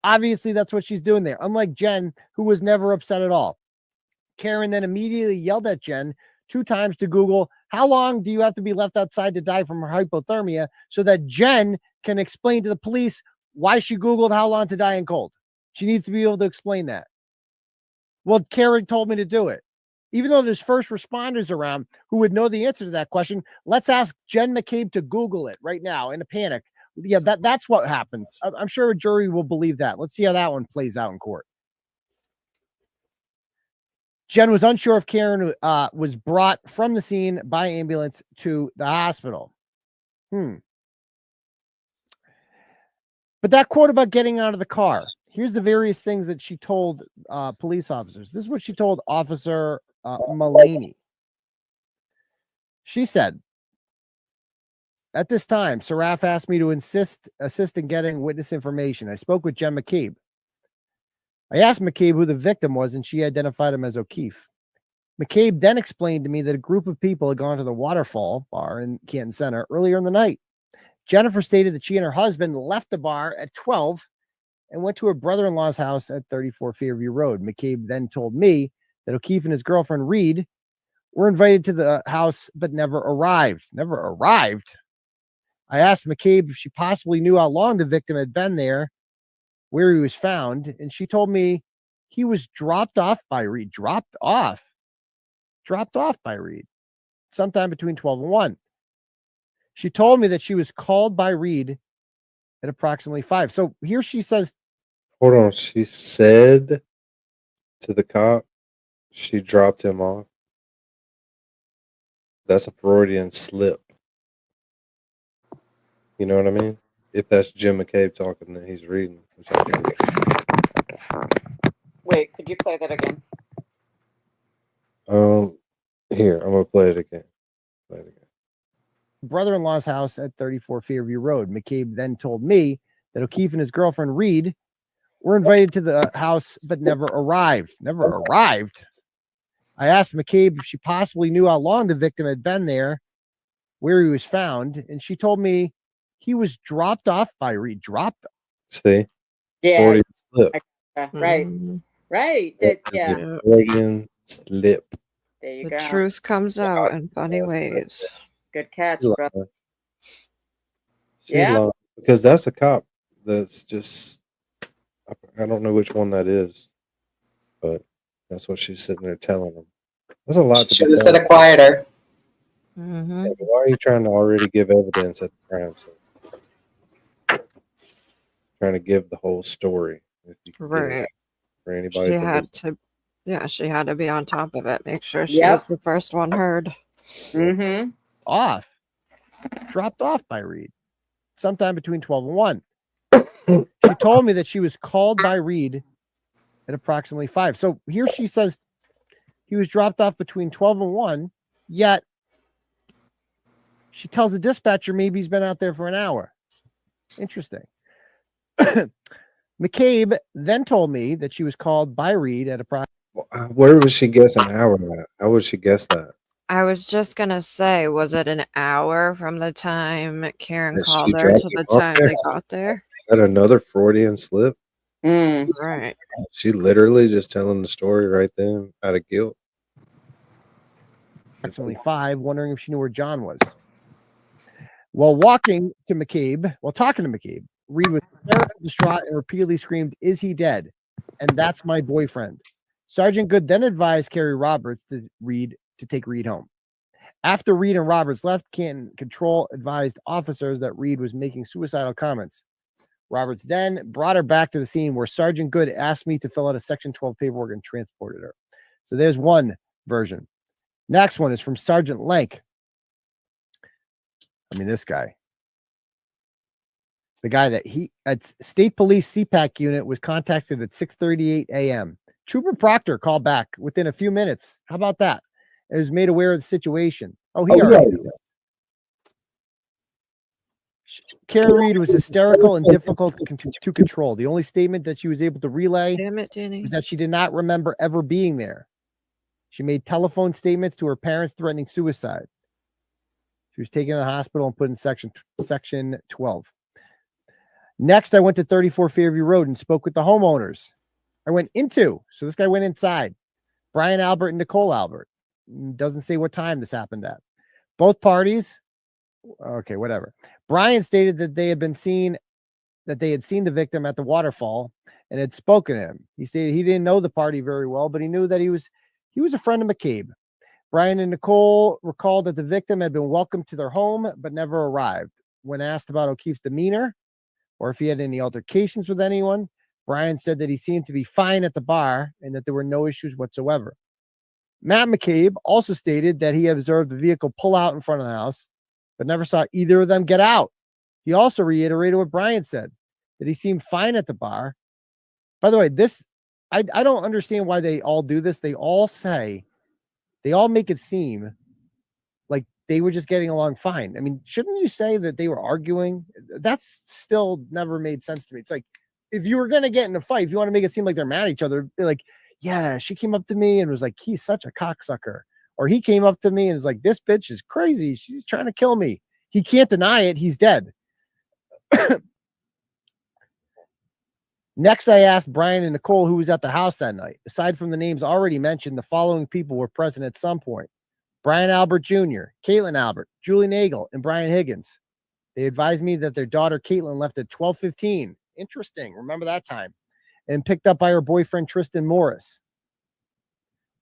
Obviously, that's what she's doing there. Unlike Jen, who was never upset at all. Karen then immediately yelled at Jen 2 times to Google, how long do you have to be left outside to die from hypothermia, so that Jen can explain to the police why she Googled how long to die in cold. She needs to be able to explain that. Well, Karen told me to do it. Even though there's first responders around who would know the answer to that question, let's ask Jen McCabe to Google it right now in a panic. Yeah, that's what happens. I'm sure a jury will believe that. Let's see how that one plays out in court. Jen was unsure if Karen was brought from the scene by ambulance to the hospital. But that quote about getting out of the car, here's the various things that she told police officers. This is what she told Officer Mulaney. She said, at this time, Saraf asked me to assist in getting witness information. I spoke with Jen McCabe. I asked McCabe who the victim was, and she identified him as O'Keefe. McCabe then explained to me that a group of people had gone to the Waterfall bar in Canton Center earlier in the night. Jennifer stated that she and her husband left the bar at 12 and went to her brother-in-law's house at 34 Fairview Road. McCabe then told me that O'Keefe and his girlfriend Reed were invited to the house but never arrived. Never arrived? I asked McCabe if she possibly knew how long the victim had been there, where he was found, and she told me he was dropped off by Reed. Dropped off by Reed sometime between 12 and 1. She told me that she was called by Reed at approximately 5. So here she says, hold on. She said to the cop she dropped him off. That's a Freudian slip. You know what I mean? If that's Jim McCabe talking, then he's reading. Wait, could you play that again? Here, I'm gonna play it again. Brother-in-law's house at 34 Fairview Road. McCabe then told me that O'Keefe and his girlfriend Reed were invited to the house but never arrived. Never arrived? I asked McCabe if she possibly knew how long the victim had been there, where he was found, and she told me he was dropped off by Reed. Dropped? See? Yeah. Freudian slip. Right. Right. Yeah. Freudian slip. There you The go. truth comes out in funny ways. Good catch, She's brother. lying. She's Yeah. lying. Because that's a cop that's just, I don't know which one that is, but that's what she's sitting there telling them. That's a lot to Should be have said telling. it quieter. Mm-hmm. Yeah, but why are you trying to already give evidence at the crime scene? Trying to give the whole story. If you can get it Right. for anybody She to had listen. to, yeah, she had to be on top of it. Make sure she Yep. was the first one heard. Mm-hmm. Off. Dropped off by Reed sometime between 12 and 1. She told me that she was called by Reed at approximately 5. So here she says he was dropped off between 12 and 1, yet she tells the dispatcher maybe he's been out there for an hour. Interesting. McCabe then told me that she was called by Reed at approximately. Where was she guessing hour at? How would she guess that? I was just gonna say, was it an hour from the time Karen That called she her dropped to him the off time there? they got there? Is that another Freudian slip? Right. She literally just telling the story right then out of guilt. Approximately 5, wondering if she knew where John was. While talking to McCabe, Reed was distraught and repeatedly screamed, "Is he dead? And that's my boyfriend." Sergeant Good then advised Carrie Roberts to take Reed home. After Reed and Roberts left, Canton Control advised officers that Reed was making suicidal comments. Roberts then brought her back to the scene where Sergeant Good asked me to fill out a Section 12 paperwork and transported her. So there's one version. Next one is from Sergeant Lank. I mean, this guy. The guy that at State Police CPAC unit was contacted at 6:38 a.m. Trooper Proctor called back within a few minutes. How about that? He was made aware of the situation. He already knew. Karen Reed was hysterical and difficult to control. The only statement that she was able to relay was that she did not remember ever being there. She made telephone statements to her parents threatening suicide. She was taken to the hospital and put in section 12. Next, I went to 34 Fairview Road and spoke with the homeowners. So this guy went inside. Brian Albert and Nicole Albert. Doesn't say what time this happened at. Both parties. Okay, whatever. Brian stated that they had seen the victim at the waterfall and had spoken to him. He stated he didn't know the party very well, but he knew that he was a friend of McCabe. Brian and Nicole recalled that the victim had been welcomed to their home but never arrived. When asked about O'Keefe's demeanor or if he had any altercations with anyone, Brian said that he seemed to be fine at the bar and that there were no issues whatsoever. Matt McCabe also stated that he observed the vehicle pull out in front of the house, but never saw either of them get out. He also reiterated what Brian said, that he seemed fine at the bar. By the way, I don't understand why they all do this. They all make it seem like they were just getting along fine. I mean, shouldn't you say that they were arguing? That's still never made sense to me. It's like, if you were going to get in a fight, if you want to make it seem like they're mad at each other, be like, yeah, she came up to me and was like, he's such a cocksucker. Or he came up to me and was like, this bitch is crazy. She's trying to kill me. He can't deny it. He's dead. Next, I asked Brian and Nicole who was at the house that night. Aside from the names already mentioned, the following people were present at some point: Brian Albert Jr., Caitlin Albert, Julie Nagel, and Brian Higgins. They advised me that their daughter Caitlin left at 12:15. Interesting. Remember that time. And picked up by her boyfriend Tristan Morris.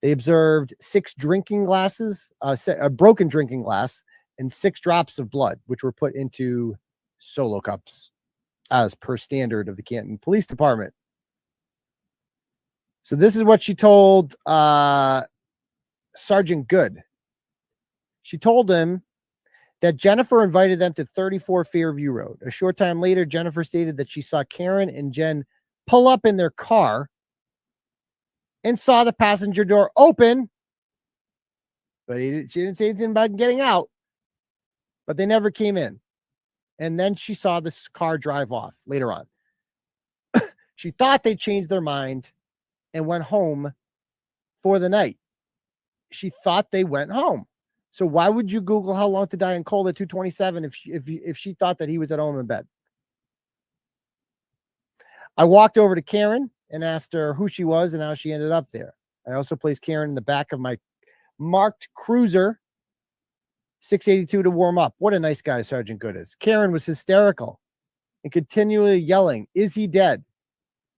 They observed 6 drinking glasses, a broken drinking glass, and 6 drops of blood, which were put into solo cups as per standard of the Canton Police Department. So this is what she told Sergeant Good. She told him that Jennifer invited them to 34 Fairview Road. A short time later, Jennifer stated that she saw Karen and Jen pull up in their car and saw the passenger door open, but she didn't say anything about getting out, but they never came in. And then she saw this car drive off later on. She thought they changed their mind and went home for the night. She thought they went home. So why would you Google how long to die in cold at 2:27 if she thought that he was at home in bed? I walked over to Karen and asked her who she was and how she ended up there. I also placed Karen in the back of my marked Cruiser 682 to warm up. What a nice guy Sergeant Good is. Karen was hysterical and continually yelling, "Is he dead?"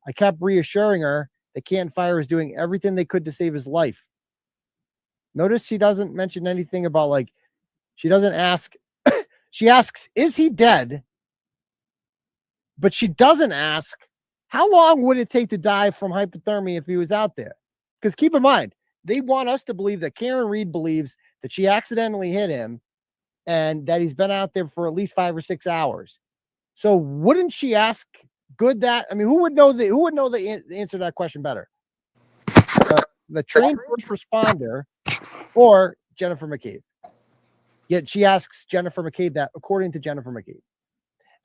I kept reassuring her that Canton Fire is doing everything they could to save his life. Notice she doesn't mention anything about, she doesn't ask, she asks, "Is he dead?" But she doesn't ask, how long would it take to die from hypothermia if he was out there? Because keep in mind, they want us to believe that Karen Reed believes that she accidentally hit him and that he's been out there for at least 5 or 6 hours. So wouldn't she ask Good that? I mean, who would know the answer to that question better? The trained first responder or Jennifer McCabe? Yet she asks Jennifer McCabe that, according to Jennifer McCabe.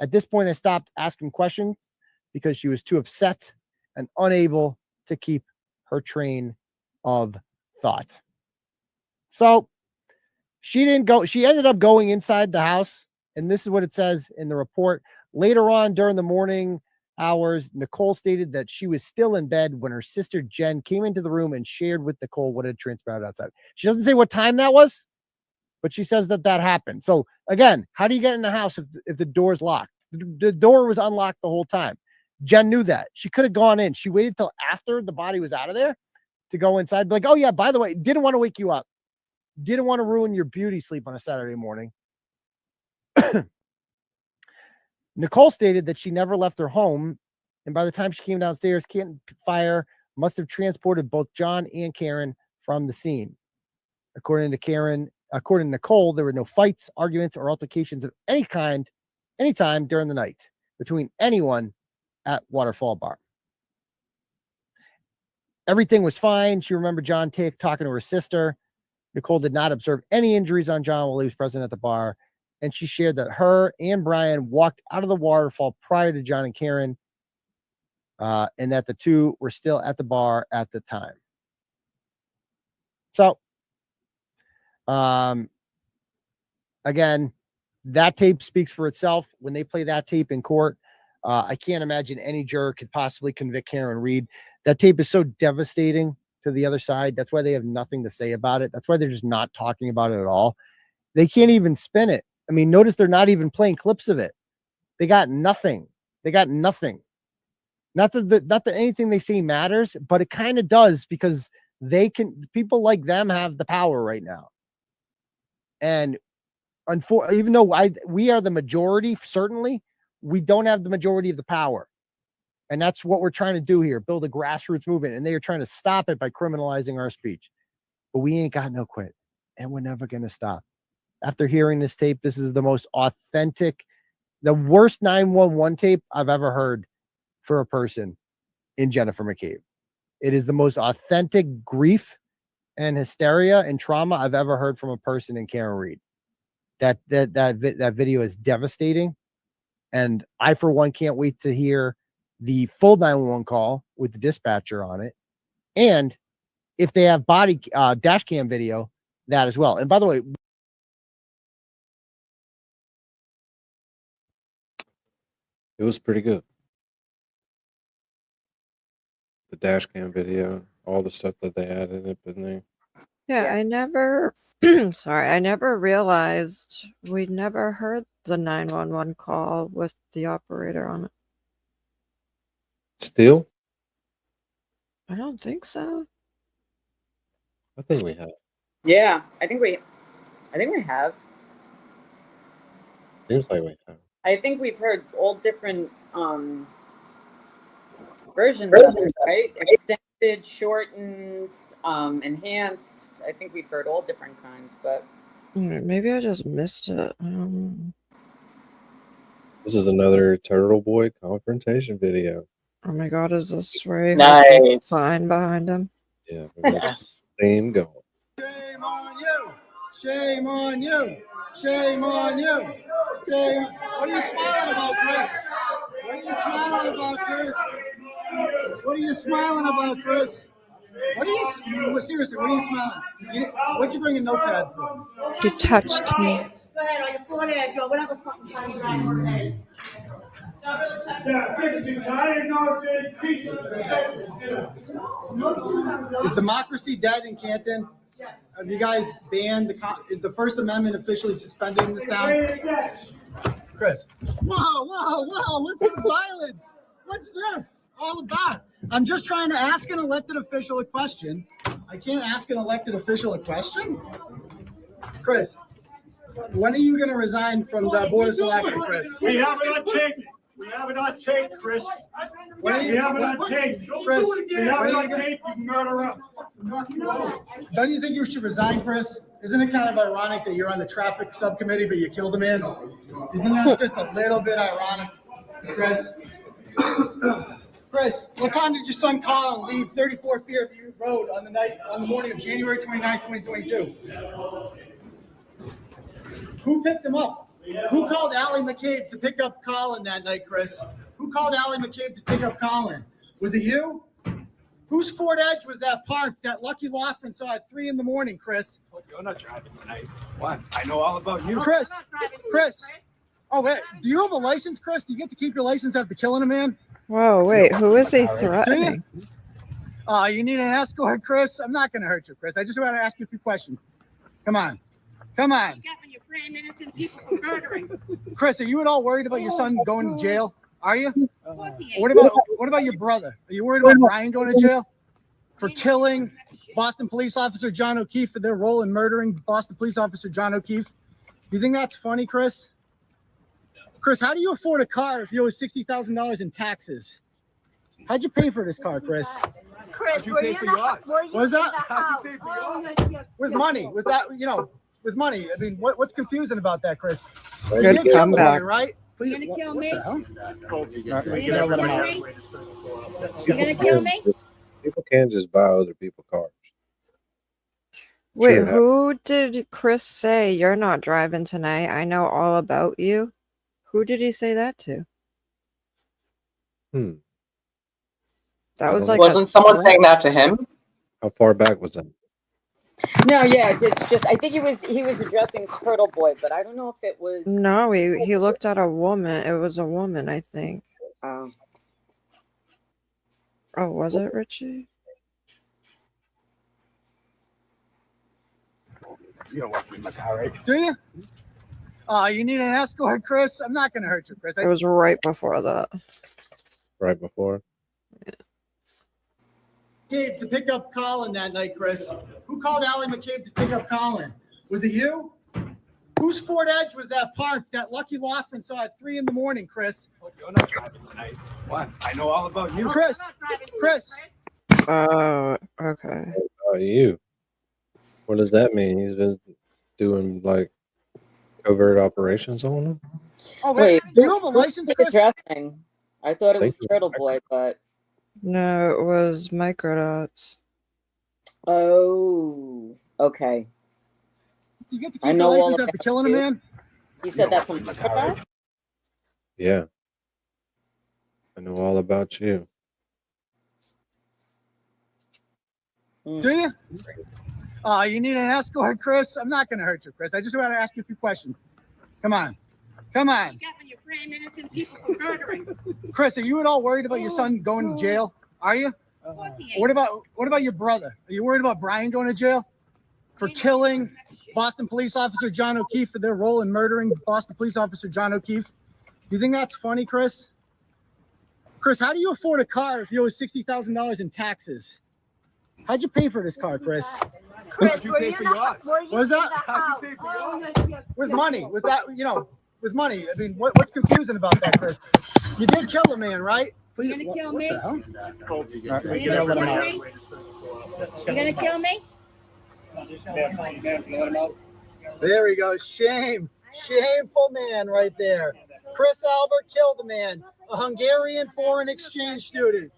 At this point, I stopped asking questions because she was too upset and unable to keep her train of thought. So She didn't go. She ended up going inside the house, and this is what it says in the report. Later on during the morning hours, Nicole stated that she was still in bed when her sister Jen came into the room and shared with Nicole what had transpired outside. She doesn't say what time that was, but she says that happened. So again, how do you get in the house if the door's locked? The door was unlocked the whole time. Jen knew that. She could have gone in. She waited till after the body was out of there to go inside. Be like, oh yeah, by the way, didn't want to wake you up. Didn't want to ruin your beauty sleep on a Saturday morning. Nicole stated that she never left her home, and by the time she came downstairs, Fire must have transported both John and Karen from the scene. According to Nicole, there were no fights, arguments, or altercations of any kind, anytime during the night between anyone at Waterfall Bar. Everything was fine. She remembered John talking to her sister. Nicole did not observe any injuries on John while he was present at the bar, and she shared that her and Brian walked out of the waterfall prior to John and Karen, and that the two were still at the bar at the time. So, again, that tape speaks for itself. When they play that tape in court, I can't imagine any juror could possibly convict Karen Read. That tape is so devastating to the other side. That's why they have nothing to say about it. That's why they're just not talking about it at all. They can't even spin it. I mean, notice they're not even playing clips of it. They got nothing. They got nothing. Not that anything they say matters, but it kind of does, because people like them have the power right now. And even though we are the majority, certainly, we don't have the majority of the power. And that's what we're trying to do here, build a grassroots movement. And they are trying to stop it by criminalizing our speech. But we ain't got no quit. And we're never going to stop. After hearing this tape, this is the most authentic, the worst 911 tape I've ever heard for a person in Jennifer McCabe. It is the most authentic grief and hysteria and trauma I've ever heard from a person in Karen Read. That video is devastating. And I, for one, can't wait to hear the full 911 call with the dispatcher on it. And if they have dash cam video, that as well. And by the way, it was pretty good. The dash cam video, all the stuff that they added up in there. Yeah, I never sorry, I never realized we'd never heard the 911 call with the operator on it. Still? I don't think so. I think we have. Yeah, I think we have. Seems like we have. I think we've heard all different versions of it, right? Extended, shortened, enhanced. I think we've heard all different kinds, but Maybe I just missed it. I don't know. This is another Turtleboy confrontation video. Oh my god, is this where he has Nice. a sign behind him? Yeah, yes. Same going. Shame on you! Shame on you! Shame on you! Shame. What are you smiling about, Chris? What are you smiling about, Chris? What are you smiling about, Chris? What are you? Well, seriously, what are you smiling? What'd you bring a notepad for? He touched me. Go ahead, on your forehead, Joe. Whatever fucking time you got. Is democracy dead in Canton? Have you guys banned is the First Amendment officially suspended in this town? Chris. Whoa, what's the violence? What's this all about? I'm just trying to ask an elected official a question. I can't ask an elected official a question? Chris, when are you going to resign from the Board of Selectmen, Chris? We have it on tape. We have it on tape, Chris. We have it on tape. Chris, we have it on tape, you murderer. Don't you think you should resign, Chris? Isn't it kind of ironic that you're on the traffic subcommittee, but you killed a man? Isn't that just a little bit ironic, Chris? Chris, what time did your son Colin leave 34 Fairview Road on the morning of January 29, 2022? Who picked him up? Who called Allie McCabe to pick up Colin that night, Chris? Who called Allie McCabe to pick up Colin? Was it you? Whose Ford Edge was that parked that Lucky Laughlin saw at 3 in the morning, Chris? You're not driving tonight. What? I know all about you. Chris. Oh, wait. Do you have a license, Chris? Do you get to keep your license after killing a man? Whoa, wait, who is he threatening? You need an escort, Chris? I'm not going to hurt you, Chris. I just want to ask you a few questions. Come on. You're praying innocent people for murdering. Chris, are you at all worried about your son going to jail? Are you? Of course he is. What about your brother? Are you worried about Brian going to jail for killing Boston police officer John O'Keefe for their role in murdering Boston police officer John O'Keefe? Do you think that's funny, Chris? Chris, how do you afford a car if you owe $60,000 in taxes? How'd you pay for this car, Chris? Chris, How'd you pay for yours? What was that? How'd you pay for yours? With money, with that, with money. I mean, what's confusing about that, Chris? Good You did kill the comeback. man, right? You gonna kill me? You gonna kill me? People can't just buy other people's cars. Wait, Sure. who did Chris say you're not driving tonight? I know all about you. Who did he say that to? That was like Wasn't someone saying that to him? How far back was that? No, yeah, it's just I think he was addressing Turtleboy, but I don't know if it was. No, he looked at a woman. It was a woman, I think. Oh, was it Richie? You don't want me in my car, right? Do you? You need an escort, Chris? I'm not going to hurt you, Chris. It was right before that. Right before? McCabe to pick up Colin that night, Chris. Who called Allie McCabe to pick up Colin? Was it you? Whose Ford Edge was that parked that Lucky Laughlin saw at 3 in the morning, Chris? You're not driving tonight. What? I know all about you. Chris. Oh, okay. You. What does that mean? He's been doing like covert operations on him? Oh, wait. Do you have a license, Chris? addressing. I thought it was Turtleboy, but No, it was Microdots. oh, okay. Do you get to I keep know your all license about after killing a you. man? He said that's on Microdots? Yeah. I know all about you. Do you? You need an escort, Chris? I'm not going to hurt you, Chris. I just want to ask you a few questions. Come on. You're praying innocent people for murdering. Chris, are you at all worried about your son going to jail? Are you? Of course he is. What about your brother? Are you worried about Brian going to jail for killing Boston police officer John O'Keefe for their role in murdering Boston police officer John O'Keefe? Do you think that's funny, Chris? Chris, how do you afford a car if you owe $60,000 in taxes? How'd you pay for this car, Chris? How'd you pay for yours? What was that? How'd you pay for yours? With money, with that, with money. I mean, what's confusing about that, Chris? You did kill a man, right? You gonna kill me? The hell? You gonna kill me? There we go. Shameful man right there. Chris Albert killed a man, a Hungarian foreign exchange student.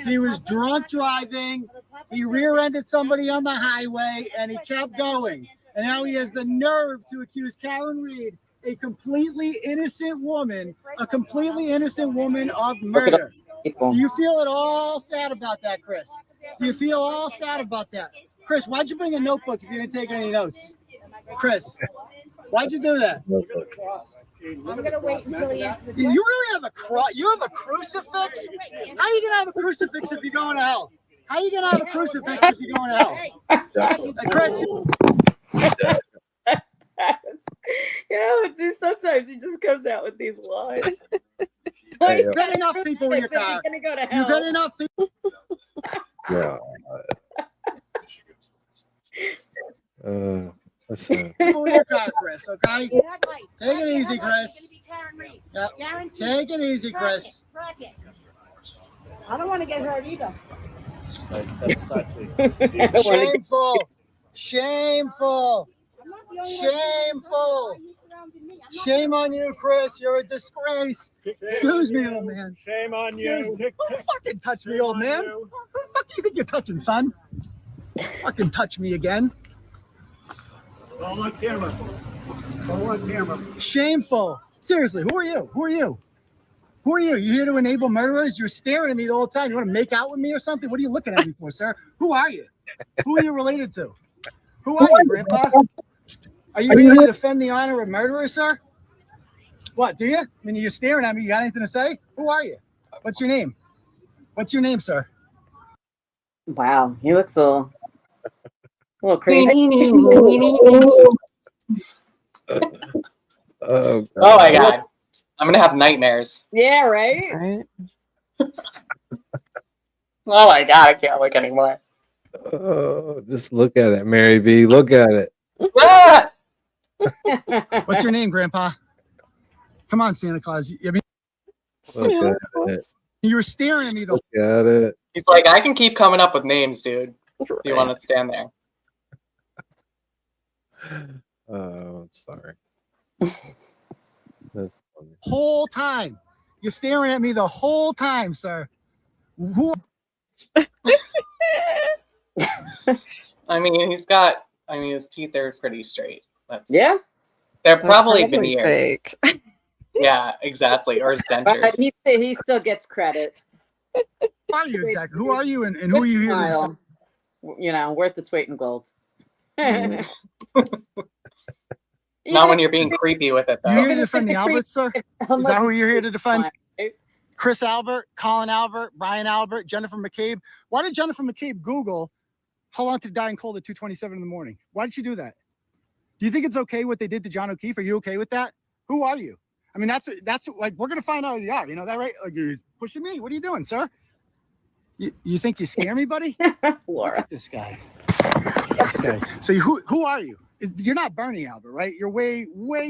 He was drunk driving. He rear-ended somebody on the highway, and he kept going. And now he has the nerve to accuse Karen Reed, a completely innocent woman, of murder. Do you feel at all sad about that, Chris? Do you feel all sad about that? Chris, why'd you bring a notebook if you didn't take any notes? Chris, why'd you do that? I'm gonna wait until he answers the You really have a You have a crucifix? How are you gonna have a crucifix if you're going to hell? How are you gonna have a crucifix if you're going to hell? Chris, Dude, sometimes he just comes out with these lines. you've got enough people in your car. You're gonna go to hell. You've got enough people. Yeah. That's People in your car, Chris, okay? Take it easy, Chris. Yep. Take it easy, Chris. I don't want to get hurt either. Shameful. Shameful. Shameful. Shame on you, Chris. You're a disgrace. Excuse me, old man. Shame on you. Don't fucking touch me, old man. Who the fuck do you think you're touching, son? Fucking touch me again. All on camera. All on camera. Shameful. Seriously, who are you? Who are you? Who are you? You here to enable murderers? You're staring at me the whole time. You want to make out with me or something? What are you looking at me for, sir? Who are you? Who are you related to? Who are you, Grandpa? Are you here to defend the honor of murderers, sir? What, do you? I mean, you're staring at me. You got anything to say? Who are you? What's your name? What's your name, sir? Wow, he looks a little crazy. Oh, Oh my God. I'm going to have nightmares. Yeah, right? Right. Oh my God, I can't look anymore. Oh, just look at it, Mary B. Look at it. Ah! What's your name, Grandpa? Come on, Santa Claus. I mean, Look at it. you were staring at me the Look at it. He's like, I can keep coming up with names, dude. If you want to stand there. Oh, I'm sorry. That's funny. whole time. You're staring at me the whole time, sir. Who? I mean, his teeth are pretty straight. Yeah. They're probably probably veneers. fake. Yeah, exactly. Or his But dentures. he still gets credit. Who are you exactly? Who are you and who are you here to Smile. You know, worth its weight in gold. Not when you're being creepy with it, though. You're here to defend the Alberts, sir? Is that who you're here to defend? Right? Chris Albert, Colin Albert, Brian Albert, Jennifer McCabe. Why did Jennifer McCabe Google how long to die in cold at 2:27 in the morning? Why did she do that? Do you think it's okay what they did to John O'Keefe? Are you okay with that? Who are you? I mean, that's like, we're gonna find out who you are. You know that, right? Like, you're pushing me. What are you doing, sir? You think you scare me, buddy? Look at this guy. This guy. So who are you? You're not Bernie Albert, right? You're way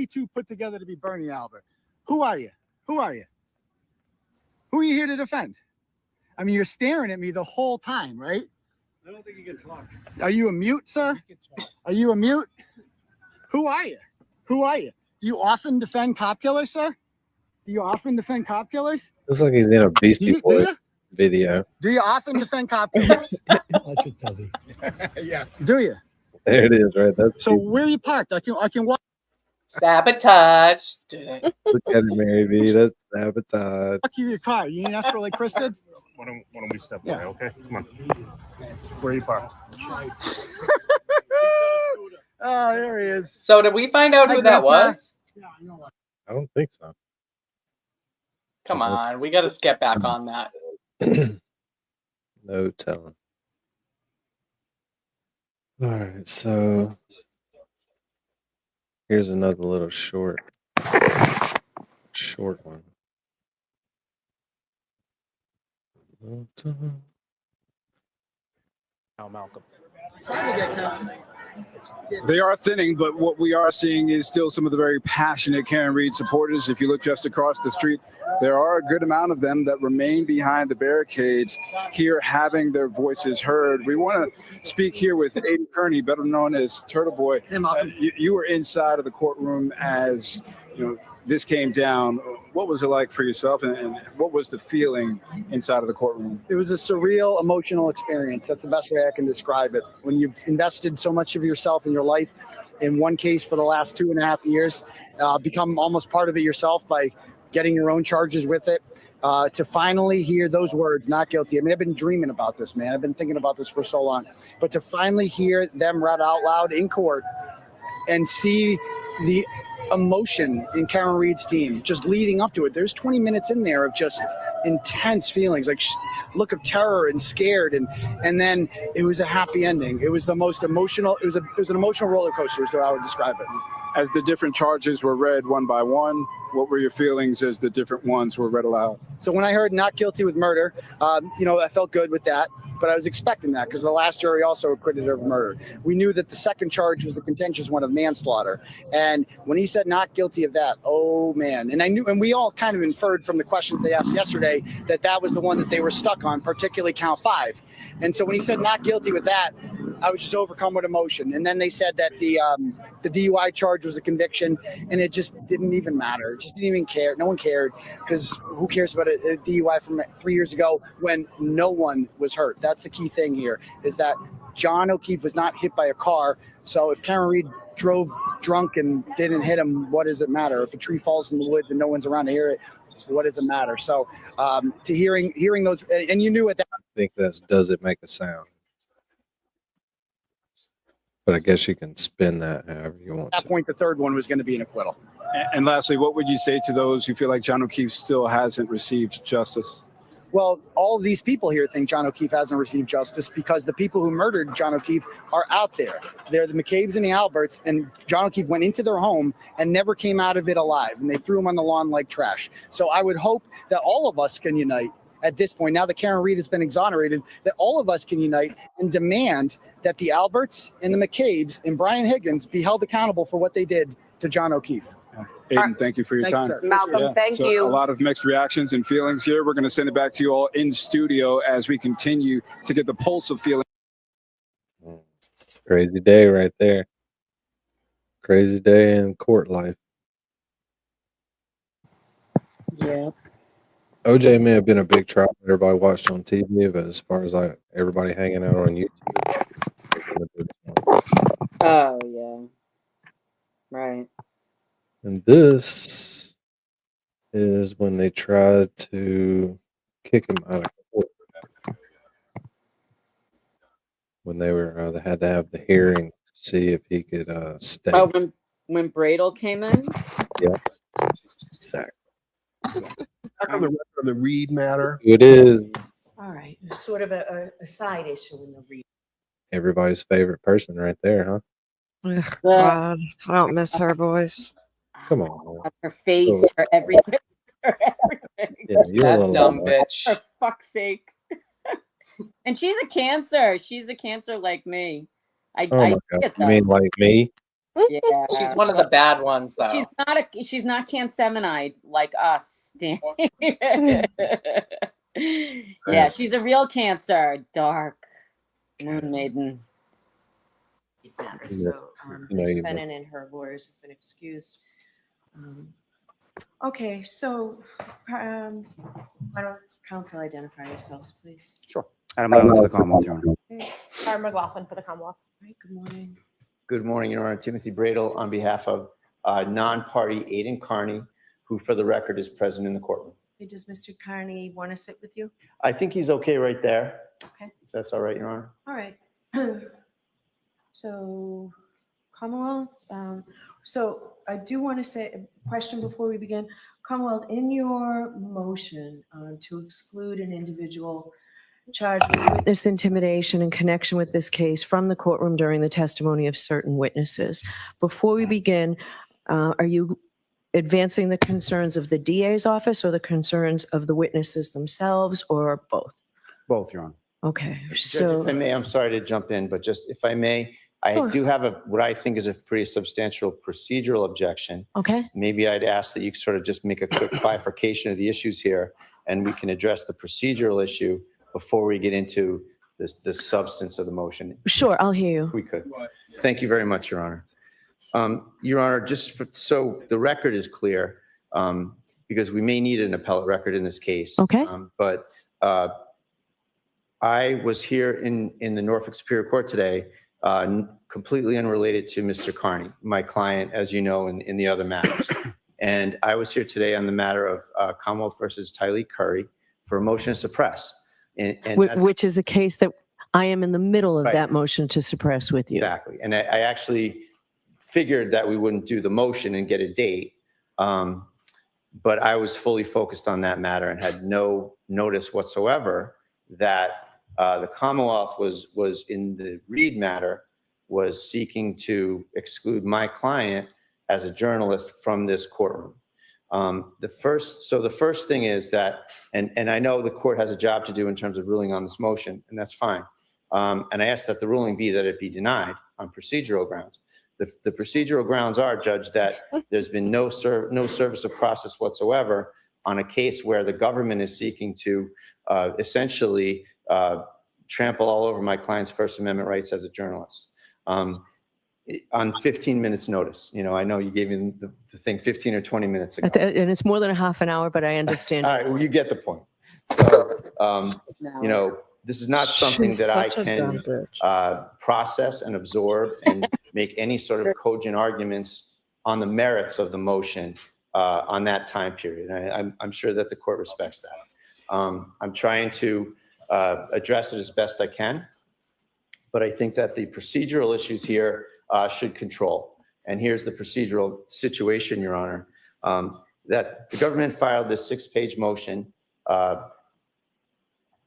too put together to be Bernie Albert. Who are you? Who are you? Who are you here to defend? I mean, you're staring at me the whole time, right? I don't think you can talk. Are you a mute, sir? Are you a mute? Who are you? Who are you? Do you often defend cop killers, sir? Do you often defend cop killers? Looks like he's in a Beastie Boys video. Do you often defend cop killers? I should tell you. Yeah. Do you? There it is, right? That's So where are you parked? I can walk. Sabotage. Look at it, Mary B. That's sabotage. Walk you your car. You need an escort like Chris did? Why don't we step away, okay? Come on. Where are you parked? Oh, there he is. So did we find out who that was? I don't think so. Come on, we got to get back on that. No telling. All right, so here's another little short one. Now, Malcolm. They are thinning, but what we are seeing is still some of the very passionate Karen Reed supporters. If you look just across the street, there are a good amount of them that remain behind the barricades here, having their voices heard. We want to speak here with Aiden Kearney, better known as Turtleboy. You were inside of the courtroom as this came down. What was it like for yourself, and what was the feeling inside of the courtroom? It was a surreal, emotional experience. That's the best way I can describe it. When you've invested so much of yourself in your life in one case for the last 2.5 years, become almost part of it yourself by getting your own charges with it, to finally hear those words, not guilty. I mean, I've been dreaming about this, man. I've been thinking about this for so long. But to finally hear them read out loud in court and see the emotion in Karen Reed's team just leading up to it. There's 20 minutes in there of just intense feelings, like look of terror and scared, and then it was a happy ending. It was the most emotional. It was an emotional roller coaster, is how I would describe it. As the different charges were read one by one, what were your feelings as the different ones were read aloud? So when I heard not guilty with murder, I felt good with that. But I was expecting that because the last jury also acquitted her of murder. We knew that the second charge was the contentious one of manslaughter. And when he said not guilty of that, oh man. And we all kind of inferred from the questions they asked yesterday that was the one that they were stuck on, particularly count 5. And so when he said not guilty with that, I was just overcome with emotion. And then they said that the DUI charge was a conviction, and it just didn't even matter. It just didn't even care. No one cared, because who cares about a DUI from 3 years ago when no one was hurt? That's the key thing here, is that John O'Keefe was not hit by a car. So if Karen Reed drove drunk and didn't hit him, what does it matter? If a tree falls in the woods and no one's around to hear it, what does it matter? So to hearing those, and you knew at that. I think that's does it make a sound? But I guess you can spin that however you want At that point, the third one was going to be an acquittal. And lastly, what would you say to those who feel like John O'Keefe still hasn't received justice? Well, all of these people here think John O'Keefe hasn't received justice because the people who murdered John O'Keefe are out there. They're the McCabe's and the Alberts, and John O'Keefe went into their home and never came out of it alive, and they threw him on the lawn like trash. So I would hope that all of us can unite at this point, now that Karen Reed has been exonerated, that all of us can unite and demand that the Alberts and the McCabe's and Brian Higgins be held accountable for what they did to John O'Keefe. Aiden, thank you for your time. Malcolm, thank so you. A lot of mixed reactions and feelings here. We're going to send it back to you all in studio as we continue to get the pulse of feeling. Crazy day right there. Crazy day in court life. Yeah. OJ may have been a big trial that everybody watched on TV, but as far as like everybody hanging out on YouTube. Oh yeah. Right. And this is when they tried to kick him out of court. When they had to have the hearing to see if he could stay. Oh, when Bradle came in. Yeah. Exactly. Back on the Reed matter. It is All right, sort of a side issue in the Reed. everybody's favorite person right there, huh? Ugh, God, I don't miss her voice. Come on. Her face, her everything. Her everything. Yeah, you're a That little dumb loud. bitch. For fuck's sake. And she's a Cancer. She's a Cancer like me. Oh my God. get You that. mean like me? Yeah. She's one of the bad ones, though. She's not Canseminide like us, Dan. Yeah, she's a real Cancer. Dark. Moon Maiden. So You know, the you defendant and her lawyers have been excused. Okay, so why don't counsel identify yourselves, please? Sure. Adam McLaughlin for the Commonwealth, Your Honor. Sarah McLaughlin for the Commonwealth. Right, good morning. Good morning, Your Honor. Timothy Bradle on behalf of non-party Aiden Carney, who for the record is present in the courtroom. Hey, does Mr. Carney want to sit with you? I think he's okay right there. Okay. If that's all right, Your Honor. All right. So, Commonwealth, so I do want to say a question before we begin. Commonwealth, in your motion to exclude an individual charged with witness intimidation in connection with this case from the courtroom during the testimony of certain witnesses, before we begin, are you advancing the concerns of the DA's office or the concerns of the witnesses themselves, or both? Both, Your Honor. Okay, Judge, so. if I may, I'm sorry to jump in, but just if I may, I Sure. do have what I think is a pretty substantial procedural objection. Okay. Maybe I'd ask that you sort of just make a quick bifurcation of the issues here, and we can address the procedural issue before we get into the substance of the motion. Sure, I'll hear you. We could. Thank you very much, Your Honor. Your Honor, so the record is clear, because we may need an appellate record in this case. Okay. But I was here in the Norfolk Superior Court today, completely unrelated to Mr. Carney, my client, as you know, in the other matters. And I was here today on the matter of Commonwealth versus Tylee Curry for a motion to suppress. And that's- Which is a case that I am in the middle of Right. that motion to suppress with you. Exactly. And I actually figured that we wouldn't do the motion and get a date. But I was fully focused on that matter and had no notice whatsoever that the Commonwealth was in the Reed matter, was seeking to exclude my client as a journalist from this courtroom. The first thing is that, and I know the court has a job to do in terms of ruling on this motion, and that's fine. And I ask that the ruling be that it be denied on procedural grounds. The procedural grounds are, Judge, that there's been no service of process whatsoever on a case where the government is seeking to essentially trample all over my client's First Amendment rights as a journalist. On 15 minutes notice. You know, I know you gave me the thing 15 or 20 minutes ago. And it's more than a half an hour, but I understand. All right, well, you get the point. So, you know, This is not something She's that I such a dumb can bitch. process and absorb and make any sort of cogent arguments on the merits of the motion on that time period. I'm sure that the court respects that. I'm trying to address it as best I can, but I think that the procedural issues here should control. And here's the procedural situation, Your Honor, that the government filed this 6-page motion.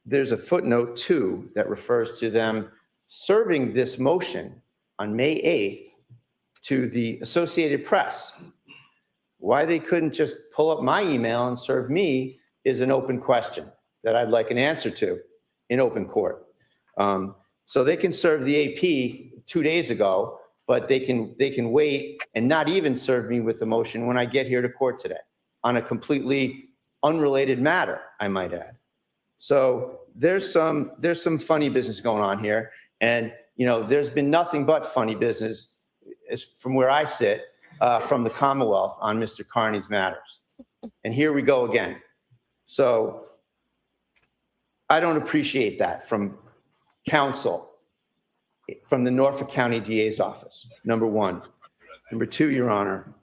There's a footnote 2 that refers to them serving this motion on May 8th to the Associated Press. Why they couldn't just pull up my email and serve me is an open question that I'd like an answer to in open court. So they can serve the AP 2 days ago, but they can wait and not even serve me with the motion when I get here to court today on a completely unrelated matter, I might add. So there's some funny business going on here, and there's been nothing but funny business from where I sit from the Commonwealth on Mr. Carney's matters. And here we go again. So I don't appreciate that from counsel, from the Norfolk County DA's office, number one. Number two, Your Honor.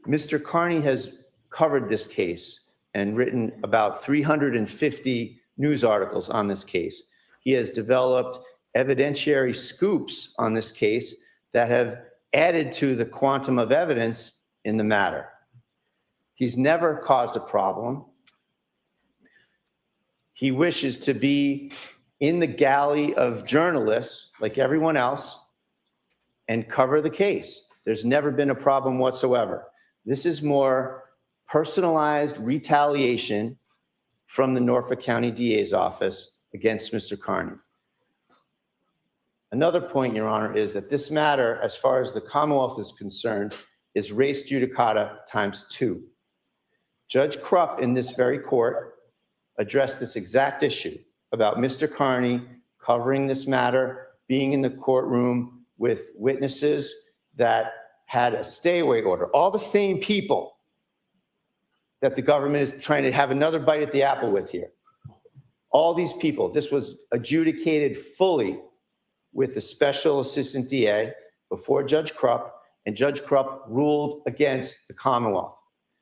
Mr. Carney has covered this case and written about 350 news articles on this case. He has developed evidentiary scoops on this case that have added to the quantum of evidence in the matter. He's never caused a problem. He wishes to be in the galley of journalists like everyone else and cover the case. There's never been a problem whatsoever. This is more personalized retaliation from the Norfolk County DA's office against Mr. Carney. Another point, Your Honor, is that this matter, as far as the Commonwealth is concerned, is res judicata ×2. Judge Krupp in this very court addressed this exact issue about Mr. Carney covering this matter, being in the courtroom with witnesses that had a stay-away order. All the same people that the government is trying to have another bite at the apple with here. All these people, this was adjudicated fully with the special assistant DA before Judge Krupp, and Judge Krupp ruled against the Commonwealth.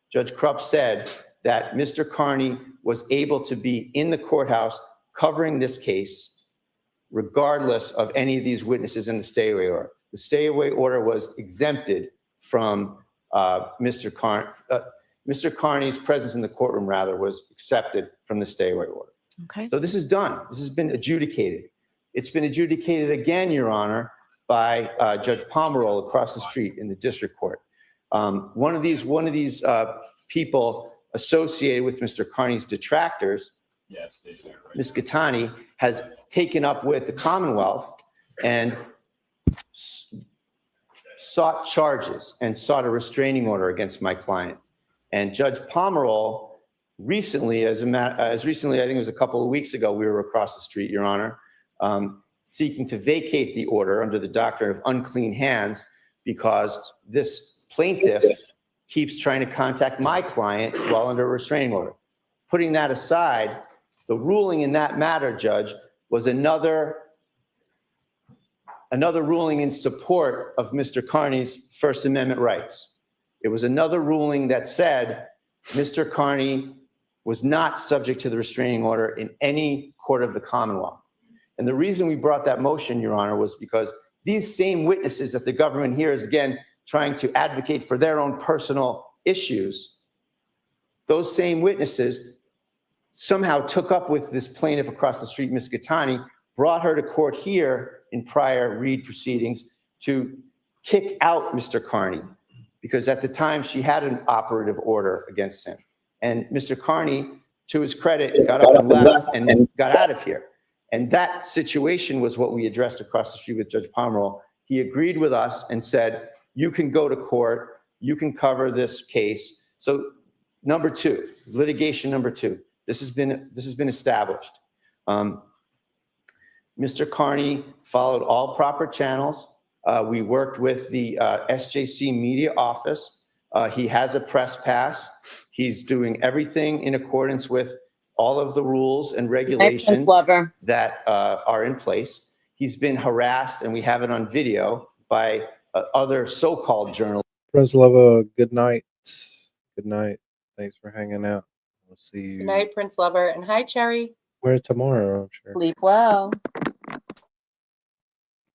Judge Krupp said that Mr. Carney was able to be in the courthouse covering this case regardless of any of these witnesses in the stay-away order. The stay-away order was exempted from Mr. Carney's presence in the courtroom, rather, was accepted from the stay-away order. Okay. So this is done. This has been adjudicated. It's been adjudicated again, Your Honor, by Judge Pomeroy across the street in the district court. One of these people associated with Mr. Carney's detractors, Ms. Gattani, has taken up with the Commonwealth and sought charges and sought a restraining order against my client. And Judge Pomeroy recently, as recently, I think it was a couple of weeks ago, we were across the street, Your Honor, seeking to vacate the order under the doctrine of unclean hands because this plaintiff keeps trying to contact my client while under a restraining order. Putting that aside, the ruling in that matter, Judge, was another ruling in support of Mr. Carney's First Amendment rights. It was another ruling that said Mr. Carney was not subject to the restraining order in any court of the Commonwealth. And the reason we brought that motion, Your Honor, was because these same witnesses that the government here is again trying to advocate for their own personal issues, those same witnesses somehow took up with this plaintiff across the street, Ms. Gattani, brought her to court here in prior Reed proceedings to kick out Mr. Carney, because at the time she had an operative order against him. And Mr. Carney, to his credit, got up and left and got out of here. And that situation was what we addressed across the street with Judge Pomeroy. He agreed with us and said, you can go to court, you can cover this case. So number two, litigation number two, this has been established. Mr. Carney followed all proper channels. We worked with the SJC media office He has a press pass. He's doing everything in accordance with all of the rules and regulations Lover. that are in place. He's been harassed, and we have it on video, by other so-called journalists. Prince Lover, good night. Good night. Thanks for hanging out. We'll see you. Good night, Prince Lover, and hi, Cherry. Where tomorrow, I'm sure. Sleep well.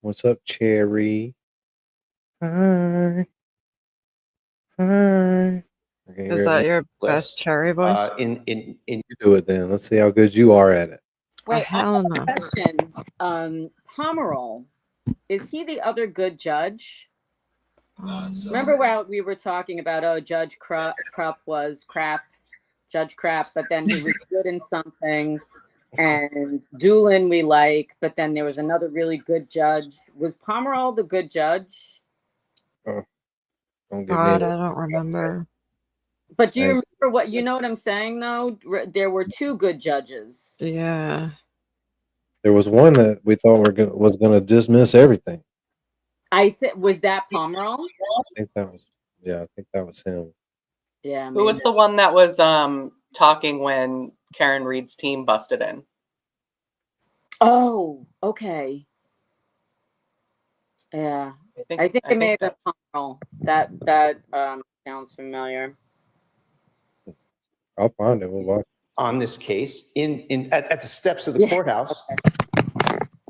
What's up, Cherry? Hi. Hi. Okay, Is that your best cherry voice? You do it then. Let's see how good you are at it. Wait, I hell have no. a question. Pomerol, is he the other good judge? Remember when we were talking about, oh, Judge Krupp was crap, Judge Crap, but then he was good in something, and Doolin we like, but then there was another really good judge. Was Pomerol the good judge? Oh, don't God, I don't remember. But do you remember what, you know what I'm saying, though? There were two good judges. Yeah. There was one that we thought was going to dismiss everything. Was that Pomerol? I think that was him. Yeah. Who was the one that was talking when Karen Reed's team busted in? Oh, okay. Yeah. I think it may have been Pomerol. That sounds familiar. I'll find it. We'll watch. On this case at the steps of the courthouse.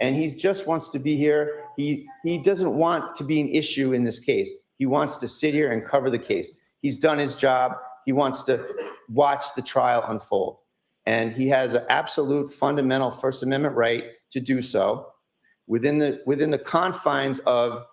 And he just wants to be here. He doesn't want to be an issue in this case. He wants to sit here and cover the case. He's done his job. He wants to watch the trial unfold. And he has an absolute fundamental First Amendment right to do so within the confines of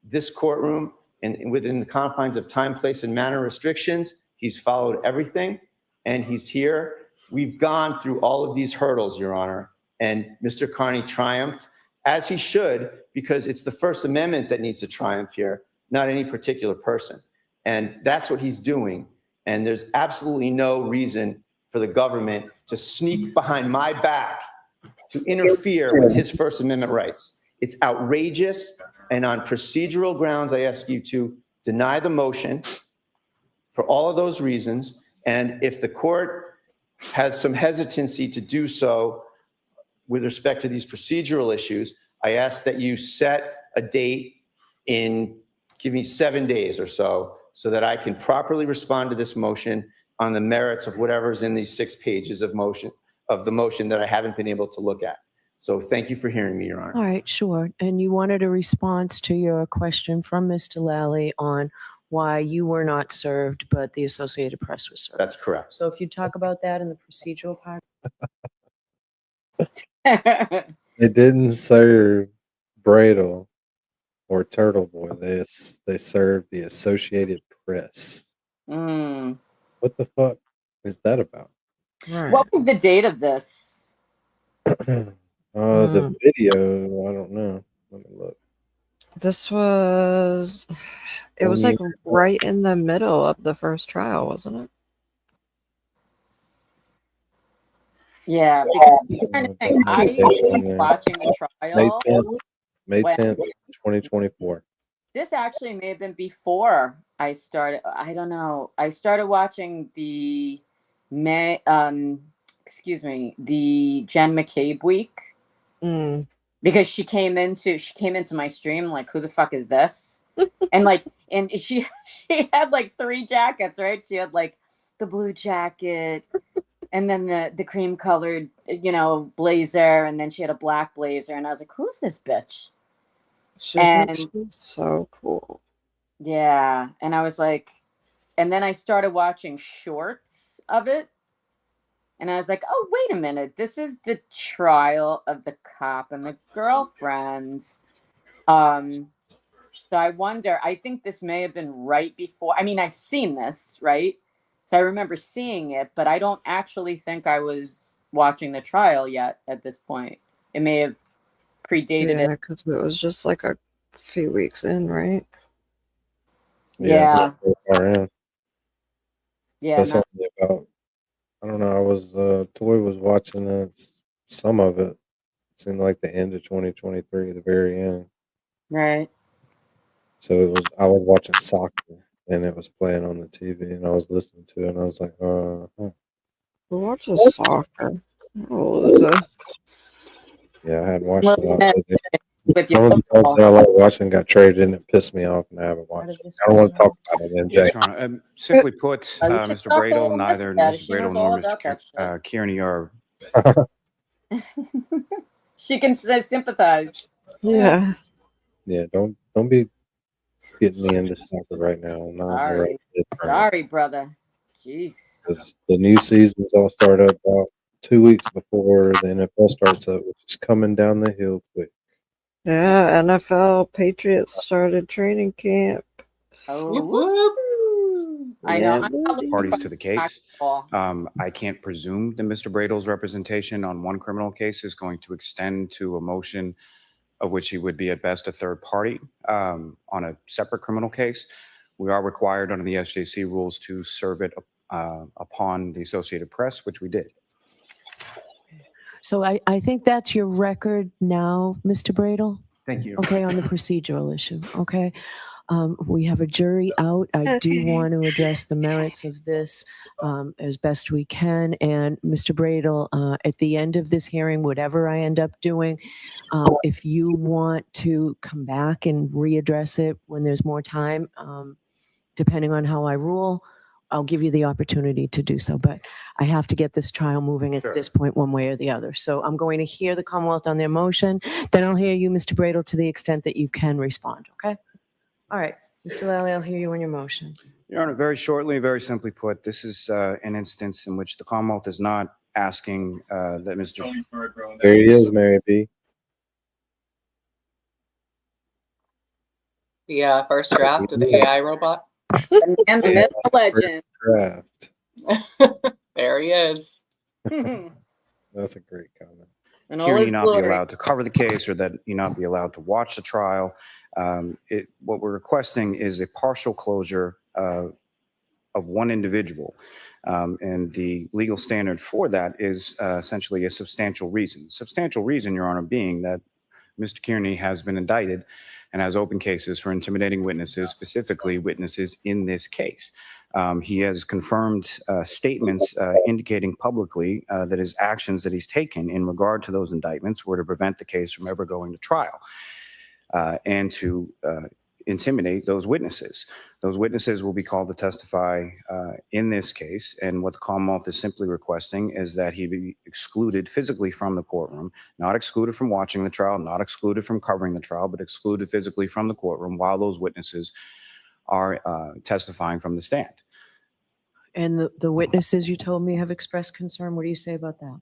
this courtroom and within the confines of time, place, and manner restrictions. He's followed everything, and he's here. We've gone through all of these hurdles, Your Honor, and Mr. Carney triumphed, as he should, because it's the First Amendment that needs to triumph here, not any particular person. And that's what he's doing. And there's absolutely no reason for the government to sneak behind my back to interfere with his First Amendment rights. It's outrageous. And on procedural grounds, I ask you to deny the motion for all of those reasons. And if the court has some hesitancy to do so with respect to these procedural issues, I ask that you set a date give me 7 days or so that I can properly respond to this motion on the merits of whatever's in these 6 pages of the motion that I haven't been able to look at. So thank you for hearing me, Your Honor. All right, sure. And you wanted a response to your question from Mr. Lally on why you were not served, but the Associated Press was served. That's correct. So if you talk about that in the procedural part. They didn't serve Bradle or Turtleboy. They served the Associated Press. Mm. What the fuck is that about? What was the date of this? The video, I don't know. Let me look. This was, it was like right in the middle of the first trial, wasn't it? Yeah, because I'm trying to think. I was watching the trial. May 10th, 2024. This actually may have been before I started. I don't know. I started watching the the Jen McCabe week. Because she came into my stream like, who the fuck is this? and she had like 3 jackets, right? She had like the blue jacket and then the cream colored, blazer, and then she had a black blazer, and I was like, who's this bitch? She's so cool. Yeah, and I was like, and then I started watching shorts of it. And I was like, oh, wait a minute. This is the trial of the cop and the girlfriend. So I wonder, I think this may have been right before. I mean, I've seen this, right? So I remember seeing it, but I don't actually think I was watching the trial yet at this point. It may have predated Yeah, it. because it was just like a few weeks in, right? Yeah. Yeah. That's only about, I don't know. I was Toy was watching some of it. It seemed like the end of 2023, the very end. Right. So I was watching soccer and it was playing on the TV, and I was listening to it, and I was like, huh. Who watches soccer? How old is it? Yeah, I hadn't watched Well, a lot then, lately. with Some your of the shows football. that I like watching got traded and it pissed me off, and I haven't watched it. I don't want to talk about it, MJ. Yes, Your Honor. Simply put, Oh, you should Mr. talk to Bradle, little Miss neither about it. Mr. She Bradle knows nor all Mr. about that shit. Kearney are. She can sympathize. Yeah. Yeah, don't be getting me into soccer right now. I'm not in the right head frame. Sorry, brother. Jeez. 'Cause the new seasons all start up about 2 weeks before the NFL starts up, which is coming down the hill quick. Yeah, NFL Patriots started training camp. Oh, I know. Yeah, I'm not looking Parties for to the case. I can't presume that Mr. Bradle's representation on one criminal case is going to extend to a motion of which he would be at best a third party on a separate criminal case. We are required under the SJC rules to serve it upon the Associated Press, which we did. So I think that's your record now, Mr. Bradle. Thank you. Okay, on the procedural issue. Okay. We have a jury out. I do want to address the merits of this as best we can. And Mr. Bradle, at the end of this hearing, whatever I end up doing, if you want to come back and readdress it when there's more time, depending on how I rule, I'll give you the opportunity to do so. But I have to get this trial moving at this point, one way or the other. So I'm going to hear the Commonwealth on their motion. Then I'll hear you, Mr. Bradle, to the extent that you can respond. Okay? All right. Mr. Lally, I'll hear you on your motion. Your Honor, very shortly, very simply put, this is an instance in which the Commonwealth is not asking that Mr. There he is, Mary B. The first draft of the AI robot. And the myth, the legend. Draft. There he is. That's a great comment. And all Kearney his not be glory. allowed to cover the case, or that he not be allowed to watch the trial. What we're requesting is a partial closure of one individual. And the legal standard for that is essentially a substantial reason. Substantial reason, Your Honor, being that Mr. Kearney has been indicted and has open cases for intimidating witnesses, specifically witnesses in this case. He has confirmed statements indicating publicly that his actions that he's taken in regard to those indictments were to prevent the case from ever going to trial and to intimidate those witnesses. Those witnesses will be called to testify in this case, and what the Commonwealth is simply requesting is that he be excluded physically from the courtroom, not excluded from watching the trial, not excluded from covering the trial, but excluded physically from the courtroom while those witnesses are testifying from the stand. And the witnesses you told me have expressed concern. What do you say about that?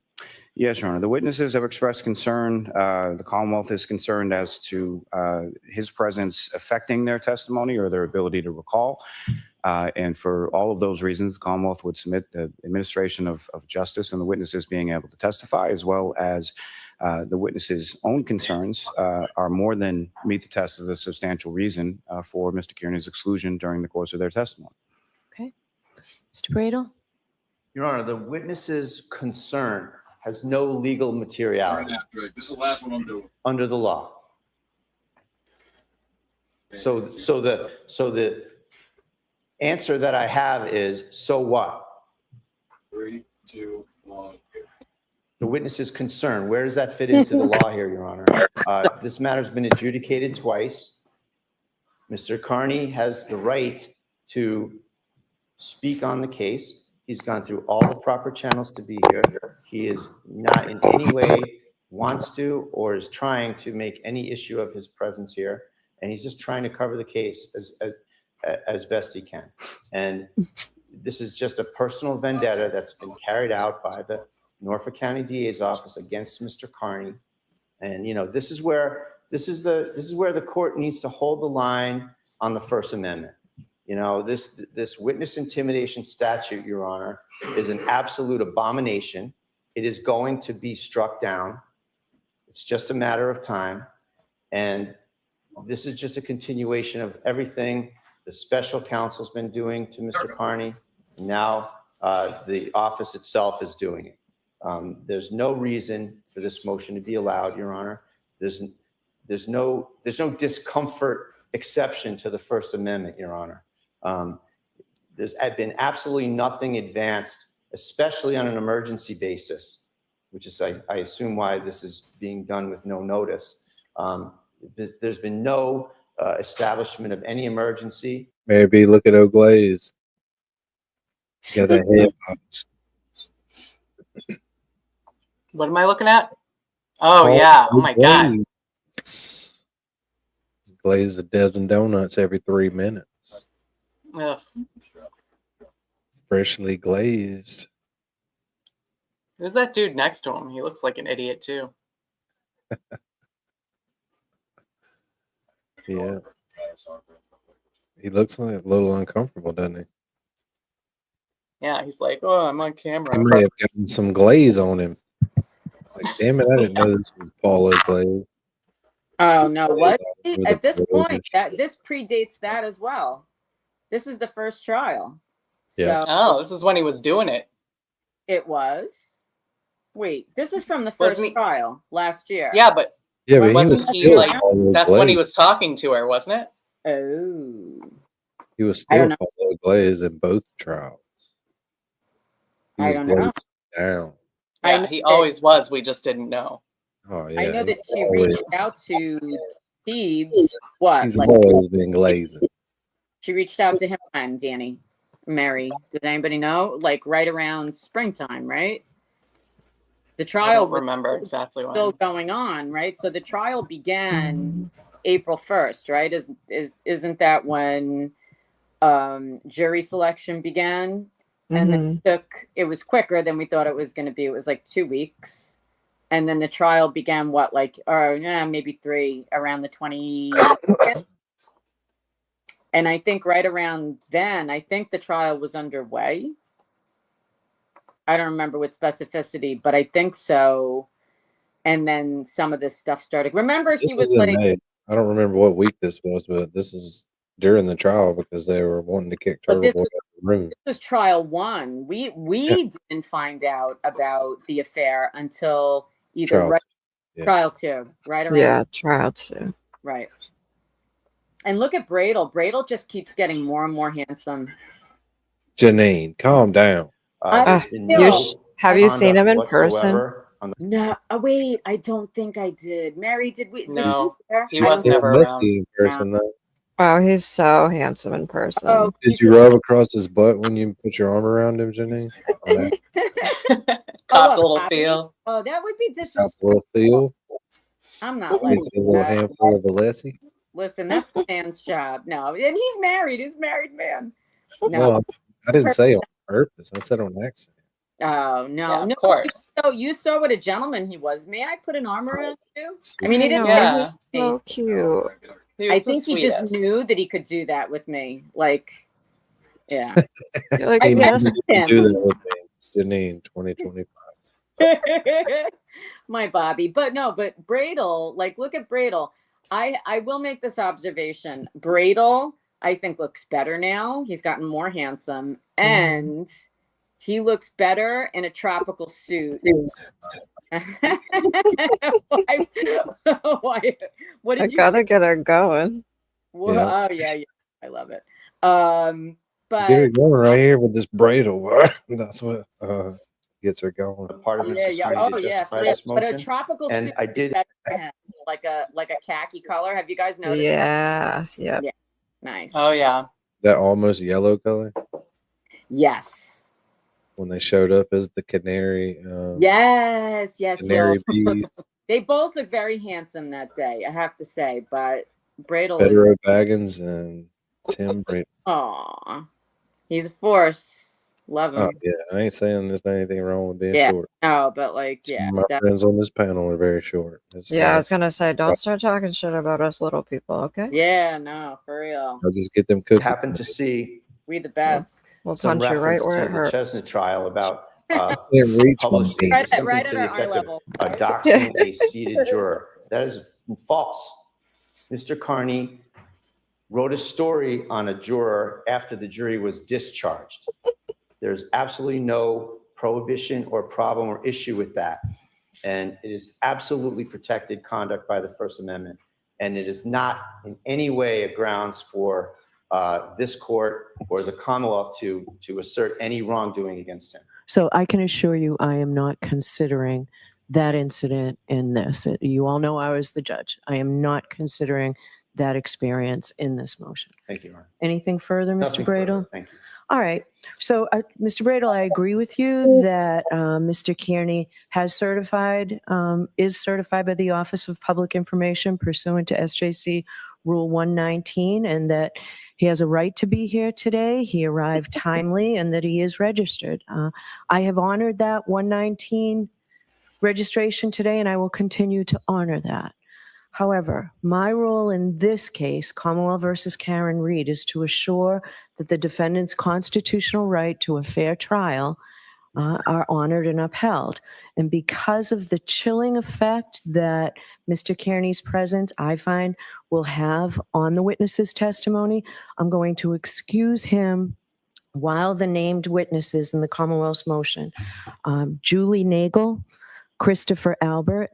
Yes, Your Honor. The witnesses have expressed concern. The Commonwealth is concerned as to his presence affecting their testimony or their ability to recall. And for all of those reasons, the Commonwealth would submit the administration of justice and the witnesses being able to testify, as well as the witnesses' own concerns are more than meet the test of the substantial reason for Mr. Kearney's exclusion during the course of their testimony. Okay. Mr. Bradle? Your Honor, the witness's concern has no legal materiality This is the last one I'm doing. under the law. So the answer that I have is, so what? 3, 2, 1. The witness's concern, where does that fit into the law here, Your Honor? This matter's been adjudicated twice. Mr. Kearney has the right to speak on the case. He's gone through all the proper channels to be here. He is not in any way wants to or is trying to make any issue of his presence here. And he's just trying to cover the case as best he can. And this is just a personal vendetta that's been carried out by the Norfolk County DA's office against Mr. Kearney. And, you know, this is where the court needs to hold the line on the First Amendment. You know, this witness intimidation statute, Your Honor, is an absolute abomination. It is going to be struck down. It's just a matter of time. And this is just a continuation of everything the special counsel's been doing to Mr. Kearney. Now the office itself is doing it. There's no reason for this motion to be allowed, Your Honor. There's no discomfort exception to the First Amendment, Your Honor. There's been absolutely nothing advanced, especially on an emergency basis, which is, I assume, why this is being done with no notice. There's been no establishment of any emergency. Maybe look at O'Glaze. Got that head box. What am I looking at? Oh yeah. Oh my God. Glaze a dozen donuts every 3 minutes. Ugh. Freshly glazed. Who's that dude next to him? He looks like an idiot too. Yeah. He looks like a little uncomfortable, doesn't he? Yeah, he's like, oh, I'm on camera. He may have gotten some glaze on him. Like, damn it, I didn't know this was Paulo Glaze. Oh no, what? With At the this blue point, this predates that as well. This is the first trial. Yeah. So Oh, this is when he was doing it. it was. Wait, this is from the Wasn't first he- trial last year. Yeah, but Yeah, but he wasn't was he still like? Paulo That's when he Glaze. was talking to her, wasn't it? Oh. He was I don't still know. Paulo Glaze in both trials. He I was don't know. glazed down. I Yeah, know he that- always was. We just didn't know. Oh yeah. I know that he's she always- reached out to Steve's what? He's Like always been glazing. she reached out to him when, Danny? Mary. Does anybody know? Like right around springtime, right? The I trial don't was remember exactly when. still going on, right? So the trial began April 1st, right? Isn't that when jury selection began? And then it was quicker than we thought it was going to be. It was like 2 weeks. And then the trial began what, like, or yeah, maybe 3, around the 20. And I think right around then, I think the trial was underway. I don't remember with specificity, but I think so. And then some of this stuff started. Remember, This he was in like, May. I don't remember what week this was, but this is during the trial because they were wanting to kick But this Turtleboy out of the room. this was trial 1. We didn't find out about the affair until either Trial right, 2. Yeah. trial 2, right around. Yeah, trial 2. Right. And look at Bradle. Bradle just keeps getting more and more handsome. Janine, calm down. There's been you no sh- have you seen him in whatsoever on the No, wait, I don't think I did. Mary, did we? was No, there? he I was don't Still never messy around. in person though. Oh, he's so handsome in person. Oh, Did you rub across his butt when you put your arm around him, Janine? On that Copped a a little Bobby? feel. Oh, that would be top disrespectful. little feel. I'm not like Needs a little that. handful of Alessi. Listen, that's a man's job. No, and he's married. He's a married man. No. Well, I didn't say on purpose. I said on accident. Oh no, Yeah, of no. course. So you saw what a gentleman he was. May I put an arm around you? I mean, he didn't. know, Yeah. he's so cute. He I was the think he just sweetest. knew that he could do that with me. Like, yeah. You're like, I He yes, knew he could do that with me. Janine, 2025. My Bobby. But no, but Bradle, like, look at Bradle. I will make this observation. Bradle, I think, looks better now. He's gotten more handsome. And he looks better in a tropical suit. Why? What I did you gotta get her going. Well, Yeah. oh yeah, I love it. Get her But going right here with this Bradle. That's what gets her going. part of Mr. yeah, yeah, Carney oh to yeah, justify this but a motion. tropical And suit I is did better for him, like a khaki color. Have you guys noticed? Yeah, yeah. Yeah, nice. Oh yeah. That almost yellow color Yes, when they showed up as the canary. yes, Canary bees. They both look very handsome that day, I have to say. But Bradle Pedro is, Baggins and Tim Bradle. aw, he's a force. Love him. Oh yeah, I ain't saying there's anything wrong with being Yeah, short. no, but like, Some yeah, of my definitely. friends on this panel are very short. It's Yeah, I not- was gonna say, don't start talking shit about us little people, okay? Yeah, no, for real. I'll just get them cookies. happened to see We the best. We'll some punch you right reference where it to the hurts. Chestnut trial about Can't reach my published feet. something Right to at the our eye effect level. of doxing a seated juror. That is false. Mr. Carney wrote a story on a juror after the jury was discharged. There's absolutely no prohibition or problem or issue with that. And it is absolutely protected conduct by the First Amendment. And it is not in any way a grounds for this court or the Commonwealth to assert any wrongdoing against him. So I can assure you, I am not considering that incident in this. You all know I was the judge. I am not considering that experience in this motion. Thank you, Your Honor. Anything further, Mr. Nothing Bradle? further. Thank you. All right. So, Mr. Bradle, I agree with you that Mr. Kearney is certified by the Office of Public Information pursuant to SJC Rule 119, and that he has a right to be here today. He arrived timely, and that he is registered. I have honored that 119 registration today, and I will continue to honor that. However, my role in this case, Commonwealth versus Karen Reed, is to assure that the defendant's constitutional right to a fair trial are honored and upheld. And because of the chilling effect that Mr. Kearney's presence, I find, will have on the witness's testimony, I'm going to excuse him while the named witnesses in the Commonwealth's motion, Julie Nagel, Christopher Albert,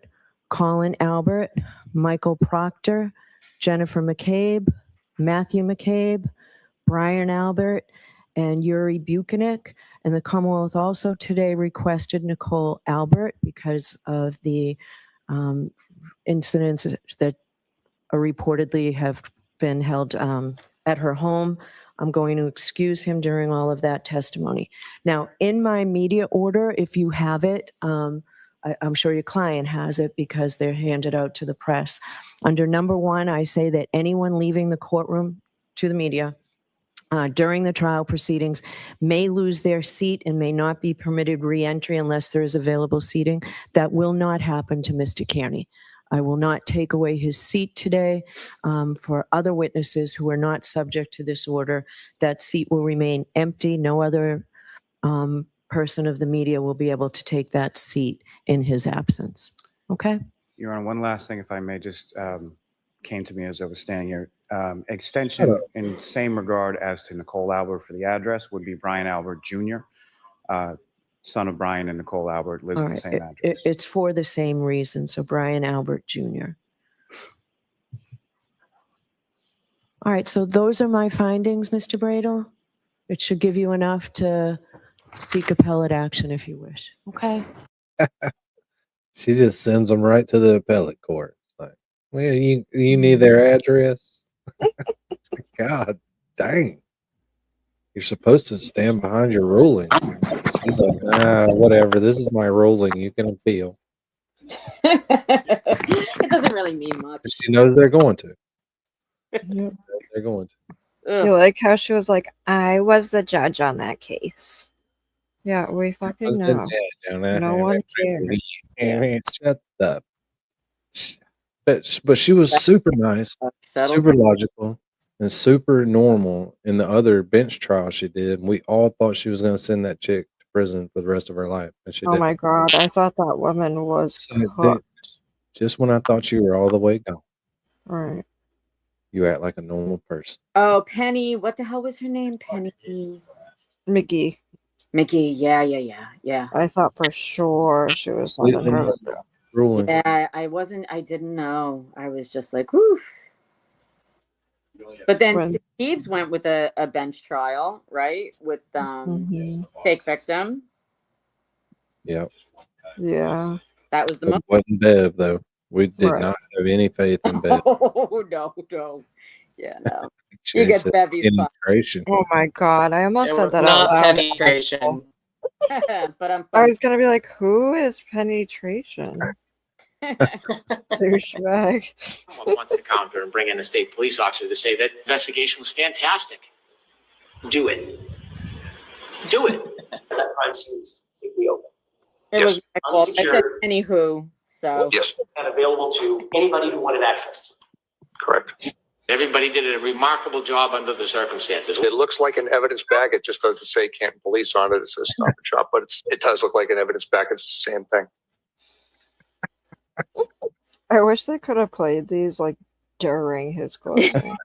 Colin Albert, Michael Proctor, Jennifer McCabe, Matthew McCabe, Brian Albert, and Yuri Buchanan. And the Commonwealth also today requested Nicole Albert because of the incidents that reportedly have been held at her home. I'm going to excuse him during all of that testimony. Now, in my media order, if you have it, I'm sure your client has it because they're handed out to the press. Under number 1, I say that anyone leaving the courtroom to the media during the trial proceedings may lose their seat and may not be permitted re-entry unless there is available seating. That will not happen to Mr. Kearney. I will not take away his seat today. For other witnesses who are not subject to this order, that seat will remain empty. No other person of the media will be able to take that seat in his absence. Okay? Your Honor, one last thing, if I may, just came to me as I was standing here. Extension in same regard as to Nicole Albert for the address would be Brian Albert Jr., son of Brian and Nicole Albert, lives All at the right. same address. It's for the same reason. So Brian Albert Jr. All right. So those are my findings, Mr. Bradle. It should give you enough to seek appellate action if you wish. Okay? She just sends them right to the appellate court. It's like, well, you need their address? It's like, God dang. You're supposed to stand behind your ruling. She's like, whatever. This is my ruling. You can appeal. It doesn't really mean much. She knows they're going to. Yep. They're going to. You like how she was like, I was the judge on that case. Yeah, we fucking know. No one cares. Shut up. But she was super nice, super logical, and super normal in the other bench trial she did. And we all thought she was going to send that chick to prison for the rest of her life. And she Oh didn't. my God. I thought that woman was So cooked. just when I thought you were all the way gone, All right. you act like a normal person. Oh, Penny. What the hell was her name? Penny McGee. McGee. Yeah. I thought for sure she was sending her. Ruling. Yeah, I didn't know. I was just like, woof. But then When- Steve's went with a bench trial, right? With fake victim. Yep. Yeah. That was the It most. wasn't Bev, though. We did Right. not have any faith in Bev. Oh, no. Yeah, no. You She get said Bevy's fun. penetration. Oh my God. I almost It said was that not out loud. penetration. But I'm I was going to be like, who is penetration? Douchebag. Someone wants to counter and bring in a state police officer to say that investigation was fantastic. Do it. Do it. That crime scene is completely open. It was my fault. I said Unsecured. anywho, so. Yes. And available to anybody who wanted access. Correct. Everybody did a remarkable job under the circumstances. It looks like an evidence bag. It just doesn't say Canton Police on it. It says Stop and Shop, but it does look like an evidence bag. It's the same thing. I wish they could have played these like during his closing.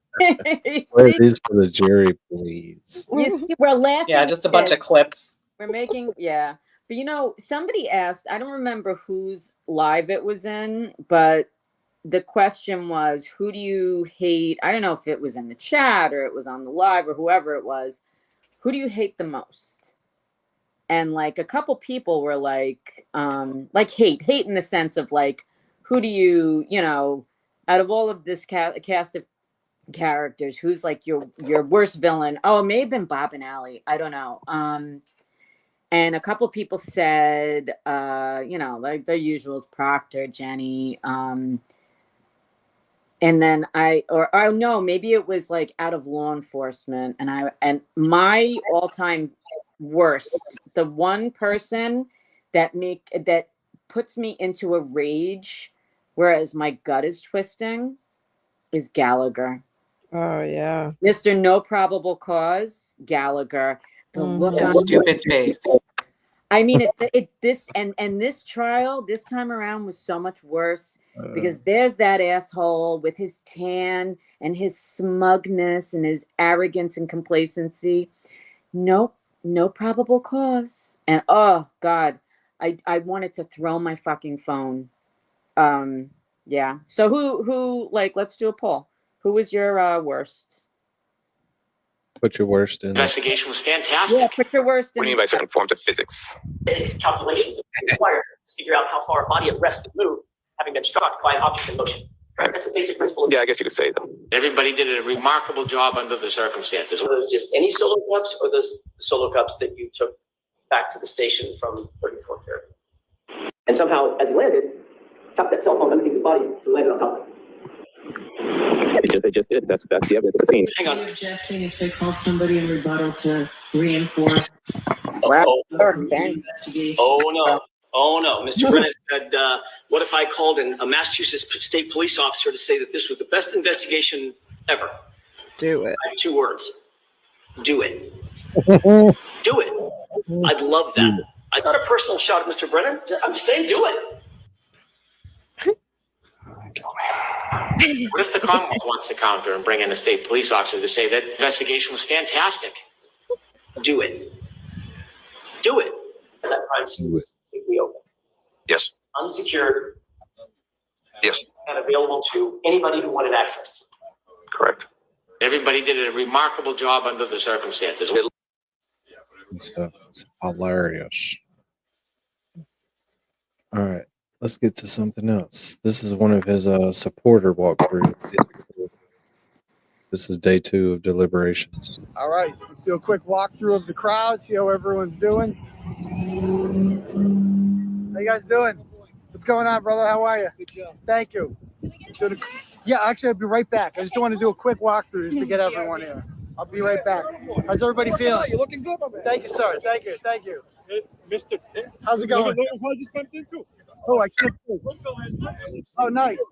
Play these for the jury, please. You see, we're laughing. Yeah, just a bunch at of clips. We're making, yeah. But somebody asked, I don't remember whose live it was in, but the question was, who do you hate? I don't know if it was in the chat or it was on the live or whoever it was. Who do you hate the most? And like a couple people were like hate in the sense of like, who do you, out of all of this cast of characters, who's like your worst villain? Oh, it may have been Bob and Allie. I don't know. And a couple people said, like the usuals, Proctor, Jenny. And then no, maybe it was like out of law enforcement. And my all-time worst, the one person that puts me into a rage, whereas my gut is twisting, is Gallagher. Oh yeah. Mr. No Probable Cause, Gallagher. The look on Stupid face. I mean, this trial this time around was so much worse because there's that asshole with his tan and his smugness and his arrogance and complacency. Nope, no probable cause. And oh God, I wanted to throw my fucking phone. Yeah. So who like, let's do a poll. Who was your worst? Put your worst in. Investigation was fantastic. Yeah, put your worst in. What do you mean by certain forms of physics? Physics calculations that are required to figure out how far a body at rest could move, having been struck by an object in motion. That's a basic principle. Yeah, I guess you could say though. Everybody did a remarkable job under the circumstances. Were those just any solo cups or those solo cups that you took back to the station from 34th Fair? And somehow, as he landed, tapped that cell phone underneath his body to land on top of it. They just did. That's the evidence of the scene. Hang on. Objecting if they called somebody in rebuttal to reinforce. Oh no. Oh no. Mr. Brennan said, what if I called a Massachusetts State Police officer to say that this was the best investigation ever? Do it. I have 2 words. Do it. Do it. I'd love that. It's not a personal shot at Mr. Brennan. I'm just saying, do it. What if the Commonwealth wants to counter and bring in a state police officer to say that investigation was fantastic? Do it. Do it. And that crime scene was completely open. Yes. Unsecured. Yes. And available to anybody who wanted access to it. Correct. Everybody did a remarkable job under the circumstances. It's hilarious. All right, let's get to something else. This is one of his supporter walkthroughs. This is day 2 of deliberations. All right, let's do a quick walkthrough of the crowd, see how everyone's doing. How you guys doing? What's going on, brother? How are you? Good job. Thank you. Yeah, actually, I'll be right back. I just want to do a quick walkthrough just to get everyone here. I'll be right back. How's everybody feeling? You're looking good, my man. Thank you, sir. Thank you. Thank you. Mr. How's it going? Oh, I can't see. Oh, nice.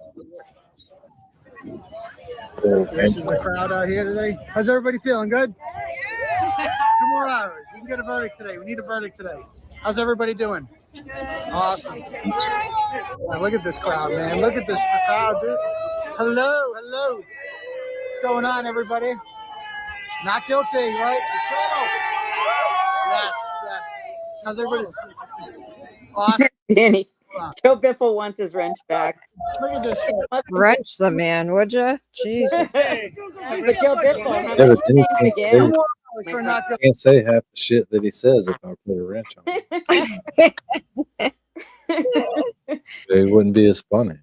This is the crowd out here today. How's everybody feeling? Good? 2 more hours. We can get a verdict today. We need a verdict today. How's everybody doing? Awesome. Wow, look at this crowd, man. Look at this crowd, dude. Hello, hello. What's going on, everybody? Not guilty, right? Yes. How's everybody? Awesome. Danny, Joe Biffle wants his wrench back. Look at this. Wrench the man, would you? Jesus. But Joe Biffle, Yeah, but then you For not can't say half the shit that he says if I put a wrench on it. It wouldn't be as funny.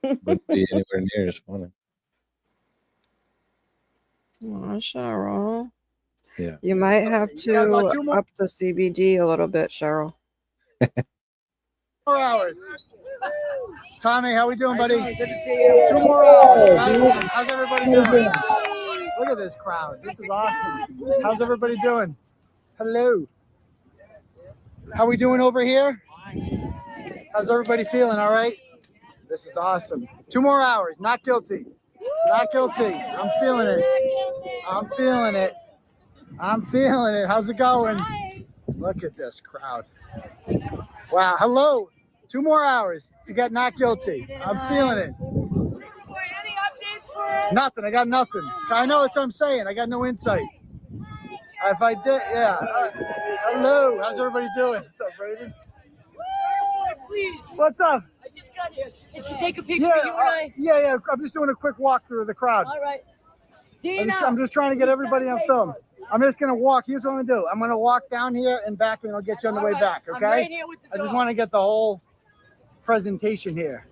Wouldn't be anywhere near as funny. Oh, Cheryl. Yeah. You might have You got about to 2 more up the CBD a little bit, Cheryl. 4 hours. Tommy, how we doing, buddy? Good to see you. 2 more hours. How's everybody doing? Look at this crowd. This is awesome. How's everybody doing? Hello. How we doing over here? How's everybody feeling? All right? This is awesome. 2 more hours. Not guilty. Not guilty. I'm feeling it. I'm feeling it. I'm feeling it. How's it going? Look at this crowd. Wow. Hello. 2 more hours to get not guilty. I'm feeling it. Nothing. I got nothing. I know what I'm saying. I got no insight. If I did, yeah. Hello. How's everybody doing? What's up, Brady? please. What's up? I just got here. Can you take a picture? Yeah, You and I. yeah. I'm just doing a quick walkthrough of the crowd. All right. I'm just trying to get everybody on film. I'm just gonna walk. Here's what I'm gonna do. I'm gonna walk down here and back, and I'll get you on the way back. I'm Okay? right here with the I just dog. want to get the whole presentation here.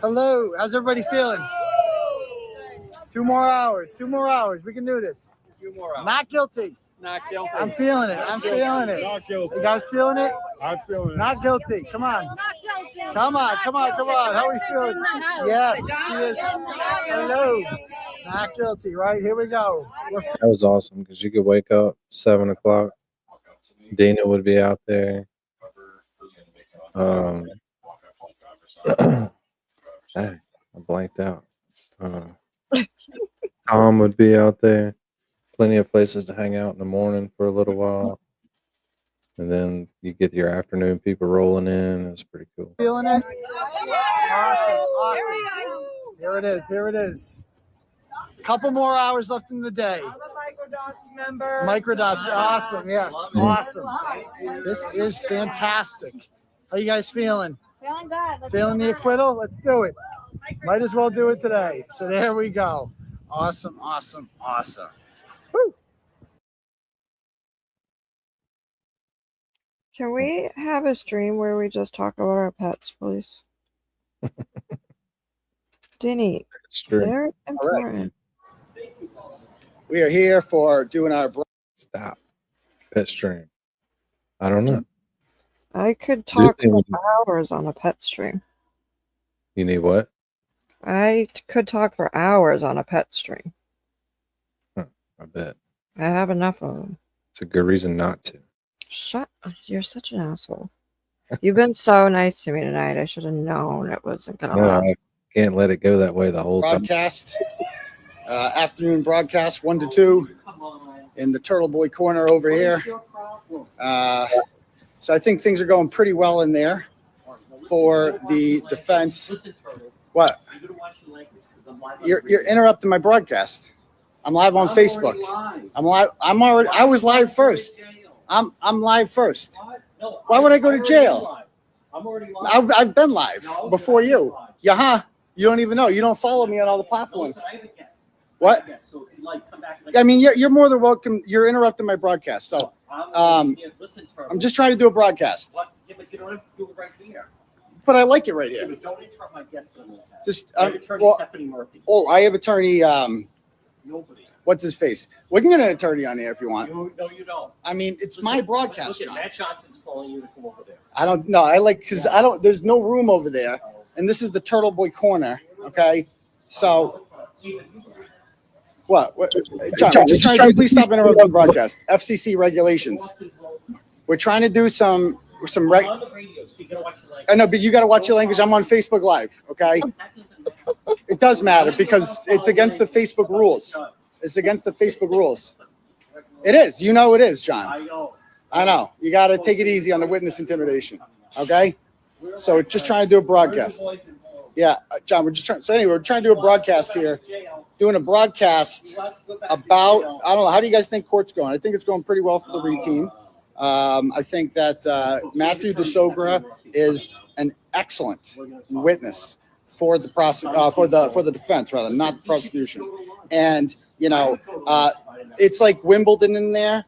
Hello. How's everybody feeling? 2 more hours. 2 more hours. We can do this. 2 more hours. Not guilty. Not guilty. I'm feeling it. I'm feeling it. Not guilty. You guys feeling it? I'm feeling it. Not guilty. Come on. Come on. Come on. Come on. How are we feeling? Yes, she is. Hello. Not guilty. Right, here we go. That was awesome because you could wake up 7 o'clock. Dina would be out there. Hey, I blanked out. Tom would be out there. Plenty of places to hang out in the morning for a little while. And then you get your afternoon people rolling in. It's pretty cool. Feeling it? Awesome. Here it is. Here it is. Couple more hours left in the day. I'm a Microdots member. Microdots, awesome. Yes, awesome. This is fantastic. How you guys feeling? Feeling good. Feeling the acquittal? Let's do it. Might as well do it today. So there we go. Awesome, awesome, awesome. Woo. Can we have a stream where we just talk about our pets, please? Denny, they're important. We are here for doing our Stop. Pet stream. I don't know. I could talk for hours on a pet stream. You need what? I could talk for hours on a pet stream. I bet. I have enough of them. It's a good reason not to. Shut up. You're such an asshole. You've been so nice to me tonight. I should have known it wasn't going to No, last. I can't let it go that way the whole time. broadcast, afternoon broadcast 1 to 2 in the Turtleboy corner over here. So I think things are going pretty well in there for the defense. What? You're interrupting my broadcast. I'm live on Facebook. I'm live. I was live first. I'm live first. Why would I go to jail? I've been live before you. Yeah, you don't even know. You don't follow me on all the platforms. What? I mean, you're more than welcome. You're interrupting my broadcast. So I'm just trying to do a broadcast. Yeah, but you don't have to do it right here. But I like it right here. But don't interrupt my guests anymore. Just I have attorney well, Stephanie Murphy. oh, I have attorney. Nobody. What's his face? We can get an attorney on here if you want. No, you don't. I mean, it's my broadcast, Listen, John. Matt Johnson's calling you to come over there. I don't know. I like because I don't. There's no room over there, and this is the Turtleboy corner. Okay, so what? John, we're just trying to please stop interrupting the broadcast. FCC regulations. We're trying to do some reg. I'm on the radio, so you gotta watch your language. I know, but you got to watch your language. I'm on Facebook Live. Okay, it does matter because it's against the Facebook rules. It's against the Facebook rules. It is. You know it is, John. I know. You got to take it easy on the witness intimidation. Okay? So just trying to do a broadcast. Yeah, John, we're just trying. So anyway, we're trying to do a broadcast here. Doing a broadcast about, I don't know, how do you guys think court's going? I think it's going pretty well for the Reed team. I think that Matthew DeSogra is an excellent witness for the for the defense, rather, not the prosecution. And you know, it's like Wimbledon in there.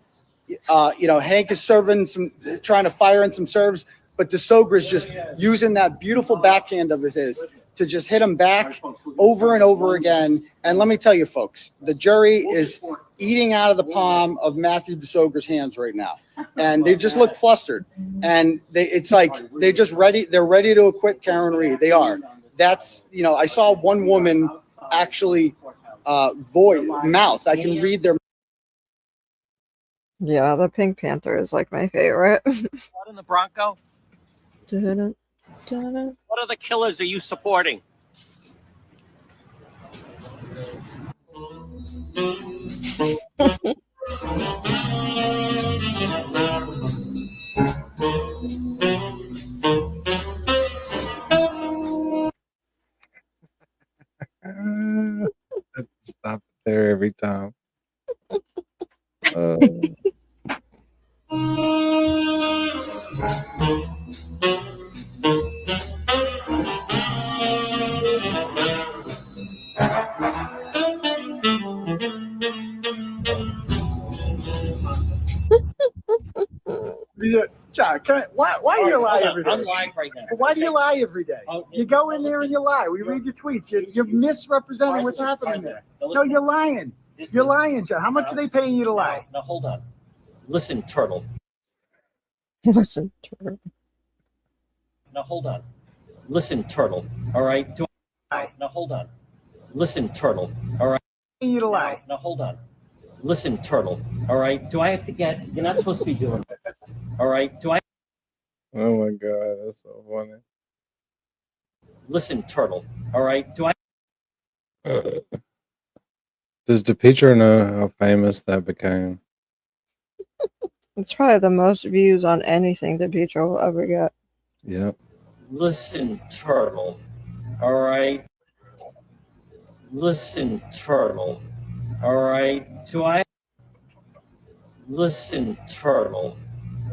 You know, Hank is trying to fire in some serves, but DeSogra is just using that beautiful backhand of his to just hit him back over and over again. And let me tell you, folks, the jury is eating out of the palm of Matthew DeSogra's hands right now, and they just look flustered. And it's like they're just ready. They're ready to acquit Karen Reed. They are. That's, you know, I saw one woman actually mouth. I can read their. Yeah, the Pink Panther is like my favorite. What in the Bronco? Dun, dun, dun. What other killers are you supporting? Stop it there every time. John, why do you lie every day? I'm live right now. Why do you lie every day? You go in there and you lie. We read your tweets. You're misrepresenting what's happening there. No, you're lying. You're lying, John. How much are they paying you to lie? Now hold on. Listen, Turtle. Listen, Turtle. Now hold on. Listen, Turtle. All right. Now hold on. Listen, Turtle. All right. You to lie. Now hold on. Listen, Turtle. All right. Do I have to get? You're not supposed to be doing that. All right. Do I? Oh my God, that's so funny. Listen, Turtle. All right. Do I? Does DePietro know how famous that became? It's probably the most views on anything that Pietro will ever get. Yep. Listen, Turtle. All right. Listen, Turtle. All right. Do I? Listen, Turtle.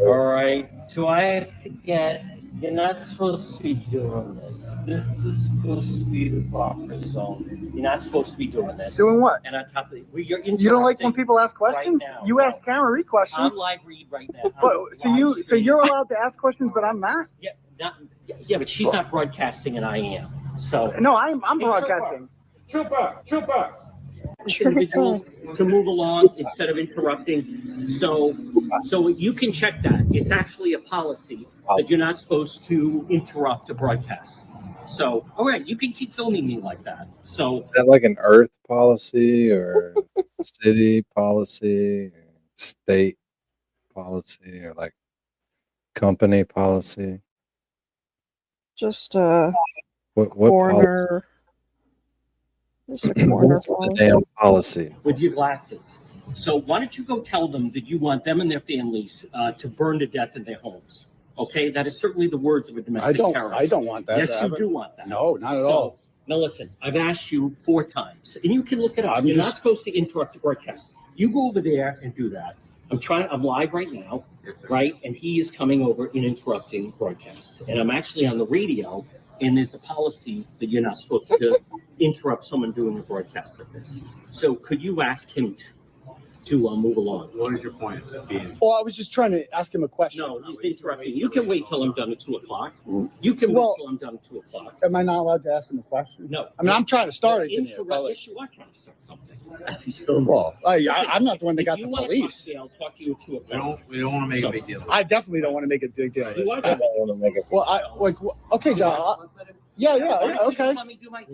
All right. Do I have to get? You're not supposed to be doing this. This is supposed to be the buffer zone. You're not supposed to be doing this. Doing what? And on top of it, you're You don't like when interrupting people ask questions? right now. You ask Karen Reed questions. I'm live read right now. So you're allowed to ask questions, but I'm not? Yeah, but she's not broadcasting and I am. So No, I'm broadcasting. Trooper. This individual to move along instead of interrupting. So you can check that. It's actually a policy that you're not supposed to interrupt a broadcast. So, all right, you can keep filming me like that. So Is that like an Earth policy or city policy, or state policy, or like company policy? Just a What corner. policy? Just a corner What's the policy. damn policy? with your glasses. So why don't you go tell them that you want them and their families to burn to death in their homes? Okay, that is certainly the words of a domestic terrorist. I don't want that. Yes, to you happen. do want that. No, not at So, all. Now listen, I've asked you 4 times, and you can look it up. You're not supposed to interrupt the broadcast. You go over there and do that. I'm live right now, right? And he is coming over and interrupting broadcasts. And I'm actually on the radio, and there's a policy that you're not supposed to interrupt someone doing a broadcast like this. So could you ask him to move along? What is your point? Well, I was just trying to ask him a question. No, he's interrupting. You can wait till I'm done at 2 o'clock. You can wait till I'm done at 2 o'clock. Am I not allowed to ask him a question? No. I mean, I'm trying to start it. Yes, you are trying to start something. As he's filming. Well, I'm not the one that got the If you want to police. talk to me, I'll talk to you at 2 o'clock. We don't want to make a big deal. I definitely don't want to make a big deal. You are I don't want to make it. Well, okay, John. Yeah, okay.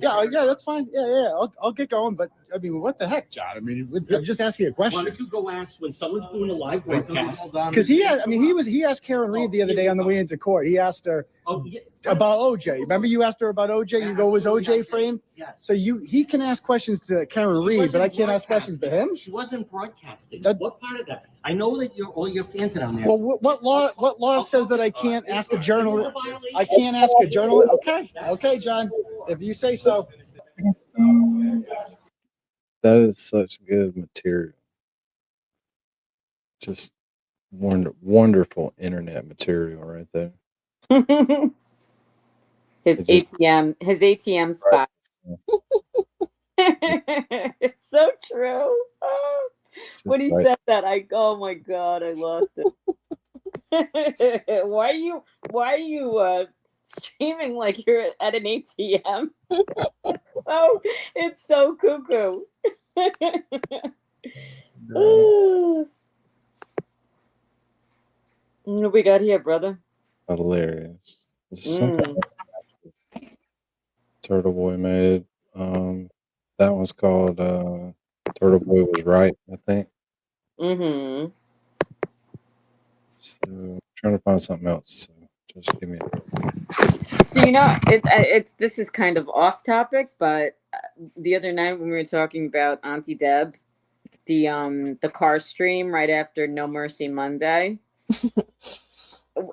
Yeah, that's fine. Yeah. I'll get going. But I mean, what the heck, John? I mean, I'm just asking a Why question. don't you go ask when someone's doing a live broadcast? Because he asked Karen Reed the other day on the way into court. He asked her about OJ. Remember, you asked her about OJ. You go, was OJ framed? Yes. So he can ask questions to Karen Reed, but I can't ask questions to him. She wasn't broadcasting. What part of that? I know that all your fans are down there. Well, what law says that I can't ask a journalist? I can't ask a journalist. Okay, John, if you say so. That is such good material. Just wonderful internet material right there. His ATM spot. It's so true. Oh, when he said that, oh my God, I lost it. Why are you streaming like you're at an ATM? It's so cuckoo. What we got here, brother? Hilarious. Something Turtleboy made. That one's called Turtleboy Was Right, I think. Mm-hmm. So I'm trying to find something else. So just give me So this is kind of off topic, but the other night when we were talking about Auntie Deb, the car stream right after No Mercy Monday,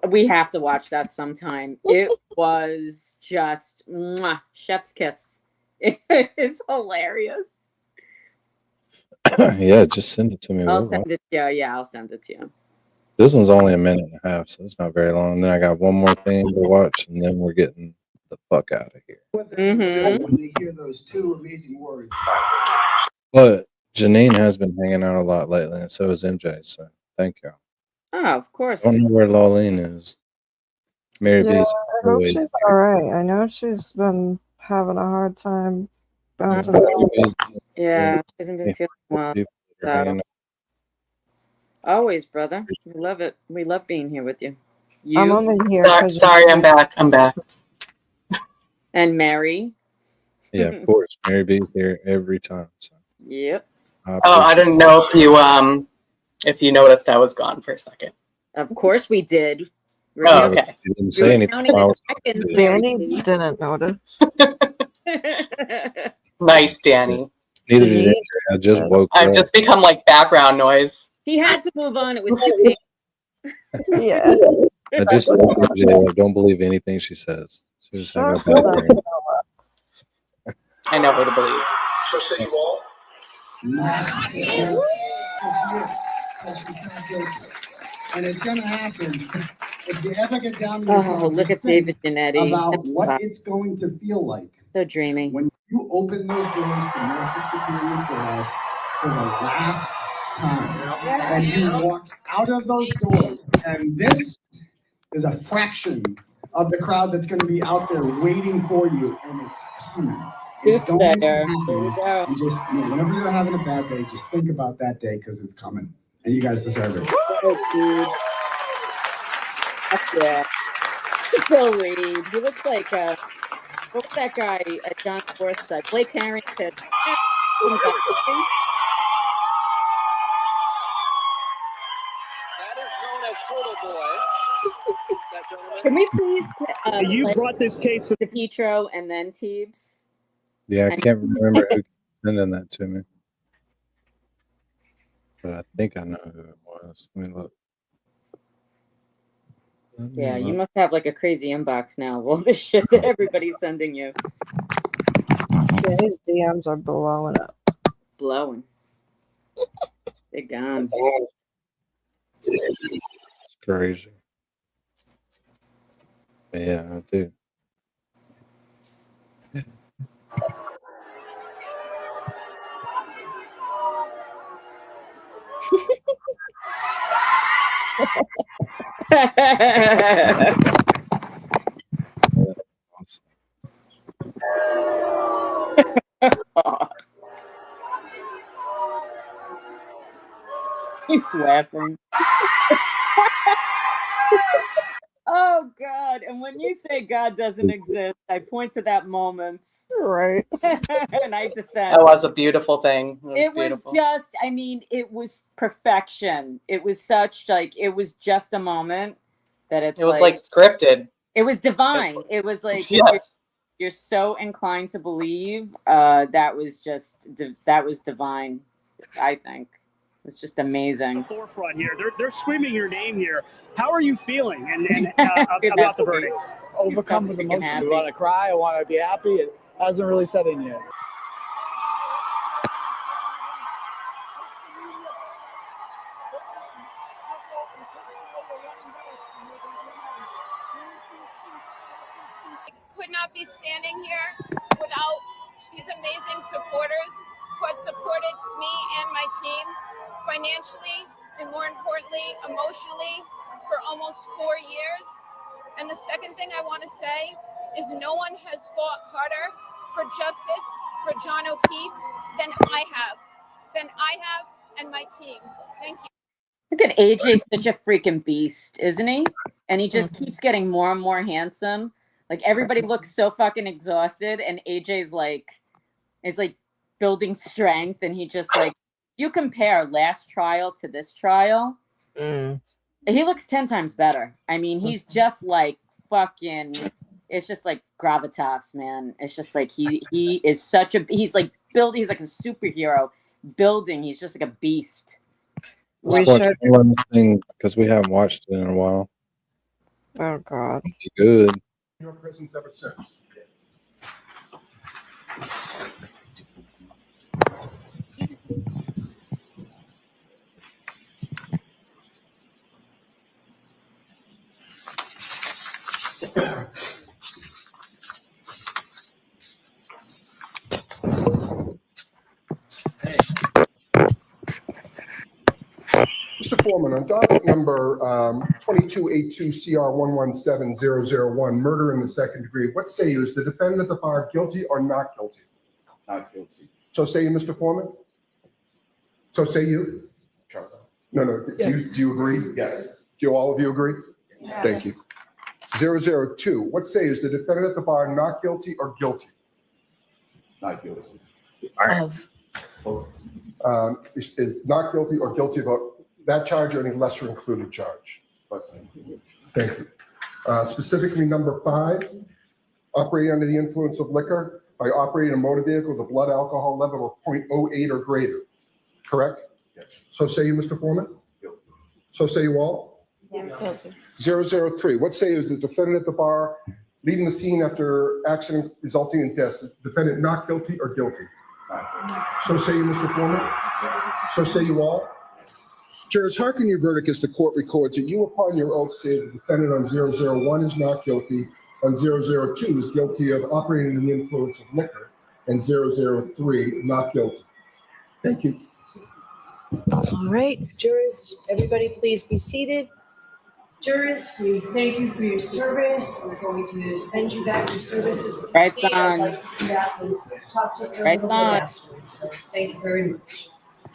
we have to watch that sometime. It was just chef's kiss. It is hilarious. Yeah, just send it to me. I'll send it to you. Yeah, I'll send it to you. This one's only a minute and a half, so it's not very long. And then I got one more thing to watch, and then we're getting the fuck out of here. Mm-hmm. When they hear those 2 amazing words. But Janine has been hanging out a lot lately, and so has MJ. So thank y'all. Oh, of I course. don't know where Lawlene is. Mary Yeah, B's I hope always she's all right. I know she's been having a hard time bouncing Mary back. B's Yeah, she hasn't been yeah, feeling well. people are hanging So out. always, brother. We love it. We love being here with you. I'm You only here Sorry, because sorry, I'm back. I'm back. and Mary. Yeah, of course. Mary B's here every time. So Yep. Oh, I didn't know if you noticed I was gone for a second. Of course we did. We're Oh, counting, okay. She didn't we say were anything counting while I the was talking seconds, to you. Mary. Danny didn't notice. Nice, Danny. Neither did Andrea. I just woke I've up. just become like background noise. He had to move on. It was too painful. Yeah. I just woke up, Jay. I don't believe anything she says. She just had a bad dream. I know who to believe. So say you all. And it's going to happen if you ever get down to Oh, look at David Genetti. about what it's going to feel like So dreamy. when you open those doors to Norfolk Security Courthouse for the last time. And you walk out of those doors, and this is a fraction of the crowd that's going to be out there waiting for you, and it's coming. It's going to There happen. we go. And just, whenever you're having a bad day, just think about that day because it's coming, and you guys deserve it. Oh, dude. Heck yeah. Bill Reed. He looks like what was that guy? John Forsythe. Blake Harrington. That is known as Turtleboy. That gentleman. Can we please You play brought this case to DePietro and then Teebs? Yeah, I can't remember who sending that to me. But I think I know who it was. Let me look. Yeah, you must have like a crazy inbox now of all the shit that everybody's sending you. Yeah, his DMs are blowing up. Blowing. They're gone. It's crazy. But yeah, I do. He's laughing. Oh God! And when you say God doesn't exist, I point to that moment, right? And I descend. That was a beautiful thing. It was just, I mean, it was perfection. It was such like, it was just a moment that it's It was like scripted. It was divine. It was like, Yes. you're so inclined to believe, that was just, that was divine, I think. It's just amazing. forefront here. They're screaming your name here. How are you feeling and about the verdict? Overcome with emotion. I want to cry. I want to be happy. It hasn't really set in yet. Could not be standing here without these amazing supporters who have supported me and my team financially and, more importantly, emotionally for almost 4 years. And the second thing I want to say is no one has fought harder for justice for John O'Keefe than I have, and my team. Thank you. Look at AJ, such a freaking beast, isn't he? And he just keeps getting more and more handsome. Like everybody looks so fucking exhausted, and AJ's like, is like building strength, and he just like, you compare last trial to this trial, he looks 10 times better. I mean, he's just like fucking, it's just like gravitas, man. It's just like he is such a, he's like building, he's like a superhero building. He's just like a beast. Let's watch one thing because we haven't watched it in a while. Oh God. Be good. Your presence ever since. Mr. Foreman, on docket number 2282CR117001, murder in the second degree, what say you? Is the defendant at the bar guilty or not guilty? Not guilty. So say you, Mr. Foreman? So say you? No. Do you agree? Yes. Do all of you agree? Yes. Thank you. 002, what say is the defendant at the bar not guilty or guilty? Not guilty. Is not guilty or guilty about that charge or any lesser included charge? Thank you. Specifically, number 5, operating under the influence of liquor by operating a motor vehicle with a blood alcohol level of 0.08 or greater. Correct? Yes. So say you, Mr. Foreman? Guilty. So say you all? Yes. 003, what say is the defendant at the bar leaving the scene after accident resulting in death? Is the defendant not guilty or guilty? So say you, Mr. Foreman? So say you all? Jurors, hearken your verdict as the court records that you upon your oath say the defendant on 001 is not guilty, on 002 is guilty of operating under the influence of liquor, and 003 not guilty. Thank you. All right, jurors, everybody please be seated. Jurors, we thank you for your service. We're going to send you back to services. Right on. Right on. So thank you very much.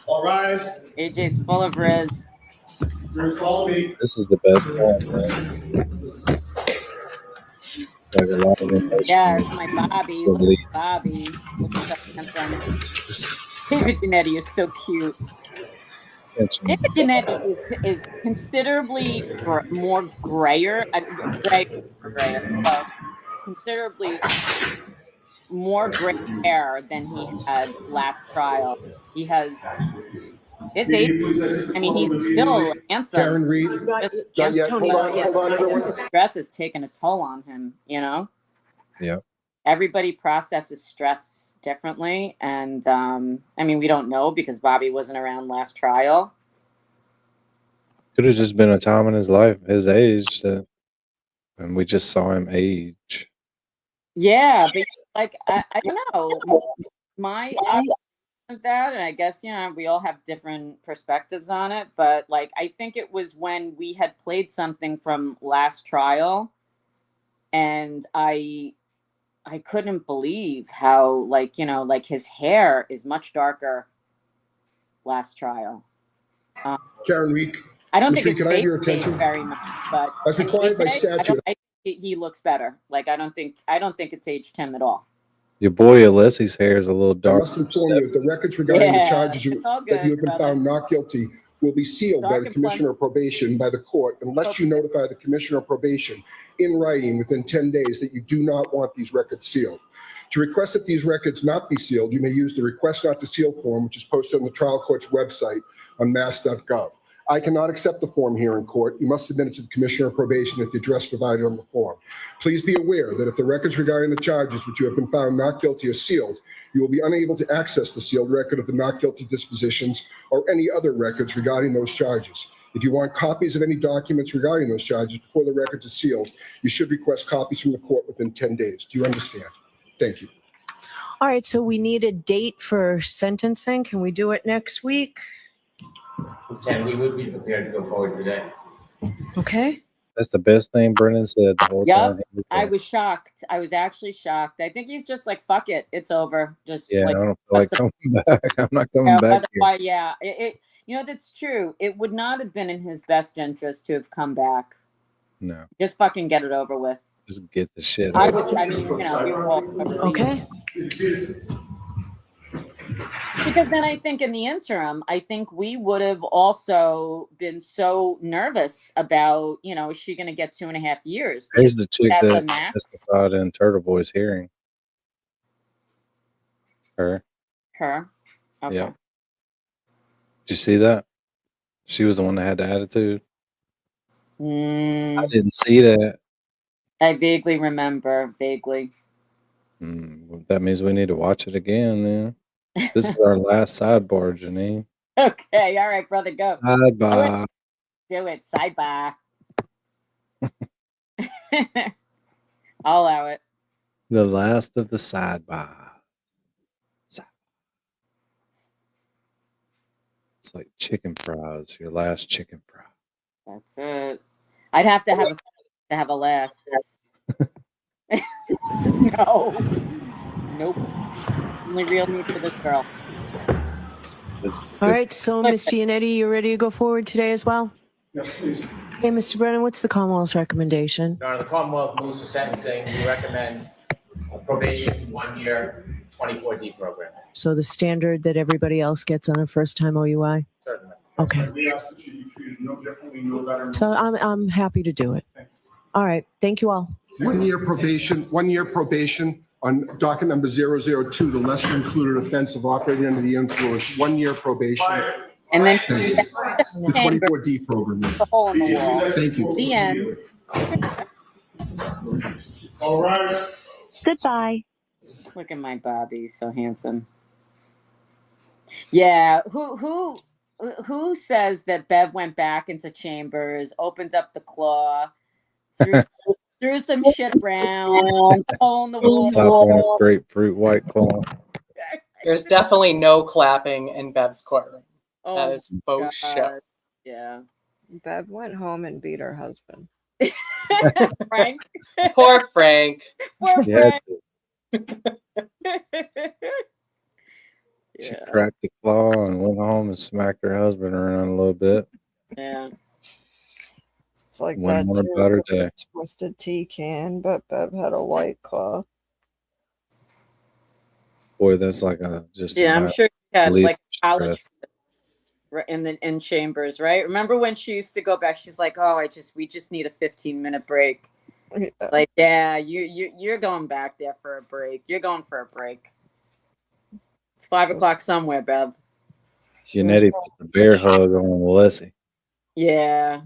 All rise. AJ's full of riz. Call me. This is the best part, man. It's like a lot of emotion. Yeah, it's my Bobby. So relief. Bobby. Look at that handsome. David Janetti is so cute. David Janetti is considerably more grayer, considerably more gray hair than he had last trial. He has, it's 80. I mean, he's still handsome. Karen Reed, not yet. Hold on, everyone. Stress has taken a toll on him, you know? Yeah. Everybody processes stress differently. And, I mean, we don't know because Bobby wasn't around last trial. Could have just been a time in his life, his age, and we just saw him age. Yeah, but like I don't know, my of that, and I guess we all have different perspectives on it. But like I think it was when we had played something from last trial, and I couldn't believe how like his hair is much darker last trial. Karen Reed. I don't think his can I have face your attention? very much, but As required by statute. I think he looks better. Like I don't think it's aged him at all. Your boy Alessi's hair is a little I dark. must inform you that the records regarding the charges that you have been found not guilty will be sealed by the Commissioner of Probation by the court unless you notify the Commissioner of Probation in writing within 10 days that you do not want these records sealed. To request that these records not be sealed, you may use the Request Not to Seal form, which is posted on the trial court's website on mass.gov. I cannot accept the form here in court. You must submit it to the Commissioner of Probation at the address provided on the form. Please be aware that if the records regarding the charges which you have been found not guilty are sealed, you will be unable to access the sealed record of the not guilty dispositions or any other records regarding those charges. If you want copies of any documents regarding those charges before the records are sealed, you should request copies from the court within 10 days. Do you understand? Thank you. All right, so we need a date for sentencing. Can we do it next week? We would be prepared to go forward today. Okay. That's the best thing Brennan said the whole time. I was shocked. I was actually shocked. I think he's just like, fuck it, it's over. Just I don't feel like coming back. I'm not coming back here. That's true. It would not have been in his best interest to have come back. No. Just fucking get it over with. Just get the shit. We were all okay. Because then I think in the interim, I think we would have also been so nervous about, is she going to get 2.5 years? Here's the chick that testified in Turtleboy's hearing. Her. Okay. Yeah. Did you see that? She was the one that had the attitude. I didn't see that. I vaguely remember. Well, that means we need to watch it again then. This is our last sidebar, Janine. Okay, all right, brother, go. Sidebar. Do it. Sidebar. I'll allow it. The last of the sidebar. So like chicken fries. Your last chicken fry. That's it. I'd have to have a last. No. Nope. Only real need for this girl. All right, so Ms. Giannetti, you ready to go forward today as well? Yes, please. Okay, Mr. Brennan, what's the Commonwealth's recommendation? Your Honor, the Commonwealth moves for sentencing. We recommend probation, 1 year, 24D program. So the standard that everybody else gets on a first-time OUI? Certainly. Okay. We ask that you be treated no differently, no better. So I'm happy to do it. All right, thank you all. 1 year probation, 1 year probation on docket number 002, the lesser included offense of operating under the influence, 1 year probation. And then Thank you. The 24D program. Yes. the hole in the wall. Thank you. The end. All right. Goodbye. Look at my Bobby, he's so handsome. Yeah, who says that Bev went back into chambers, opened up the claw, threw some shit around, hole in the wall. Top on a grapefruit white claw. There's definitely no clapping in Bev's courtroom. Oh That is faux God. show. Yeah. Bev went home and beat her husband. Frank. Poor Frank. Poor Yeah. Frank. She cracked the claw and went home and smacked her husband around a little bit. Yeah. It's like One that more too, about her with day. a twisted tea can, but Bev had a white claw. Boy, that's like just Yeah, a I'm nice sure she had release like of college stress. in chambers, right? Remember when she used to go back? She's like, "Oh, we just need a 15-minute break." Yeah. Like, yeah, you're going back there for a break. You're going for a break. It's 5 o'clock somewhere, Bev. Janetti put the bear hug on Leslie. Yeah.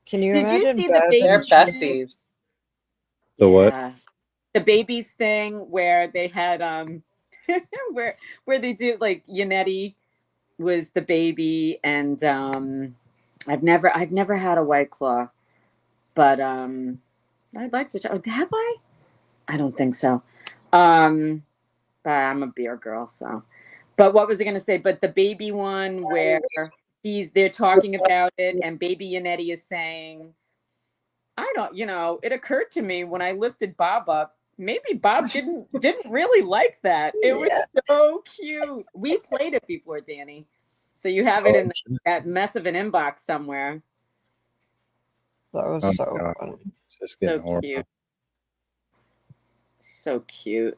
Can you Did you imagine see the Bev baby? They're and besties. The what? Yeah. The babies thing where they had where they do like Yannetti was the baby and I've never had a White Claw, but I'd like to try. Have I? I don't think so. But I'm a beer girl, so. But what was I gonna say? But the baby one where they're talking about it and baby Yannetti is saying, I don't, it occurred to me when I lifted Bob up, maybe Bob didn't really like that. It was so cute. We played it before, Danny. So you have it in that mess of an inbox somewhere. That was Oh, so God. funny. It's just So getting horrible. cute. So cute.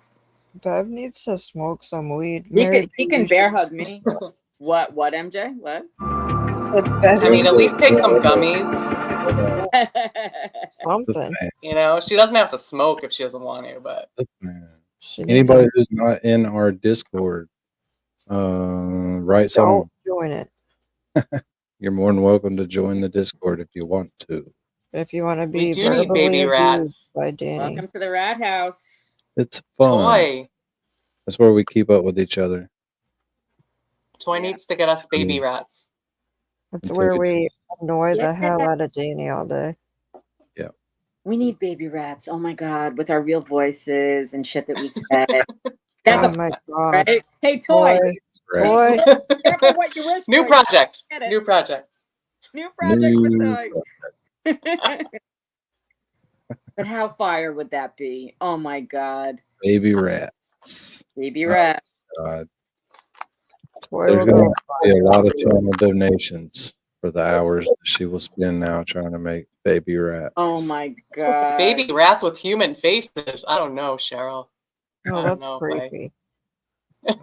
Bev needs to smoke some weed. He can bear hug me. What, MJ? What? I mean, at least take some gummies. Something. She doesn't have to smoke if she doesn't want to, but Anybody who's not in our Discord, write Don't some. join it. You're more than welcome to join the Discord if you want to. If you want to we be do need verbally baby abused rats. by Danny. Welcome to the rat house. It's fun. Toy. That's where we keep up with each other. Toy needs to get us baby rats. That's Until where we- we annoy the hell Yeah. out of Danny all day. We need baby rats. Oh my God, with our real voices and shit that we said. That's Oh my God. right. Hey, Toy. Toy. Careful what you wish New for. project. Get it. New project. New project New for Toy. But how fire would that be? Oh my God. Baby rats. Baby rat. God. Toy There's will going go to be a lot of channel donations for the hours that she will spend now trying to make baby rats. Oh my God. Baby rats with human faces. I don't know, Cheryl. Oh, I don't that's know creepy. if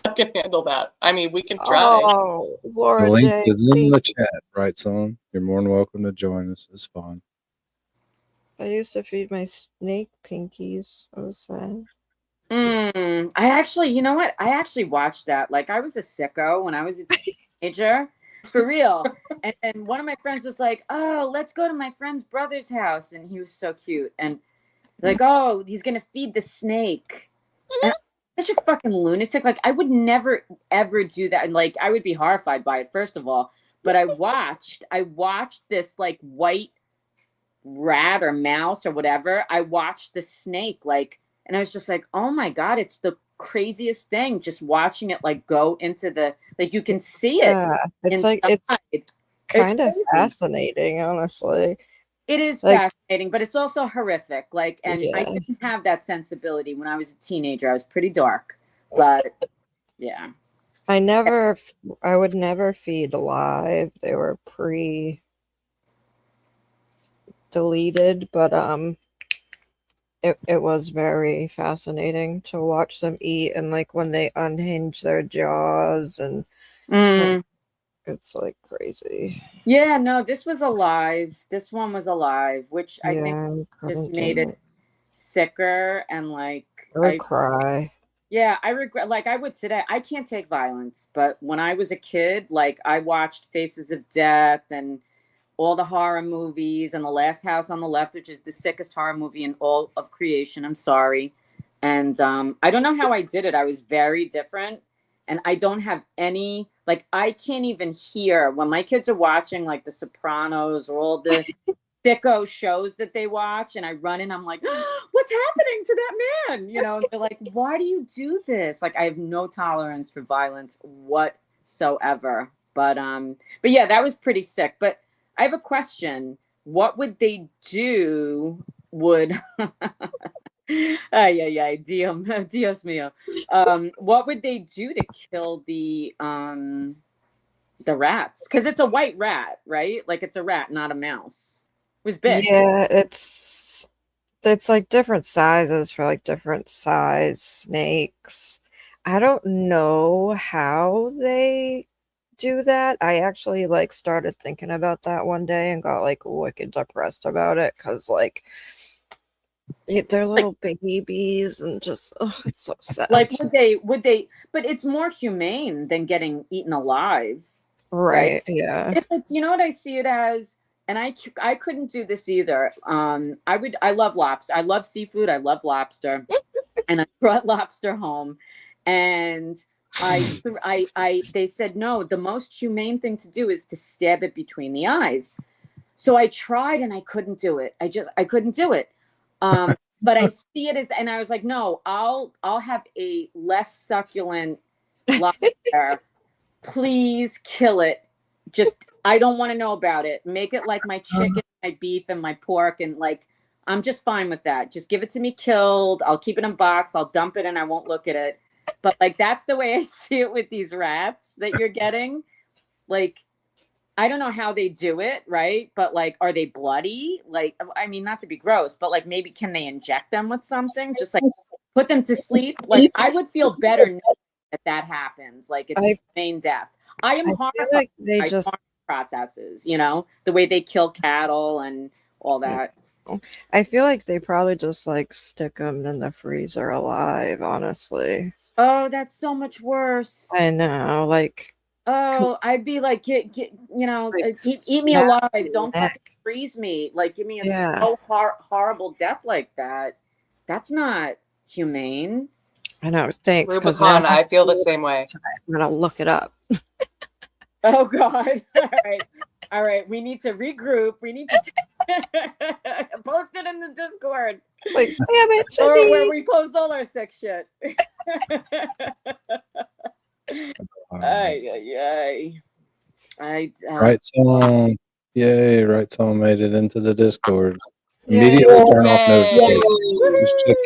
I can handle that. I mean, we can try. Oh, The Laura link J. is in the chat, right, son? You're more than welcome to join us. It's fun. I used to feed my snake pinkies. I was sad. I actually, you know what? I actually watched that. Like, I was a sicko when I was a teenager. For real. And one of my friends was like, oh, let's go to my friend's brother's house. And he was so cute. And like, oh, he's going to feed the snake. And I'm such a fucking lunatic. Like, I would never, ever do that. And like, I would be horrified by it, first of all. But I watched this like white rat or mouse or whatever. I watched the snake, like, and I was just like, oh my God, it's the craziest thing just watching it like go into the, like you can see it. Yeah, it's like it's It's kind of crazy. fascinating, honestly. It is Like, fascinating, but it's also horrific. Like, and I yeah. didn't have that sensibility when I was a teenager. I was pretty dark, but yeah. I would never feed live. They were pre-deleted, but it was very fascinating to watch them eat, and like when they unhinge their jaws and like, it's like crazy. Yeah, no, this was alive. This one was alive, which I Yeah, think I just couldn't made do it sicker and like I would cry. yeah, I regret, like I would today. I can't take violence, but when I was a kid, like I watched Faces of Death and all the horror movies and The Last House on the Left, which is the sickest horror movie in all of creation. I'm sorry. And I don't know how I did it. I was very different. And I don't have any, like, I can't even hear when my kids are watching, like, The Sopranos or all the sicko shows that they watch. And I run in, I'm like, what's happening to that man? You know, they're like, why do you do this? Like, I have no tolerance for violence whatsoever. But yeah, that was pretty sick. But I have a question. What would they do? Dios mío. What would they do to kill the rats? Because it's a white rat, right? Like it's a rat, not a mouse. It was big. Yeah, it's like different sizes for like different size snakes. I don't know how they do that. I actually like started thinking about that one day and got like wicked depressed about it because like they're little babies and just it's so sad. Like would they but it's more humane than getting eaten alive. Right, yeah. It's like, you know what I see it as? And I couldn't do this either. I love lobster. I love seafood. I love lobster. And I brought lobster home and they said, no, the most humane thing to do is to stab it between the eyes. So I tried and I couldn't do it. I couldn't do it. But I see it as, and I was like, no, I'll have a less succulent lobster. Please kill it. Just, I don't want to know about it. Make it like my chicken, my beef, and my pork. And like, I'm just fine with that. Just give it to me killed. I'll keep it in a box. I'll dump it and I won't look at it. But like, that's the way I see it with these rats that you're getting. Like, I don't know how they do it, right? But like, are they bloody? Like, I mean, not to be gross, but like maybe can they inject them with something? Just like put them to sleep? Like, I would feel better knowing that happens. Like it's a humane death. I am horrified like they by just processes, you know, the way they kill cattle and all that. I feel like they probably just like stick them in the freezer alive, honestly. Oh, that's so much worse. I know, like oh, I'd be like, get you know, like, eat me alive. Don't neck. fucking freeze me. Like, give me a Yeah. so horrible death like that. That's not humane. I know, thanks. 'Cause Rubicon, now I feel the same way. I'm gonna look it up. Oh God! All right. We need to regroup. We need to post it in the Discord. Like, damn it, or Jenny. where we post all our sick shit. Ay. Right song. Yay, right song made it into the Discord. Yay. Immediately turn off notifications. Yay. Just check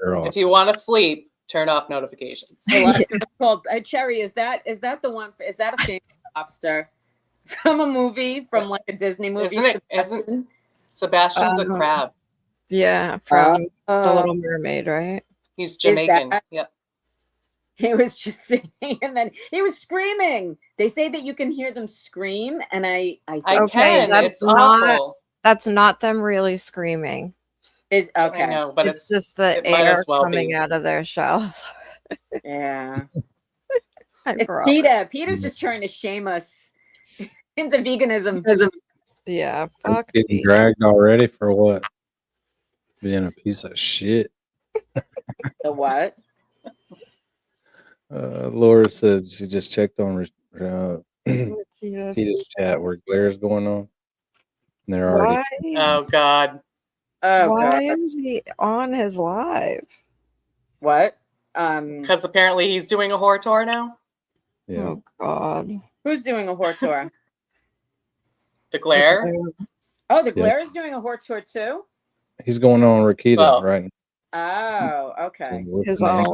they're on. If you want to sleep, turn off notifications. Called Cherry. Is that the one? Is that a famous lobster from a movie, from like a Disney movie? Isn't Sebastian's a crab? Yeah, from The Little Mermaid, right? He's Jamaican. that- Yep. He was just singing, and then he was screaming. They say that you can hear them scream, and I can. It's awful. That's not them really screaming. Okay, I know, but it's just the it might air as well coming be. out of their shells. Yeah. I It's forgot. Peter's just trying to shame us into veganism. Yeah, I'm fuck getting me. dragged already for what? Being a piece of shit. The what? Laura says she just checked on Yes. Peter's chat where Glaire's going on. And they're already. Oh God. Oh Why God. is he on his live? What? Because apparently he's doing a horror tour now. Yeah. Oh God. Who's doing a horror tour? The Glare. Oh, the Glare is doing a horror tour too. He's going on Riiiiide Well, right now. Oh, okay. His own.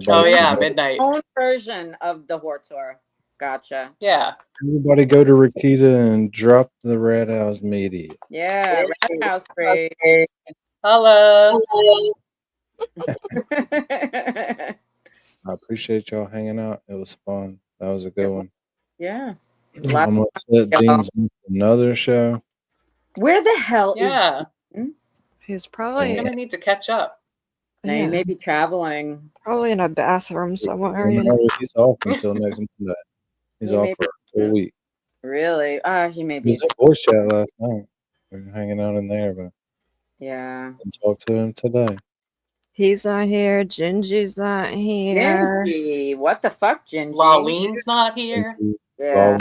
Oh yeah, midnight. Own version of the horror tour. Gotcha. Yeah. Everybody go to Riiiiide and drop the Red House media. Yeah, Red House Break. Hello. I appreciate y'all hanging out. It was fun. That was a good one. Yeah. I'm upset Dean's missed another show. Where the hell Yeah. is He's I'm probably gonna need to catch up. He may be traveling. probably in a bathroom somewhere. You No, know? he's off until next Monday. He's He off may for a full week. Really? He may He be. was in voice chat last night. We were hanging out in there, but Yeah. I talked to him today. He's not here. Gingy's not here. Gingy. What the fuck, Gingy? Laulene's not here. Yeah.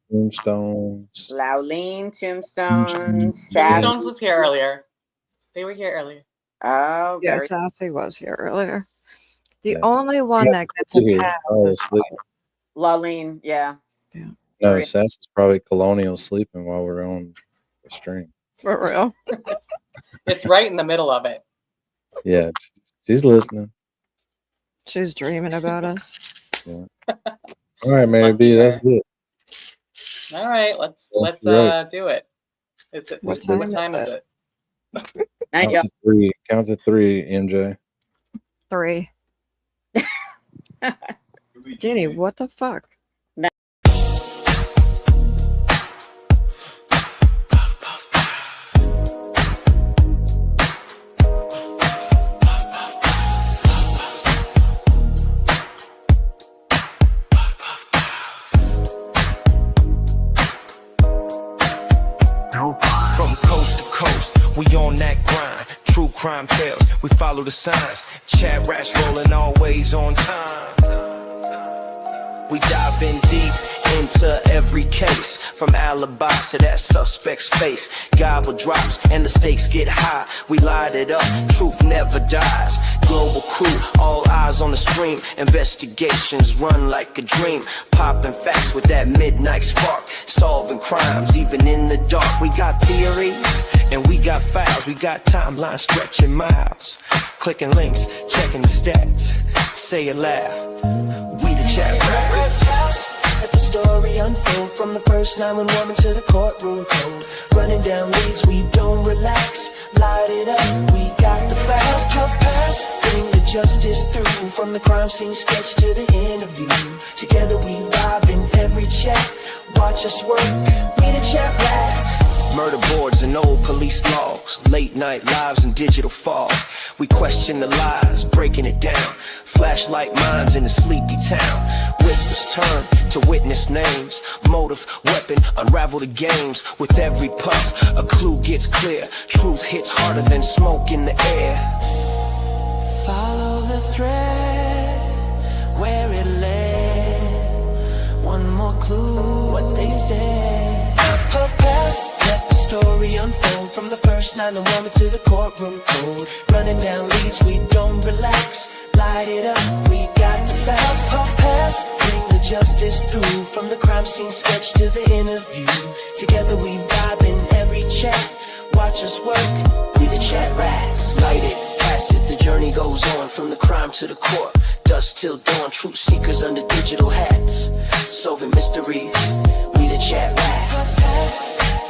Tombstones. Lauleen, Tombstones, Tombstones was here earlier. They were here earlier. Oh, Yeah, very Sassy was here earlier. The Yeah. only one Yeah, that gets a here. pass Oh, is asleep. Lauleen, yeah. No, Sassy's probably colonial sleeping while we're on the stream. for real. It's right in the middle of it. Yeah, she's listening. She's dreaming about us. Yeah. All right, Mary B, that's it. All right, let's right. do it. Is it What what time time is it? Night, y'all. Count to three, MJ. 3. Danny, what the fuck? From coast to coast, we on that grind. True crime tales, we follow the signs. CHATRATS rolling always on time. We dive in deep into every case, from alibis to that suspect's face. Gobble drops and the stakes get high. We light it up, truth never dies. Global crew, all eyes on the stream. Investigations run like a dream. Popping facts with that midnight spark. Solving crimes even in the dark. We got theories and we got files. We got timelines stretching miles. Clicking links, checking the stats. Say it loud. We the CHATRATS. Let the story unfold from the first 911 to the courtroom code. Running down leads, we don't relax. Light it up, we got the facts. Puff pass, bring the justice through. From the crime scene sketch to the interview. Together we vibe in every chat. Watch us work, we the CHATRATS. Murder boards and old police logs. Late night lives and digital fog. We question the lies, breaking it down. Flashlight minds in a sleepy town. Whispers turn to witness names. Motive, weapon, unravel the games. With every puff, a clue gets clear. Truth hits harder than smoke in the air. Follow the thread, where it led. One more clue, what they said. Puff, puff, pass, let the story unfold. From the first 911 to the courtroom code. Running down leads, we don't relax. Light it up, we got the facts. Puff, pass, bring the justice through. From the crime scene sketch to the interview. Together we vibe in every chat. Watch us work, we the CHATRATS. Light it, pass it, the journey goes on. From the crime to the court, dusk till dawn. Truth seekers under digital hats. Solving mysteries, we the CHATRATS.